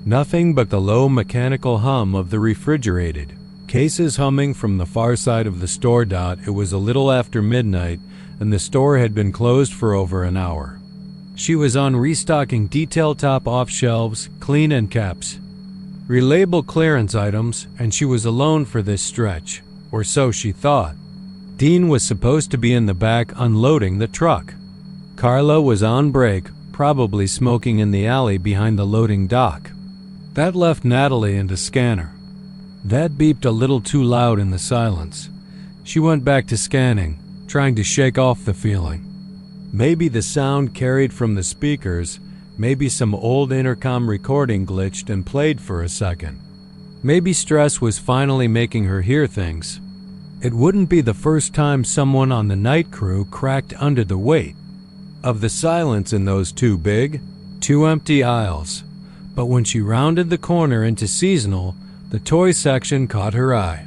Nothing but the low mechanical hum of the refrigerated cases humming from the far side of the store. It was a little after midnight, and the store had been closed for over an hour. She was on restocking detail top off shelves, clean end caps, relabel clearance items, and she was alone for this stretch, or so she thought. Dean was supposed to be in the back unloading the truck. Carla was on break, probably smoking in the alley behind the loading dock. That left Natalie and a scanner. That beeped a little too loud in the silence. She went back to scanning, trying to shake off the feeling. Maybe the sound carried from the speakers, maybe some old intercom recording glitched and played for a second. Maybe stress was finally making her hear things. It wouldn't be the first time someone on the night crew cracked under the weight of the silence in those two empty aisles. But when she rounded the corner into seasonal, the toy section caught her eye.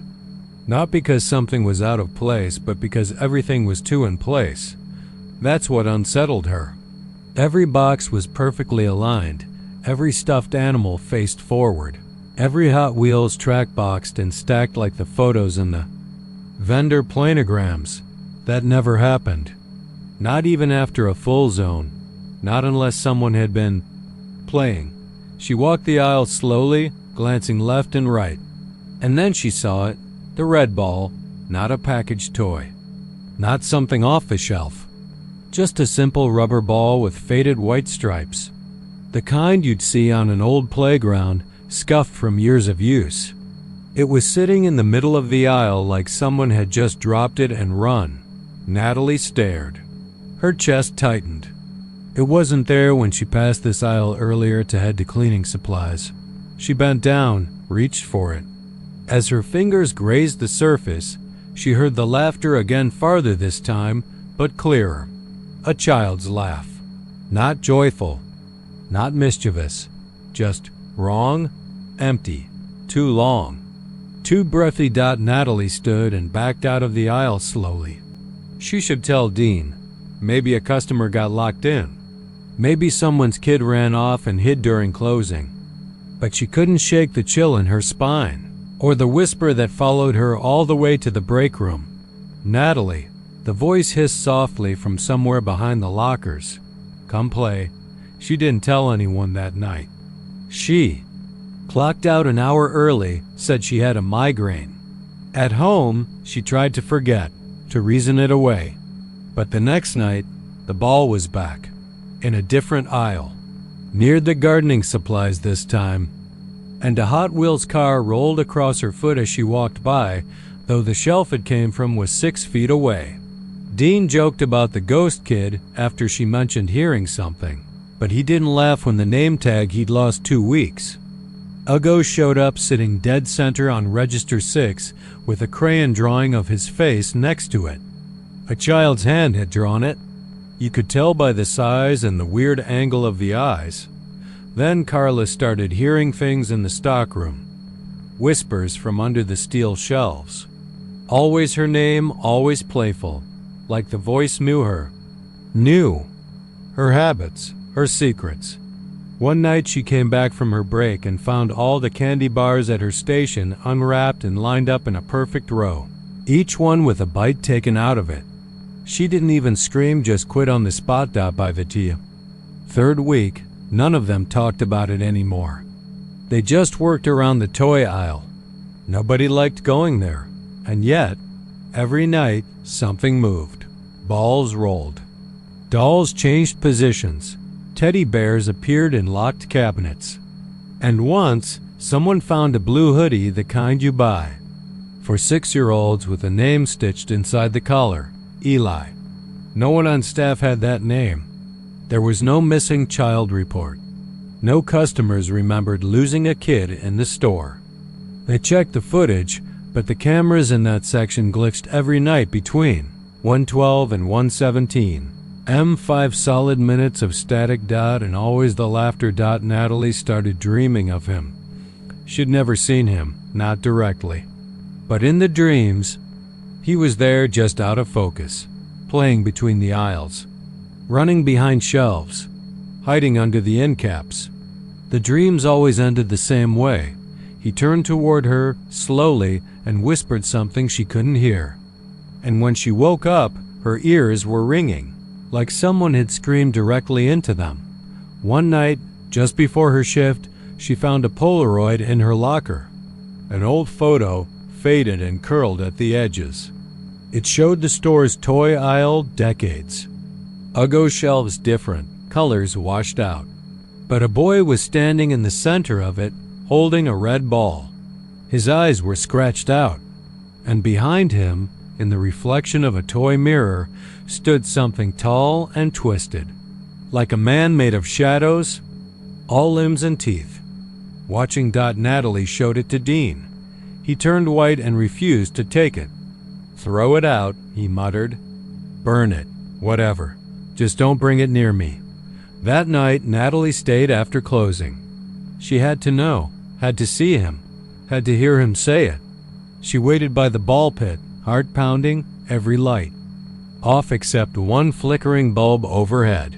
Not because something was out of place, but because everything was too in place. That's what unsettled her. Every box was perfectly aligned, every stuffed animal faced forward, every Hot Wheels track boxed and stacked like the photos in the vendor planograms. That never happened. Not even after a full zone. Not unless someone had been playing. She walked the aisle slowly, glancing left and right. And then she saw it, the red ball, not a packaged toy. Not something off the shelf. Just a simple rubber ball with faded white stripes. The kind you'd see on an old playground, scuffed from years of use. It was sitting in the middle of the aisle like someone had just dropped it and run. Natalie stared. Her chest tightened. It wasn't there when she passed this aisle earlier to head to cleaning supplies. She bent down, reached for it. As her fingers grazed the surface, she heard the laughter again, farther this time, but clearer. A child's laugh. Not joyful, not mischievous, just wrong, empty, too long. Too breathy. Natalie stood and backed out of the aisle slowly. She should tell Dean. Maybe a customer got locked in. Maybe someone's kid ran off and hid during closing. But she couldn't shake the chill in her spine, or the whisper that followed her all the way to the break room. Natalie, the voice hissed softly from somewhere behind the lockers. Come play. She didn't tell anyone that night. She, clocked out an hour early, said she had a migraine. At home, she tried to forget, to reason it away. But the next night, the ball was back, in a different aisle, near the gardening supplies this time, and a Hot Wheels car rolled across her foot as she walked by, though the shelf it came from was 6 feet away. Dean joked about the ghost kid after she mentioned hearing something, but he didn't laugh when the name tag he'd lost 2 weeks. A ghost showed up sitting dead center on register 6 with a crayon drawing of his face next to it. A child's hand had drawn it. You could tell by the size and the weird angle of the eyes. Then Carla started hearing things in the stockroom. Whispers from under the steel shelves. Always her name, always playful, like the voice knew her. Knew her habits, her secrets. One night she came back from her break and found all the candy bars at her station unwrapped and lined up in a perfect row, each one with a bite taken out of it. She didn't even scream, just quit on the spot. By the tea. Third week, none of them talked about it anymore. They just worked around the toy aisle. Nobody liked going there, and yet, every night, something moved. Balls rolled. Dolls changed positions. Teddy bears appeared in locked cabinets. And once, someone found a blue hoodie, the kind you buy for 6-year-olds, with a name stitched inside the collar. Eli. No one on staff had that name. There was no missing child report. No customers remembered losing a kid in the store. They checked the footage, but the cameras in that section glitched every night between 1:12 and 1:17. 5 solid minutes of static. And always the laughter. Natalie started dreaming of him. She'd never seen him, not directly. But in the dreams, he was there, just out of focus, playing between the aisles, running behind shelves, hiding under the end caps. The dreams always ended the same way. He turned toward her, slowly, and whispered something she couldn't hear. And when she woke up, her ears were ringing, like someone had screamed directly into them. One night, just before her shift, she found a Polaroid in her locker. An old photo, faded and curled at the edges. It showed the store's toy aisle, decades. Uggo shelves different, colors washed out. But a boy was standing in the center of it, holding a red ball. His eyes were scratched out. And behind him, in the reflection of a toy mirror, stood something tall and twisted, like a man made of shadows, all limbs and teeth. Watching. Natalie showed it to Dean. He turned white and refused to take it. Throw it out, he muttered. Burn it, whatever. Just don't bring it near me. That night, Natalie stayed after closing. She had to know, had to see him, had to hear him say it. She waited by the ball pit, heart pounding, every light off except one flickering bulb overhead.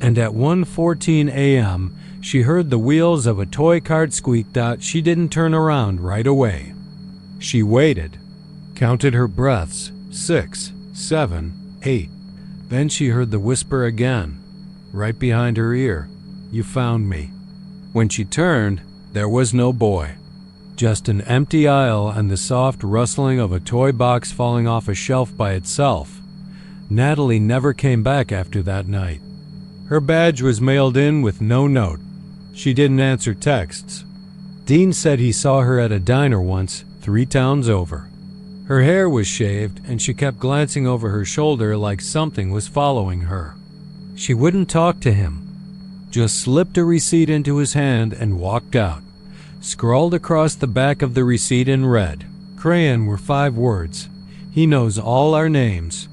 And at 1:14 a.m., she heard the wheels of a toy cart squeak. She didn't turn around right away. She waited, counted her breaths, 6, 7, 8. Then she heard the whisper again, right behind her ear. You found me. When she turned, there was no boy. Just an empty aisle and the soft rustling of a toy box falling off a shelf by itself. Natalie never came back after that night. Her badge was mailed in with no note. She didn't answer texts. Dean said he saw her at a diner once, 3 towns over. Her hair was shaved, and she kept glancing over her shoulder like something was following her. She wouldn't talk to him. Just slipped a receipt into his hand and walked out. Scrawled across the back of the receipt in red crayon were 5 words. He knows all our names.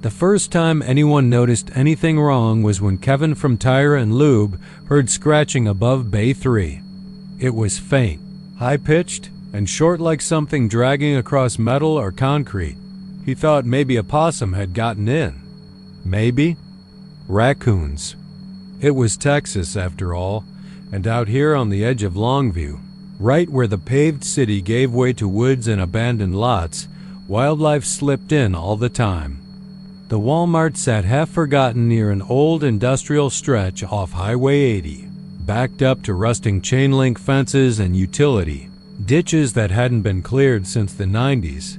The first time anyone noticed anything wrong was when Kevin from Tire and Lube heard scratching above Bay 3. It was faint, high-pitched, and short like something dragging across metal or concrete. He thought maybe a possum had gotten in. Maybe raccoons. It was Texas, after all, and out here on the edge of Longview, right where the paved city gave way to woods and abandoned lots, wildlife slipped in all the time. The Walmart sat half-forgotten near an old industrial stretch off Highway 80, backed up to rusting chain-link fences and utility, ditches that hadn't been cleared since the 90s.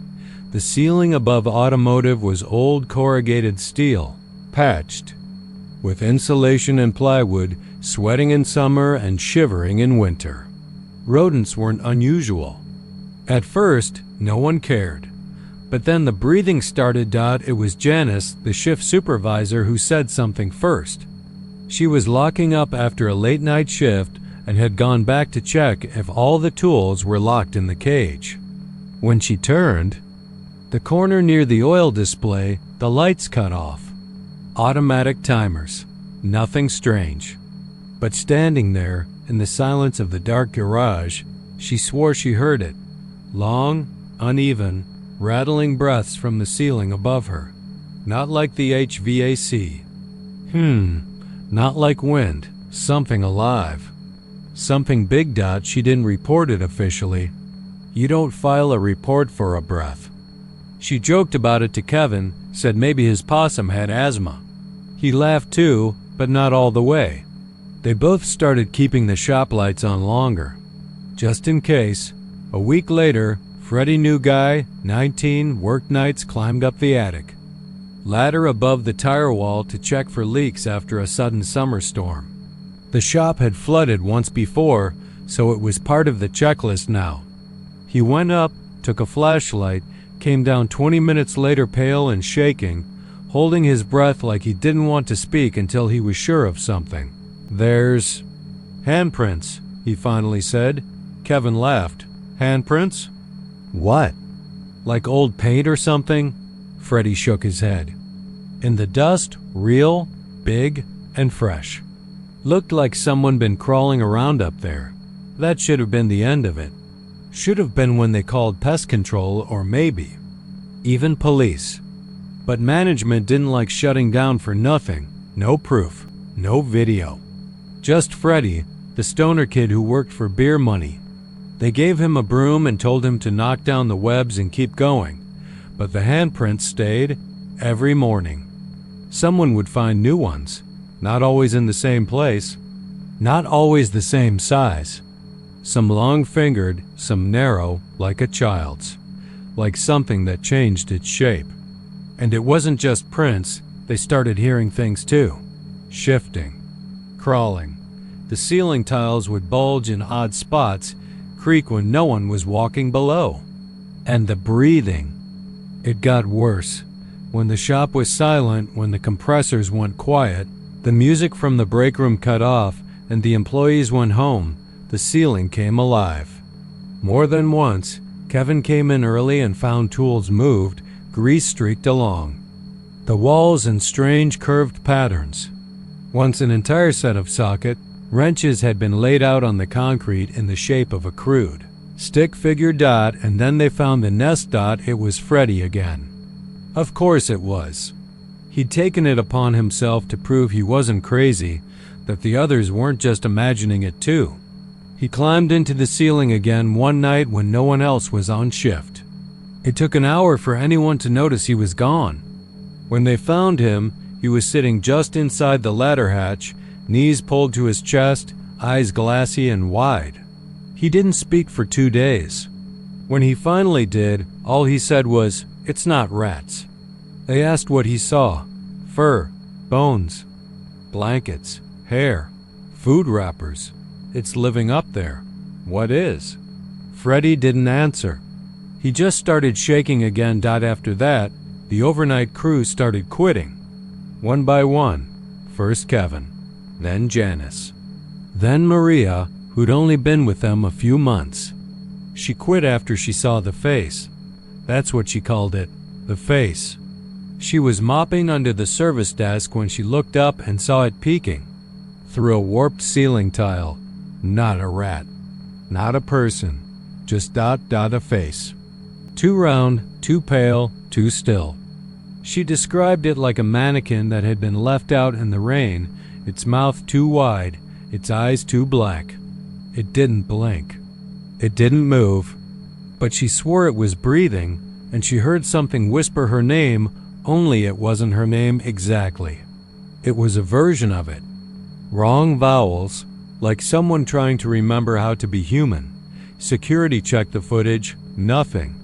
The ceiling above automotive was old corrugated steel, patched, with insulation and plywood, sweating in summer and shivering in winter. Rodents weren't unusual. At first, no one cared. But then the breathing started. It was Janice, the shift supervisor, who said something first. She was locking up after a late-night shift and had gone back to check if all the tools were locked in the cage. When she turned, the corner near the oil display, the lights cut off. Automatic timers. Nothing strange. But standing there, in the silence of the dark garage, she swore she heard it. Long, uneven, rattling breaths from the ceiling above her. Not like the HVAC. Not like wind. Something alive. Something big. She didn't report it officially. You don't file a report for a breath. She joked about it to Kevin, said maybe his possum had asthma. He laughed too, but not all the way. They both started keeping the shop lights on longer, just in case. A week later, Freddie, new guy, 19, worked nights, climbed up the attic ladder above the tire wall to check for leaks after a sudden summer storm. The shop had flooded once before, so it was part of the checklist now. He went up, took a flashlight, came down 20 minutes later pale and shaking, holding his breath like he didn't want to speak until he was sure of something. There's handprints, he finally said. Kevin laughed. Handprints? What? Like old paint or something? Freddie shook his head. In the dust, real, big, and fresh. Looked like someone been crawling around up there. That should have been the end of it. Should have been when they called pest control, or maybe even police. But management didn't like shutting down for nothing. No proof, no video. Just Freddie, the stoner kid who worked for beer money. They gave him a broom and told him to knock down the webs and keep going. But the handprints stayed every morning. Someone would find new ones, not always in the same place, not always the same size. Some long-fingered, some narrow, like a child's, like something that changed its shape. And it wasn't just prints, they started hearing things too. Shifting, crawling. The ceiling tiles would bulge in odd spots, creak when no one was walking below. And the breathing. It got worse. When the shop was silent, when the compressors went quiet, the music from the break room cut off, and the employees went home, the ceiling came alive. More than once, Kevin came in early and found tools moved, grease streaked along the walls in strange curved patterns. Once an entire set of socket wrenches had been laid out on the concrete in the shape of a crude stick figure. And then they found the nest. It was Freddie again. Of course it was. He'd taken it upon himself to prove he wasn't crazy, that the others weren't just imagining it too. He climbed into the ceiling again one night when no one else was on shift. It took an hour for anyone to notice he was gone. When they found him, He was sitting just inside the ladder hatch, knees pulled to his chest, eyes glassy and wide. He didn't speak for 2 days. When he finally did, all he said was, "It's not rats." They asked what he saw. Fur, bones, blankets, hair, food wrappers. "It's living up there." "What is?" Freddie didn't answer. He just started shaking again. After that, the overnight crew started quitting. One by one. First Kevin, then Janice, then Maria, who'd only been with them a few months. She quit after she saw the face. That's what she called it, the face. She was mopping under the service desk when she looked up and saw it peeking through a warped ceiling tile. Not a rat, not a person, just a face. Too round, too pale, too still. She described it like a mannequin that had been left out in the rain, its mouth too wide, its eyes too black. It didn't blink. It didn't move. But she swore it was breathing, and she heard something whisper her name, only it wasn't her name exactly. It was a version of it. Wrong vowels, like someone trying to remember how to be human. Security checked the footage, nothing.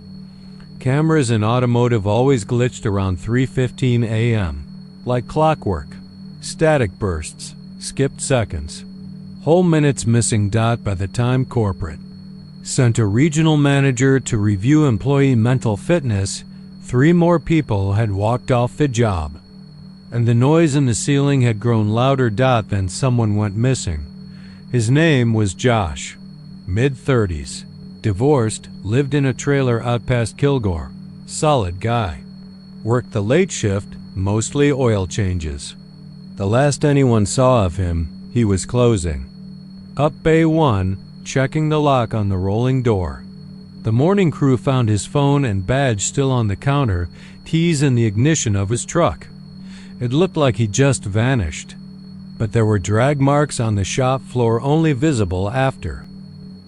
Cameras in automotive always glitched around 3:15 a.m., like clockwork. Static bursts, skipped seconds. Whole minutes missing. By the time corporate sent a regional manager to review employee mental fitness, 3 more people had walked off the job. And the noise in the ceiling had grown louder. Then someone went missing. His name was Josh, mid-30s. Divorced, lived in a trailer out past Kilgore. Solid guy. Worked the late shift, mostly oil changes. The last anyone saw of him, he was closing. Up Bay 1, checking the lock on the rolling door. The morning crew found his phone and badge still on the counter, keys in the ignition of his truck. It looked like he just vanished. But there were drag marks on the shop floor only visible after.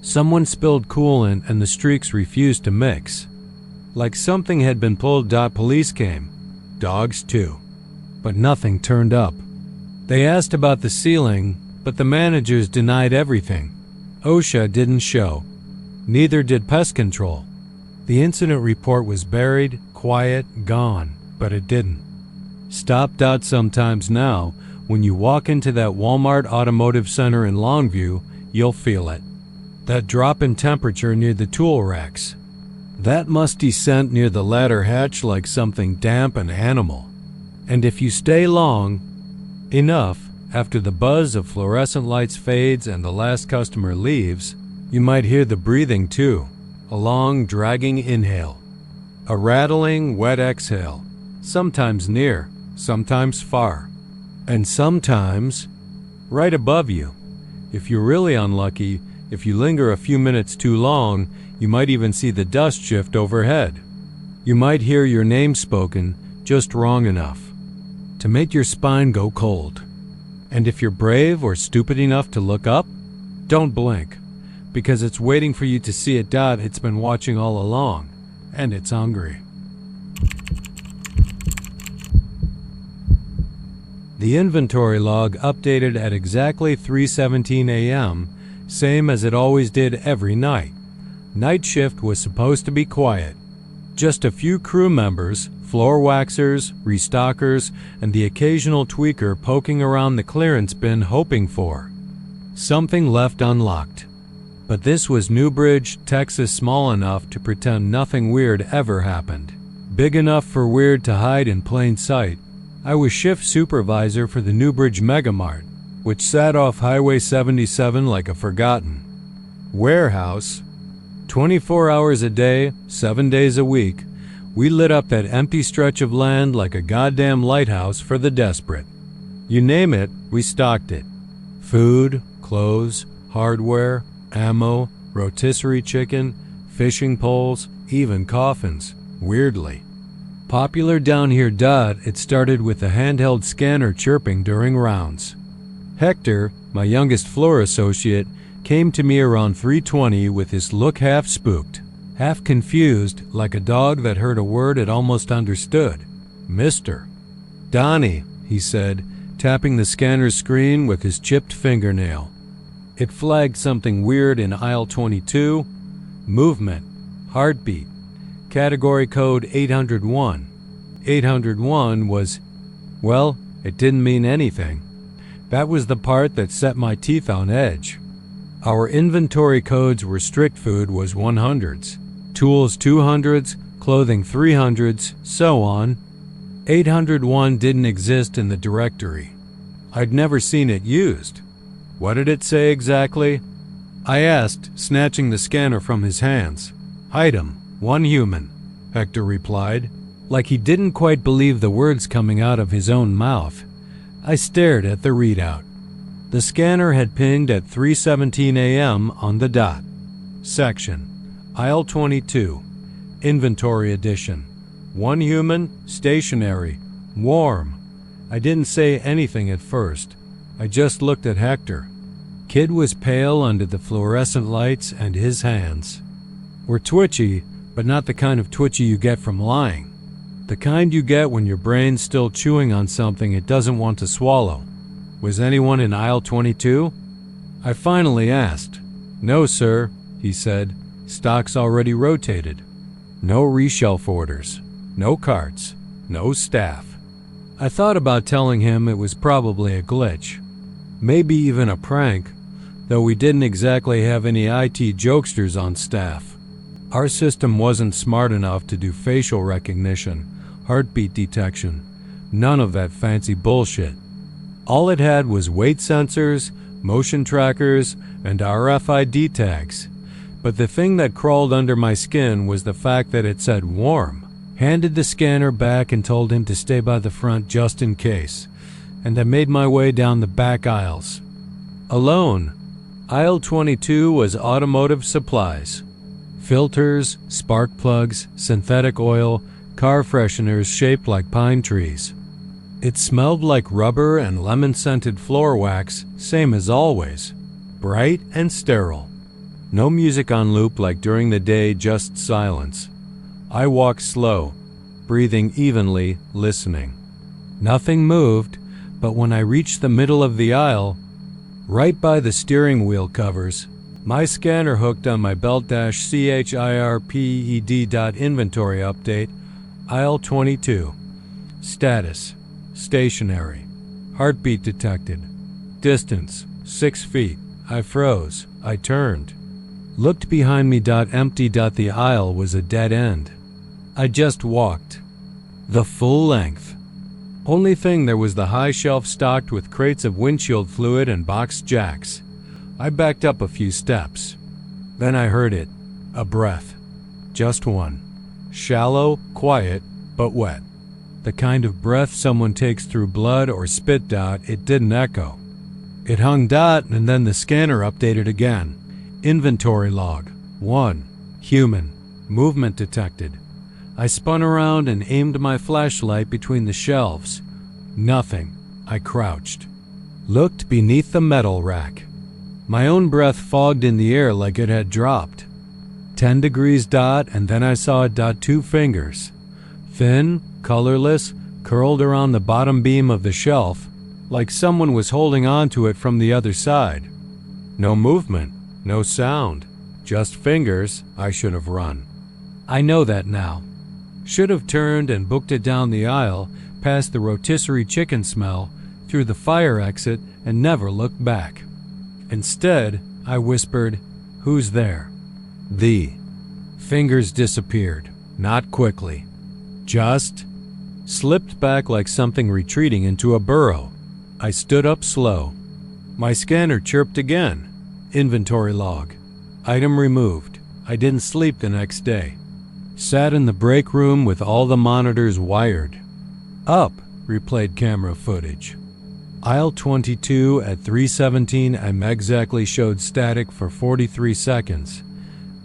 Someone spilled coolant and the streaks refused to mix. Like something had been pulled. Police came. Dogs too. But nothing turned up. They asked about the ceiling, but the managers denied everything. OSHA didn't show. Neither did pest control. The incident report was buried, quiet, gone, but it didn't stop. Sometimes now, when you walk into that Walmart Automotive Center in Longview, you'll feel it. That drop in temperature near the tool racks. That musty scent near the ladder hatch, like something damp and animal. And if you stay long enough, after the buzz of fluorescent lights fades and the last customer leaves, you might hear the breathing too. A long, dragging inhale. A rattling, wet exhale. Sometimes near, sometimes far. And sometimes right above you. If you're really unlucky, if you linger a few minutes too long, you might even see the dust shift overhead. You might hear your name spoken just wrong enough to make your spine go cold. And if you're brave or stupid enough to look up, don't blink, because it's waiting for you to see it. It's been watching all along, and it's hungry. The inventory log updated at exactly 3:17 a.m., same as it always did every night. Night shift was supposed to be quiet. Just a few crew members, floor waxers, restockers, and the occasional tweaker poking around the clearance bin hoping for something left unlocked. But this was Newbridge, Texas, small enough to pretend nothing weird ever happened. Big enough for weird to hide in plain sight. I was shift supervisor for the Newbridge Megamart, which sat off Highway 77 like a forgotten warehouse. 24 hours a day, 7 days a week, we lit up that empty stretch of land like a goddamn lighthouse for the desperate. You name it, we stocked it. Food, clothes, hardware, ammo, rotisserie chicken, fishing poles, even coffins, weirdly. Popular down here. It started with a handheld scanner chirping during rounds. Hector, my youngest floor associate, came to me around 3:20 with his look half spooked, half confused, like a dog that heard a word it almost understood. "Mister." "Donnie," he said, tapping the scanner's screen with his chipped fingernail. It flagged something weird in aisle 22. Movement. Heartbeat. Category code 801. 801 was, well, it didn't mean anything. That was the part that set my teeth on edge. Our inventory codes were strict food was 100s, tools 200s, clothing 300s, so on. 801 didn't exist in the directory. I'd never seen it used. What did it say exactly? I asked, snatching the scanner from his hands. Item, 1 human, Hector replied, like he didn't quite believe the words coming out of his own mouth. I stared at the readout. The scanner had pinged at 3:17 a.m. on the dot. Section, aisle 22, inventory edition. 1 human, stationary, warm. I didn't say anything at first. I just looked at Hector. Kid was pale under the fluorescent lights, and his hands were twitchy, but not the kind of twitchy you get from lying. The kind you get when your brain's still chewing on something it doesn't want to swallow. Was anyone in aisle 22? I finally asked. No, sir, he said. Stock's already rotated. No reshelf orders. No carts. No staff. I thought about telling him it was probably a glitch. Maybe even a prank, though we didn't exactly have any IT jokesters on staff. Our system wasn't smart enough to do facial recognition, heartbeat detection, none of that fancy bullshit. All it had was weight sensors, motion trackers, and RFID tags. But the thing that crawled under my skin was the fact that it said warm. Handed the scanner back and told him to stay by the front just in case, and I made my way down the back aisles. Alone. Aisle 22 was automotive supplies. Filters, spark plugs, synthetic oil, car fresheners shaped like pine trees. It smelled like rubber and lemon-scented floor wax, same as always. Bright and sterile. No music on loop like during the day, just silence. I walked slow, breathing evenly, listening. Nothing moved, but when I reached the middle of the aisle, right by the steering wheel covers, my scanner hooked on my belt-CHIRPED.inventory update, aisle 22. Status, stationary. Heartbeat detected. Distance, 6 feet. I froze. I turned. Looked behind me. Empty. The aisle was a dead end. I just walked. The full length. Only thing there was the high shelf stocked with crates of windshield fluid and boxed jacks. I backed up a few steps. Then I heard it. A breath. Just one. Shallow, quiet, but wet. The kind of breath someone takes through blood or spit. It didn't echo. It hung. And then the scanner updated again. Inventory log. 1. Human. Movement detected. I spun around and aimed my flashlight between the shelves. Nothing. I crouched. Looked beneath the metal rack. My own breath fogged in the air like it had dropped. 10 degrees. And then I saw it. 2 fingers. Thin, colorless, curled around the bottom beam of the shelf, like someone was holding on to it from the other side. No movement, no sound, just fingers. I should have run. I know that now. Should have turned and booked it down the aisle, past the rotisserie chicken smell, through the fire exit, and never looked back. Instead, I whispered, "Who's there?" The fingers disappeared, not quickly. Just slipped back like something retreating into a burrow. I stood up slow. My scanner chirped again. Inventory log. Item removed. I didn't sleep the next day. Sat in the break room with all the monitors wired. Up, replayed camera footage. Aisle 22 at 3:17 exactly showed static for 43 seconds.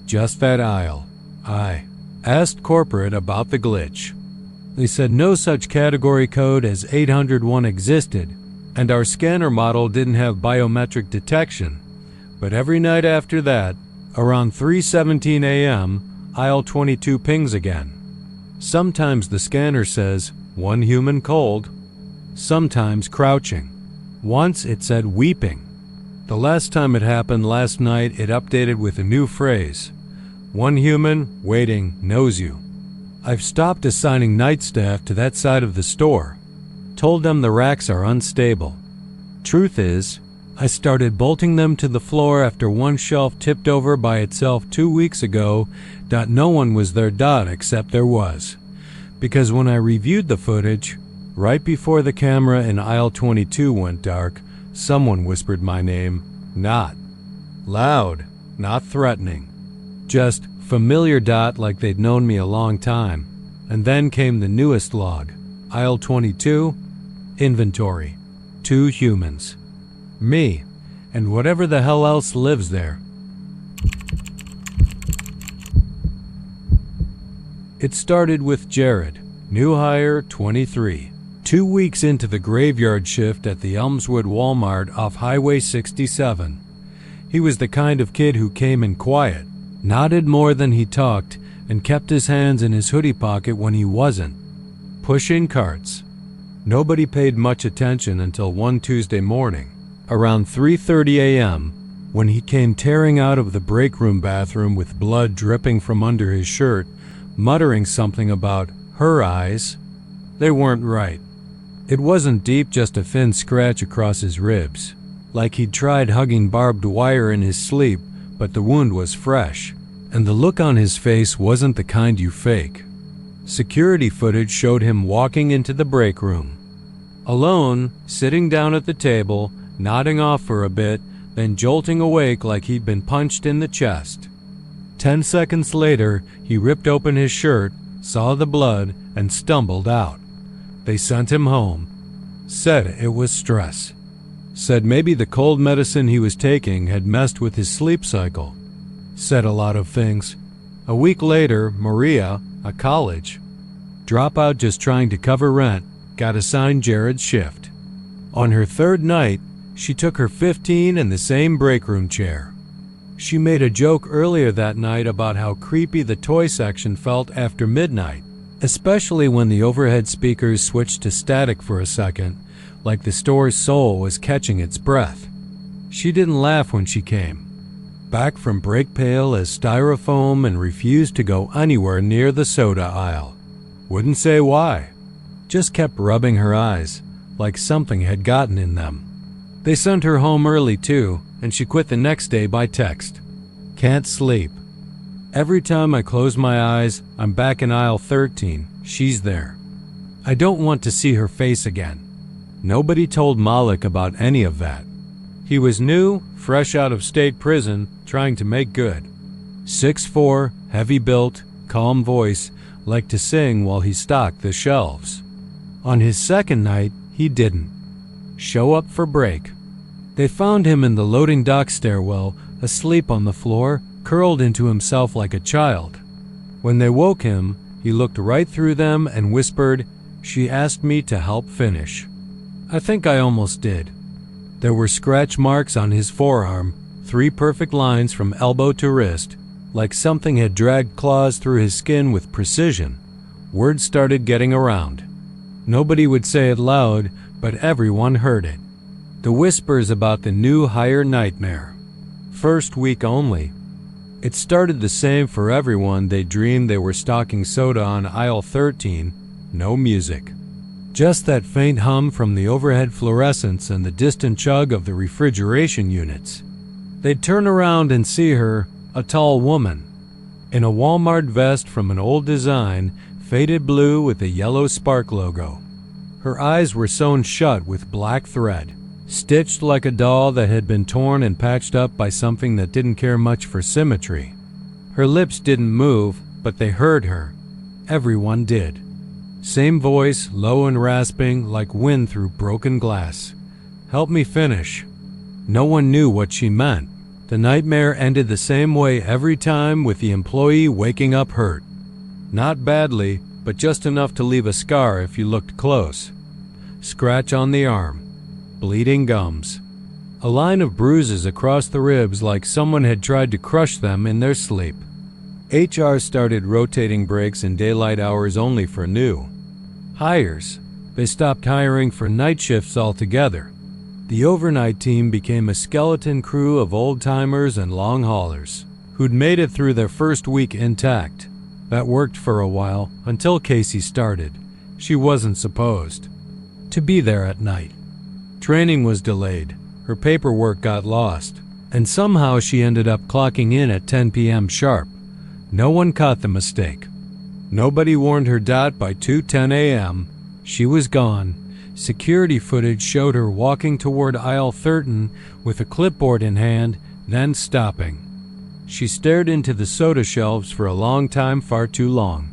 Just that aisle. I asked corporate about the glitch. They said no such category code as 801 existed, and our scanner model didn't have biometric detection. But every night after that, around 3:17 a.m., aisle 22 pings again. Sometimes the scanner says, 1 human cold. sometimes crouching. Once it said weeping. The last time it happened last night, it updated with a new phrase. One human waiting knows you. I've stopped assigning night staff to that side of the store. Told them the racks are unstable. Truth is, I started bolting them to the floor after one shelf tipped over by itself 2 weeks ago. No one was there. Except there was. Because when I reviewed the footage, right before the camera in aisle 22 went dark, someone whispered my name. Not loud, not threatening. Just familiar. Like they'd known me a long time. And then came the newest log. Aisle 22, inventory. 2 humans. Me, and whatever the hell else lives there. It started with Jared, new hire, 23. 2 weeks into the graveyard shift at the Elmswood Walmart off Highway 67. He was the kind of kid who came in quiet, nodded more than he talked, and kept his hands in his hoodie pocket when he wasn't. Pushing carts. Nobody paid much attention until one Tuesday morning, around 3:30 a.m., when he came tearing out of the break room bathroom with blood dripping from under his shirt, muttering something about her eyes. They weren't right. It wasn't deep, just a thin scratch across his ribs, like he'd tried hugging barbed wire in his sleep, but the wound was fresh, and the look on his face wasn't the kind you fake. Security footage showed him walking into the break room. Alone, sitting down at the table, nodding off for a bit, then jolting awake like he'd been punched in the chest. 10 seconds later, he ripped open his shirt, saw the blood, and stumbled out. They sent him home. Said it was stress. Said maybe the cold medicine he was taking had messed with his sleep cycle. Said a lot of things. A week later, Maria, a college dropout just trying to cover rent, got assigned Jared's shift. On her 3rd night, she took her 15 in the same break room chair. She made a joke earlier that night about how creepy the toy section felt after midnight, especially when the overhead speakers switched to static for a second, like the store's soul was catching its breath. She didn't laugh when she came back from break, pale as styrofoam, and refused to go anywhere near the soda aisle. Wouldn't say why. Just kept rubbing her eyes, like something had gotten in them. They sent her home early too, and she quit the next day by text. Can't sleep. Every time I close my eyes, I'm back in aisle 13. She's there. I don't want to see her face again. Nobody told Malik about any of that. He was new, fresh out of state prison, trying to make good. 6'4", heavy-built, calm voice, liked to sing while he stocked the shelves. On his 2nd night, he didn't show up for break. They found him in the loading dock stairwell, asleep on the floor, curled into himself like a child. When they woke him, he looked right through them and whispered, "She asked me to help finish." I think I almost did. There were scratch marks on his forearm, 3 perfect lines from elbow to wrist, like something had dragged claws through his skin with precision. Word started getting around. Nobody would say it loud, but everyone heard it. The whispers about the new hire nightmare. 1st week only. It started the same for everyone. They dreamed they were stocking soda on aisle 13. No music. Just that faint hum from the overhead fluorescents and the distant chug of the refrigeration units. They'd turn around and see her, a tall woman, in a Walmart vest from an old design, faded blue with a yellow Spark logo. Her eyes were sewn shut with black thread, stitched like a doll that had been torn and patched up by something that didn't care much for symmetry. Her lips didn't move, but they heard her. Everyone did. Same voice, low and rasping, like wind through broken glass. "Help me finish." No one knew what she meant. The nightmare ended the same way every time, with the employee waking up hurt. Not badly, but just enough to leave a scar if you looked close. Scratch on the arm. Bleeding gums. A line of bruises across the ribs like someone had tried to crush them in their sleep. HR started rotating breaks in daylight hours only for new hires. They stopped hiring for night shifts altogether. The overnight team became a skeleton crew of old-timers and long haulers who'd made it through their first week intact. That worked for a while until Casey started. She wasn't supposed to be there at night. Training was delayed, her paperwork got lost, and somehow she ended up clocking in at 10 p.m. sharp. No one caught the mistake. Nobody warned her. By 2:10 a.m., she was gone. Security footage showed her walking toward aisle 13 with a clipboard in hand, then stopping. She stared into the soda shelves for a long time, far too long.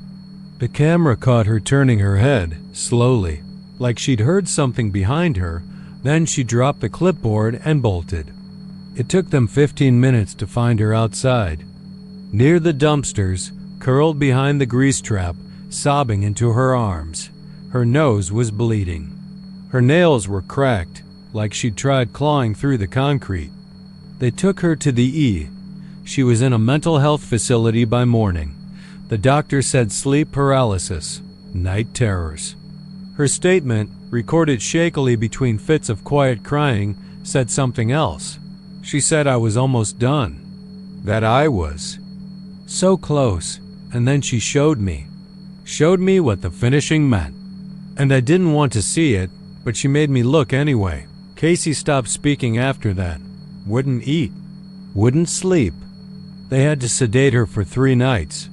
The camera caught her turning her head, slowly, like she'd heard something behind her. Then she dropped the clipboard and bolted. It took them 15 minutes to find her outside, near the dumpsters, curled behind the grease trap, sobbing into her arms. Her nose was bleeding. Her nails were cracked, like she'd tried clawing through the concrete. They took her to the E. She was in a mental health facility by morning. The doctor said sleep paralysis, night terrors. Her statement, recorded shakily between fits of quiet crying, said something else. She said I was almost done. That I was so close, and then she showed me what the finishing meant. And I didn't want to see it, but she made me look anyway. Casey stopped speaking after that. Wouldn't eat. Wouldn't sleep. They had to sedate her for 3 nights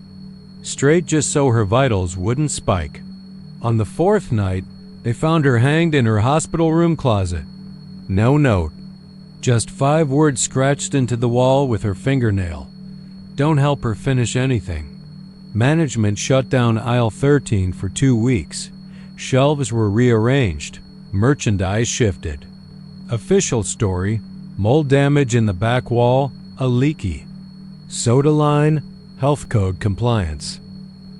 straight just so her vitals wouldn't spike. On the 4th night, they found her hanged in her hospital room closet. No note. Just 5 words scratched into the wall with her fingernail. Don't help her finish anything. Management shut down aisle 13 for 2 weeks. Shelves were rearranged. Merchandise shifted. Official story: mold damage in the back wall, a leaky soda line, health code compliance.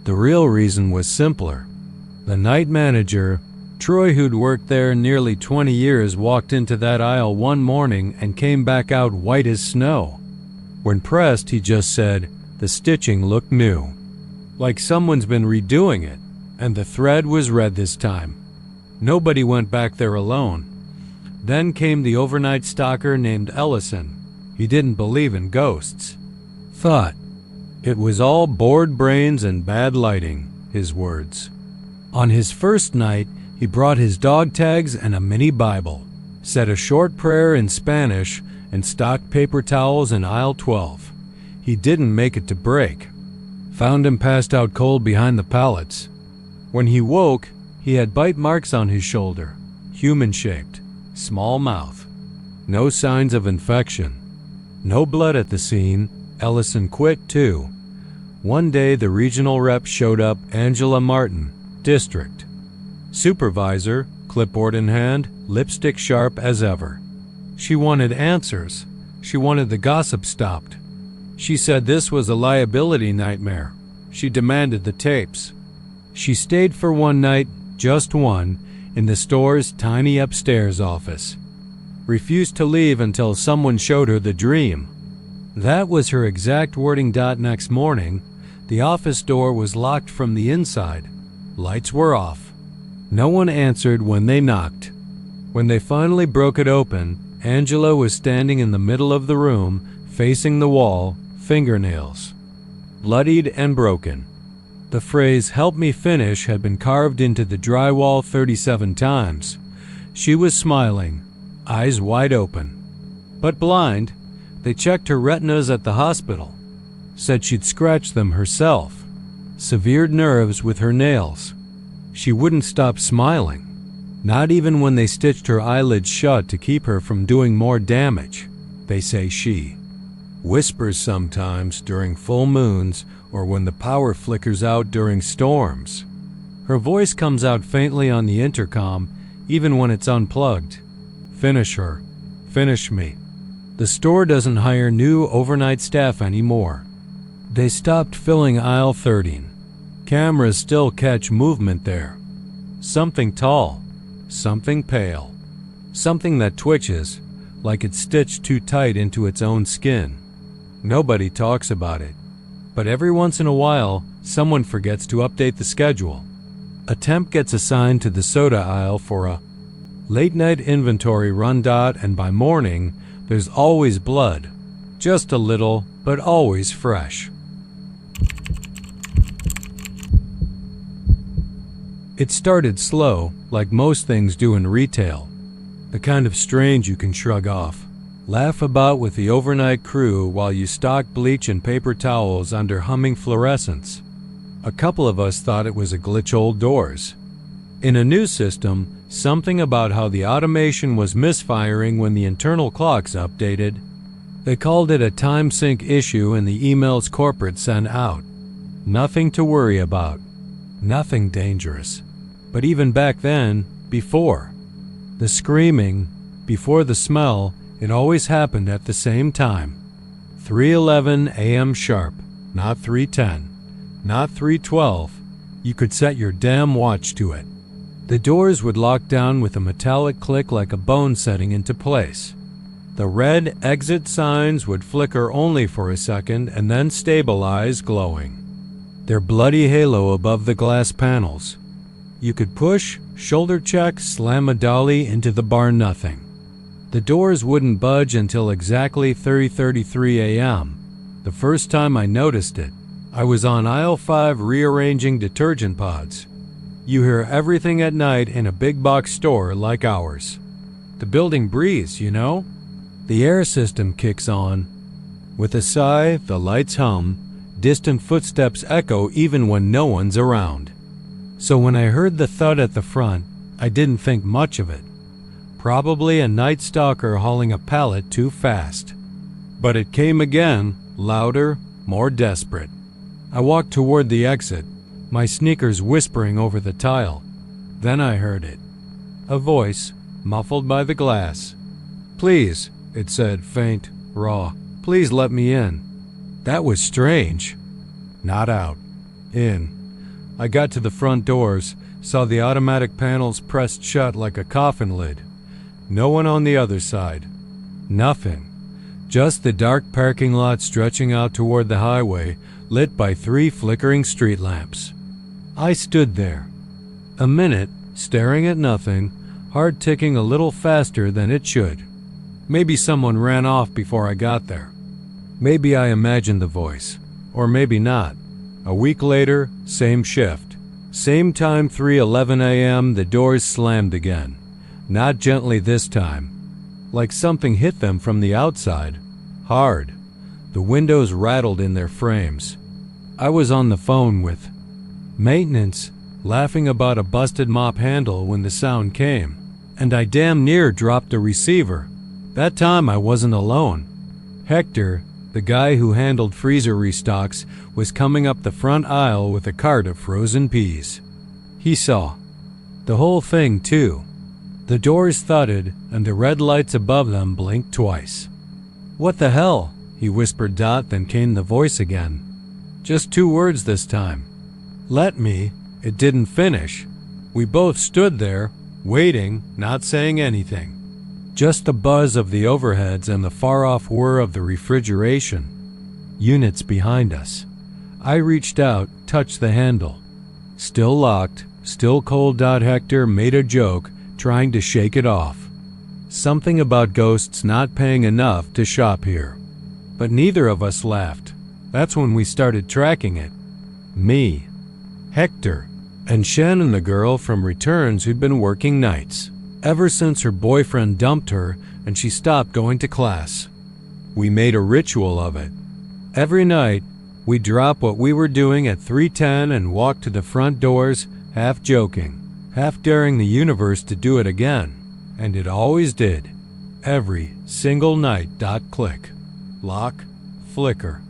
The real reason was simpler. The night manager, Troy, who'd worked there nearly 20 years, walked into that aisle one morning and came back out white as snow. When pressed, he just said, the stitching looked new, like someone's been redoing it, and the thread was red this time. Nobody went back there alone. Then came the overnight stalker named Ellison. He didn't believe in ghosts. Thought it was all bored brains and bad lighting, his words. On his first night, he brought his dog tags and a mini Bible, said a short prayer in Spanish, and stocked paper towels in aisle 12. He didn't make it to break. Found him passed out cold behind the pallets. When he woke, he had bite marks on his shoulder, human-shaped, small mouth. No signs of infection. No blood at the scene. Ellison quit too. One day the regional rep showed up, Angela Martin, district supervisor, clipboard in hand, lipstick sharp as ever. She wanted answers. She wanted the gossip stopped. She said this was a liability nightmare. She demanded the tapes. She stayed for one night, just one, in the store's tiny upstairs office. Refused to leave until someone showed her the dream. That was her exact wording. Next morning, the office door was locked from the inside. Lights were off. No one answered when they knocked. When they finally broke it open, Angela was standing in the middle of the room, facing the wall, fingernails bloodied and broken. The phrase, "Help me finish," had been carved into the drywall 37 times. She was smiling, eyes wide open. But blind. They checked her retinas at the hospital. Said she'd scratched them herself. Severed nerves with her nails. She wouldn't stop smiling, not even when they stitched her eyelids shut to keep her from doing more damage. They say she whispers sometimes during full moons or when the power flickers out during storms. Her voice comes out faintly on the intercom, even when it's unplugged. Finish her. Finish me. The store doesn't hire new overnight staff anymore. They stopped filling aisle 13. Cameras still catch movement there. Something tall. Something pale. Something that twitches, like it's stitched too tight into its own skin. Nobody talks about it. But every once in a while, someone forgets to update the schedule. A temp gets assigned to the soda aisle for a late-night inventory run. And by morning, there's always blood. Just a little, but always fresh. It started slow, like most things do in retail. The kind of strange you can shrug off. Laugh about with the overnight crew while you stock bleach and paper towels under humming fluorescents. A couple of us thought it was a glitch old doors. In a new system, something about how the automation was misfiring when the internal clocks updated. They called it a time sync issue in the emails corporate sent out. Nothing to worry about. Nothing dangerous. But even back then, before the screaming, before the smell, it always happened at the same time. 3:11 a.m. sharp, not 3:10, not 3:12. You could set your damn watch to it. The doors would lock down with a metallic click like a bone setting into place. The red exit signs would flicker only for a second and then stabilize, glowing. Their bloody halo above the glass panels. You could push, shoulder check, slam a dolly into the bar nothing. The doors wouldn't budge until exactly 3:33 a.m. The first time I noticed it, I was on aisle 5 rearranging detergent pods. You hear everything at night in a big box store like ours. The building breathes, you know? The air system kicks on. With a sigh, the lights hum. Distant footsteps echo even when no one's around. So when I heard the thud at the front, I didn't think much of it. Probably a night stalker hauling a pallet too fast. But it came again, louder, more desperate. I walked toward the exit, my sneakers whispering over the tile. Then I heard it. A voice, muffled by the glass. "Please," it said, faint, raw. "Please let me in." That was strange. Not out. In. I got to the front doors, saw the automatic panels pressed shut like a coffin lid. No one on the other side. Nothing. Just the dark parking lot stretching out toward the highway, lit by 3 flickering street lamps. I stood there. A minute, staring at nothing, heart ticking a little faster than it should. Maybe someone ran off before I got there. Maybe I imagined the voice. Or maybe not. A week later, same shift. Same time, 3:11 a.m., the doors slammed again. Not gently this time. Like something hit them from the outside. Hard. The windows rattled in their frames. I was on the phone with maintenance, laughing about a busted mop handle when the sound came. And I damn near dropped the receiver. That time I wasn't alone. Hector, the guy who handled freezer restocks, was coming up the front aisle with a cart of frozen peas. He saw the whole thing, too. The doors thudded, and the red lights above them blinked twice. "What the hell?" he whispered. Then came the voice again. Just 2 words this time. "Let me." It didn't finish. We both stood there, waiting, not saying anything. Just the buzz of the overheads and the far-off whir of the refrigeration units behind us. I reached out, touched the handle. Still locked, still cold. Hector made a joke, trying to shake it off. Something about ghosts not paying enough to shop here. But neither of us laughed. That's when we started tracking it. Me, Hector, and Shannon, the girl from returns who'd been working nights ever since her boyfriend dumped her and she stopped going to class. We made a ritual of it. Every night, we'd drop what we were doing at 3:10 and walk to the front doors, half joking, half daring the universe to do it again. And it always did. Every single night. Click. Lock. Flicker.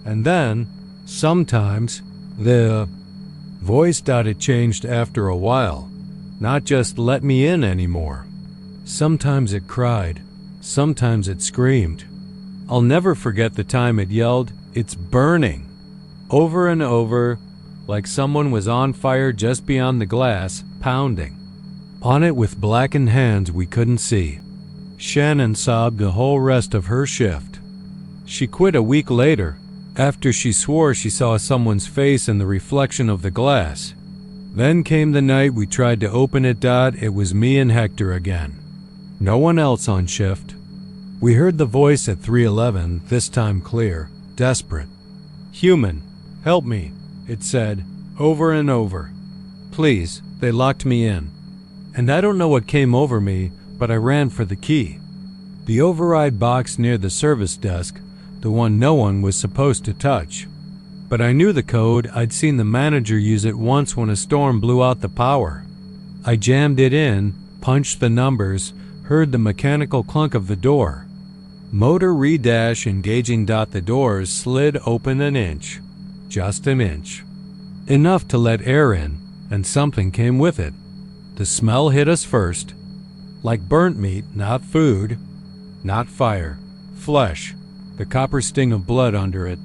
And then, sometimes, the voice. It changed after a while. Not just "let me in" anymore. Sometimes it cried. Sometimes it screamed. I'll never forget the time it yelled, "It's burning," over and over, like someone was on fire just beyond the glass, pounding on it with blackened hands we couldn't see. Shannon sobbed the whole rest of her shift. She quit a week later, after she swore she saw someone's face in the reflection of the glass. Then came the night we tried to open it. It was me and Hector again. No one else on shift. We heard the voice at 311, this time clear, desperate. "Human, help me," it said, over and over. "Please," they locked me in. And I don't know what came over me, but I ran for the key. The override box near the service desk, the one no one was supposed to touch. But I knew the code. I'd seen the manager use it once when a storm blew out the power. I jammed it in, punched the numbers, heard the mechanical clunk of the door. Motor re-dash engaging. The doors slid open an inch. Just an inch. Enough to let air in, and something came with it. The smell hit us first. Like burnt meat, not food. Not fire. Flesh. The copper sting of blood under it.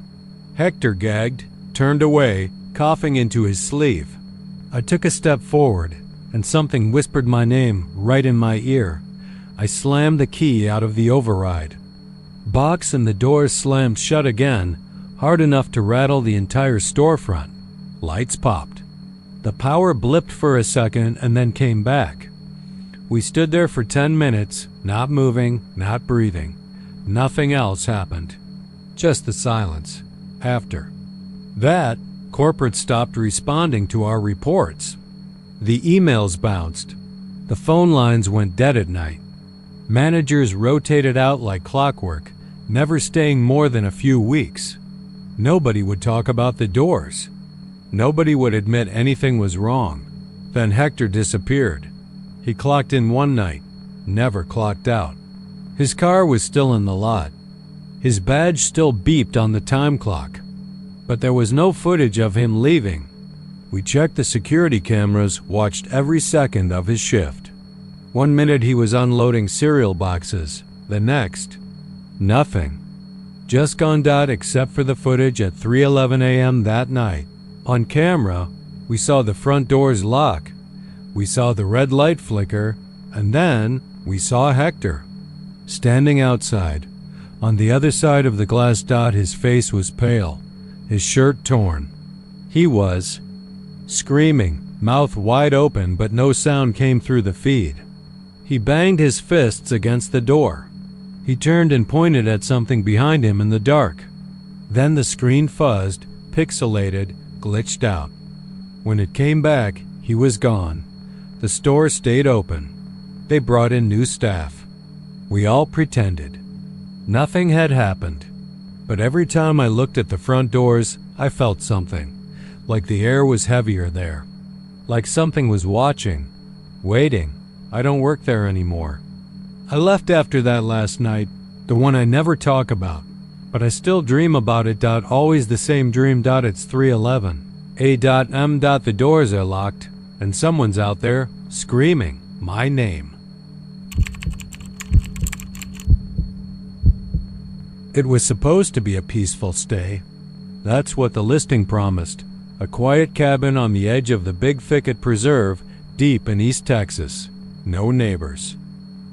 Hector gagged, turned away, coughing into his sleeve. I took a step forward, and something whispered my name right in my ear. I slammed the key out of the override. Box and the doors slammed shut again, hard enough to rattle the entire storefront. Lights popped. The power blipped for a second and then came back. We stood there for 10 minutes, not moving, not breathing. Nothing else happened. Just the silence. After that, corporate stopped responding to our reports. The emails bounced. The phone lines went dead at night. Managers rotated out like clockwork, never staying more than a few weeks. Nobody would talk about the doors. Nobody would admit anything was wrong. Then Hector disappeared. He clocked in one night, never clocked out. His car was still in the lot. His badge still beeped on the time clock. But there was no footage of him leaving. We checked the security cameras, watched every second of his shift. One minute he was unloading cereal boxes. The next, nothing. Just gone. Except for the footage at 3:11 a.m. that night. On camera, we saw the front doors lock. We saw the red light flicker, and then we saw Hector. Standing outside. On the other side of the glass. His face was pale, his shirt torn. He was screaming, mouth wide open, but no sound came through the feed. He banged his fists against the door. He turned and pointed at something behind him in the dark. Then the screen fuzzed, pixelated, glitched out. When it came back, he was gone. The store stayed open. They brought in new staff. We all pretended. Nothing had happened. But every time I looked at the front doors, I felt something. Like the air was heavier there. Like something was watching. Waiting. I don't work there anymore. I left after that last night, the one I never talk about. But I still dream about it. Always the same dream. It's 3:11. A.M. The doors are locked, and someone's out there screaming my name. It was supposed to be a peaceful stay. That's what the listing promised. A quiet cabin on the edge of the Big Thicket Preserve, deep in East Texas. No neighbors.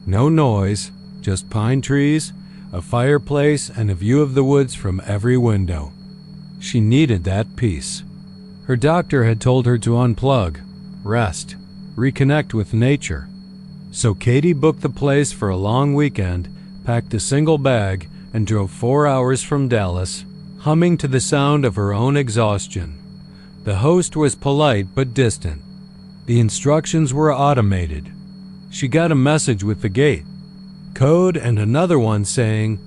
No noise, just pine trees, a fireplace, and a view of the woods from every window. She needed that peace. Her doctor had told her to unplug, rest, reconnect with nature. So Katie booked the place for a long weekend, packed a single bag, and drove 4 hours from Dallas, humming to the sound of her own exhaustion. The host was polite but distant. The instructions were automated. She got a message with the gate code and another one saying,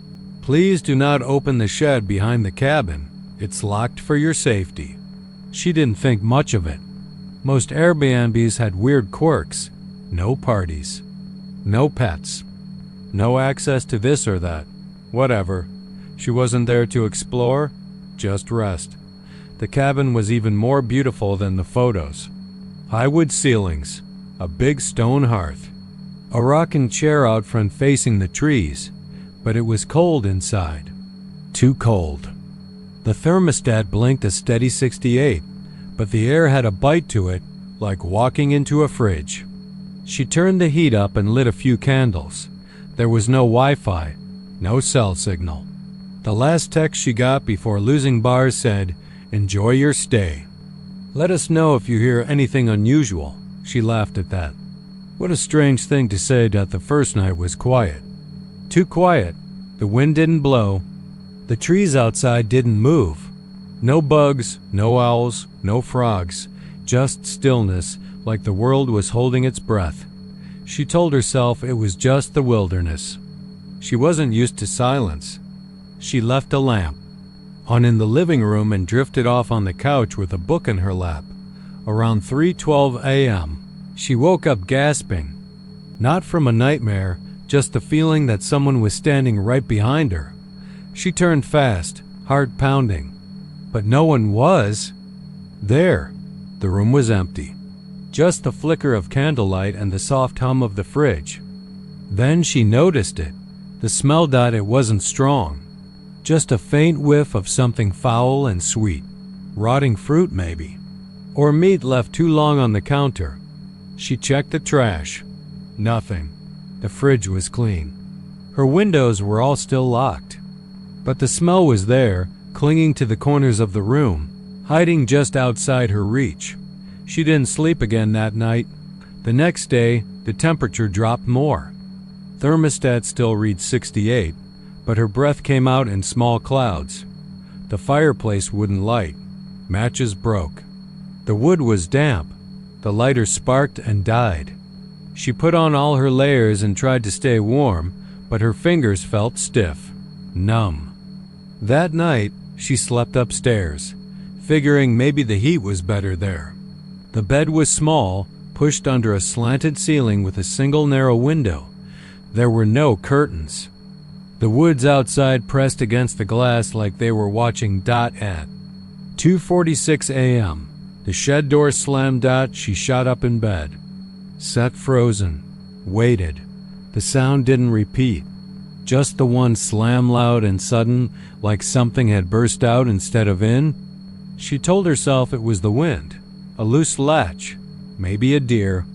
"Please do not open the shed behind the cabin. It's locked for your safety." She didn't think much of it. Most Airbnbs had weird quirks. No parties. No pets. No access to this or that. Whatever. She wasn't there to explore, just rest. The cabin was even more beautiful than the photos. High wood ceilings, a big stone hearth, a rocking chair out front facing the trees, but it was cold inside. Too cold. The thermostat blinked a steady 68, but the air had a bite to it, like walking into a fridge. She turned the heat up and lit a few candles. There was no Wi-Fi, no cell signal. The last text she got before losing bars said, "Enjoy your stay." Let us know if you hear anything unusual." She laughed at that. What a strange thing to say that the first night was quiet. Too quiet. The wind didn't blow. The trees outside didn't move. No bugs, no owls, no frogs, just stillness, like the world was holding its breath. She told herself it was just the wilderness. She wasn't used to silence. She left a lamp on in the living room and drifted off on the couch with a book in her lap. Around 3:12 a.m., she woke up gasping. Not from a nightmare, just the feeling that someone was standing right behind her. She turned fast, heart pounding. But no one was there. The room was empty. Just the flicker of candlelight and the soft hum of the fridge. Then she noticed it. The smell that it wasn't strong. Just a faint whiff of something foul and sweet. Rotting fruit, maybe. Or meat left too long on the counter. She checked the trash. Nothing. The fridge was clean. Her windows were all still locked. But the smell was there, clinging to the corners of the room, hiding just outside her reach. She didn't sleep again that night. The next day, the temperature dropped more. Thermostat still reads 68, but her breath came out in small clouds. The fireplace wouldn't light. Matches broke. The wood was damp. The lighter sparked and died. She put on all her layers and tried to stay warm, but her fingers felt stiff, numb. That night, she slept upstairs, figuring maybe the heat was better there. The bed was small, pushed under a slanted ceiling with a single narrow window. There were no curtains. The woods outside pressed against the glass like they were watching. At 2:46 a.m., the shed door slammed. She shot up in bed. Sat frozen. Waited. The sound didn't repeat. Just the one slam, loud and sudden, like something had burst out instead of in. She told herself it was the wind. A loose latch. Maybe a deer.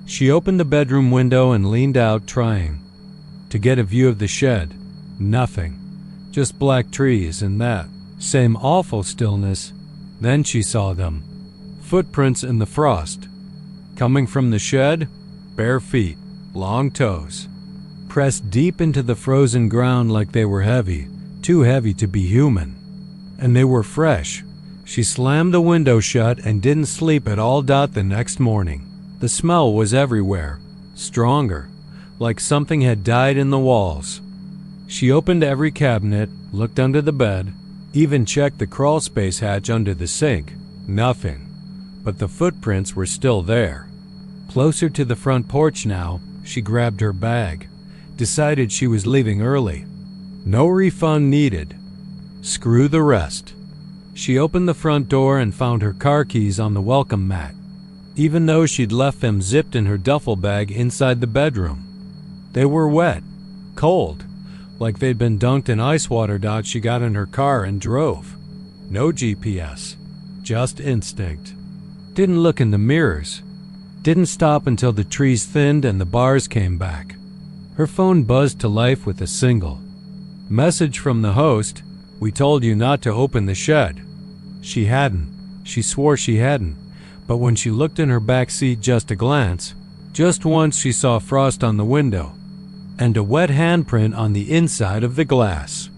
She opened the bedroom window and leaned out, trying to get a view of the shed. Nothing. Just black trees and that same awful stillness. Then she saw them. Footprints in the frost. Coming from the shed, bare feet, long toes, pressed deep into the frozen ground like they were heavy, too heavy to be human. And they were fresh. She slammed the window shut and didn't sleep at all. The next morning, the smell was everywhere, stronger, like something had died in the walls. She opened every cabinet, looked under the bed, even checked the crawl space hatch under the sink. Nothing. But the footprints were still there. Closer to the front porch now, she grabbed her bag, decided she was leaving early. No refund needed. Screw the rest. She opened the front door and found her car keys on the welcome mat, even though she'd left them zipped in her duffel bag inside the bedroom. They were wet, cold, like they'd been dunked in ice water. She got in her car and drove. No GPS, just instinct. Didn't look in the mirrors. Didn't stop until the trees thinned and the bars came back. Her phone buzzed to life with a single message from the host. "We told you not to open the shed." She hadn't. She swore she hadn't. But when she looked in her back seat just a glance, just once, she saw frost on the window and a wet handprint on the inside of the glass.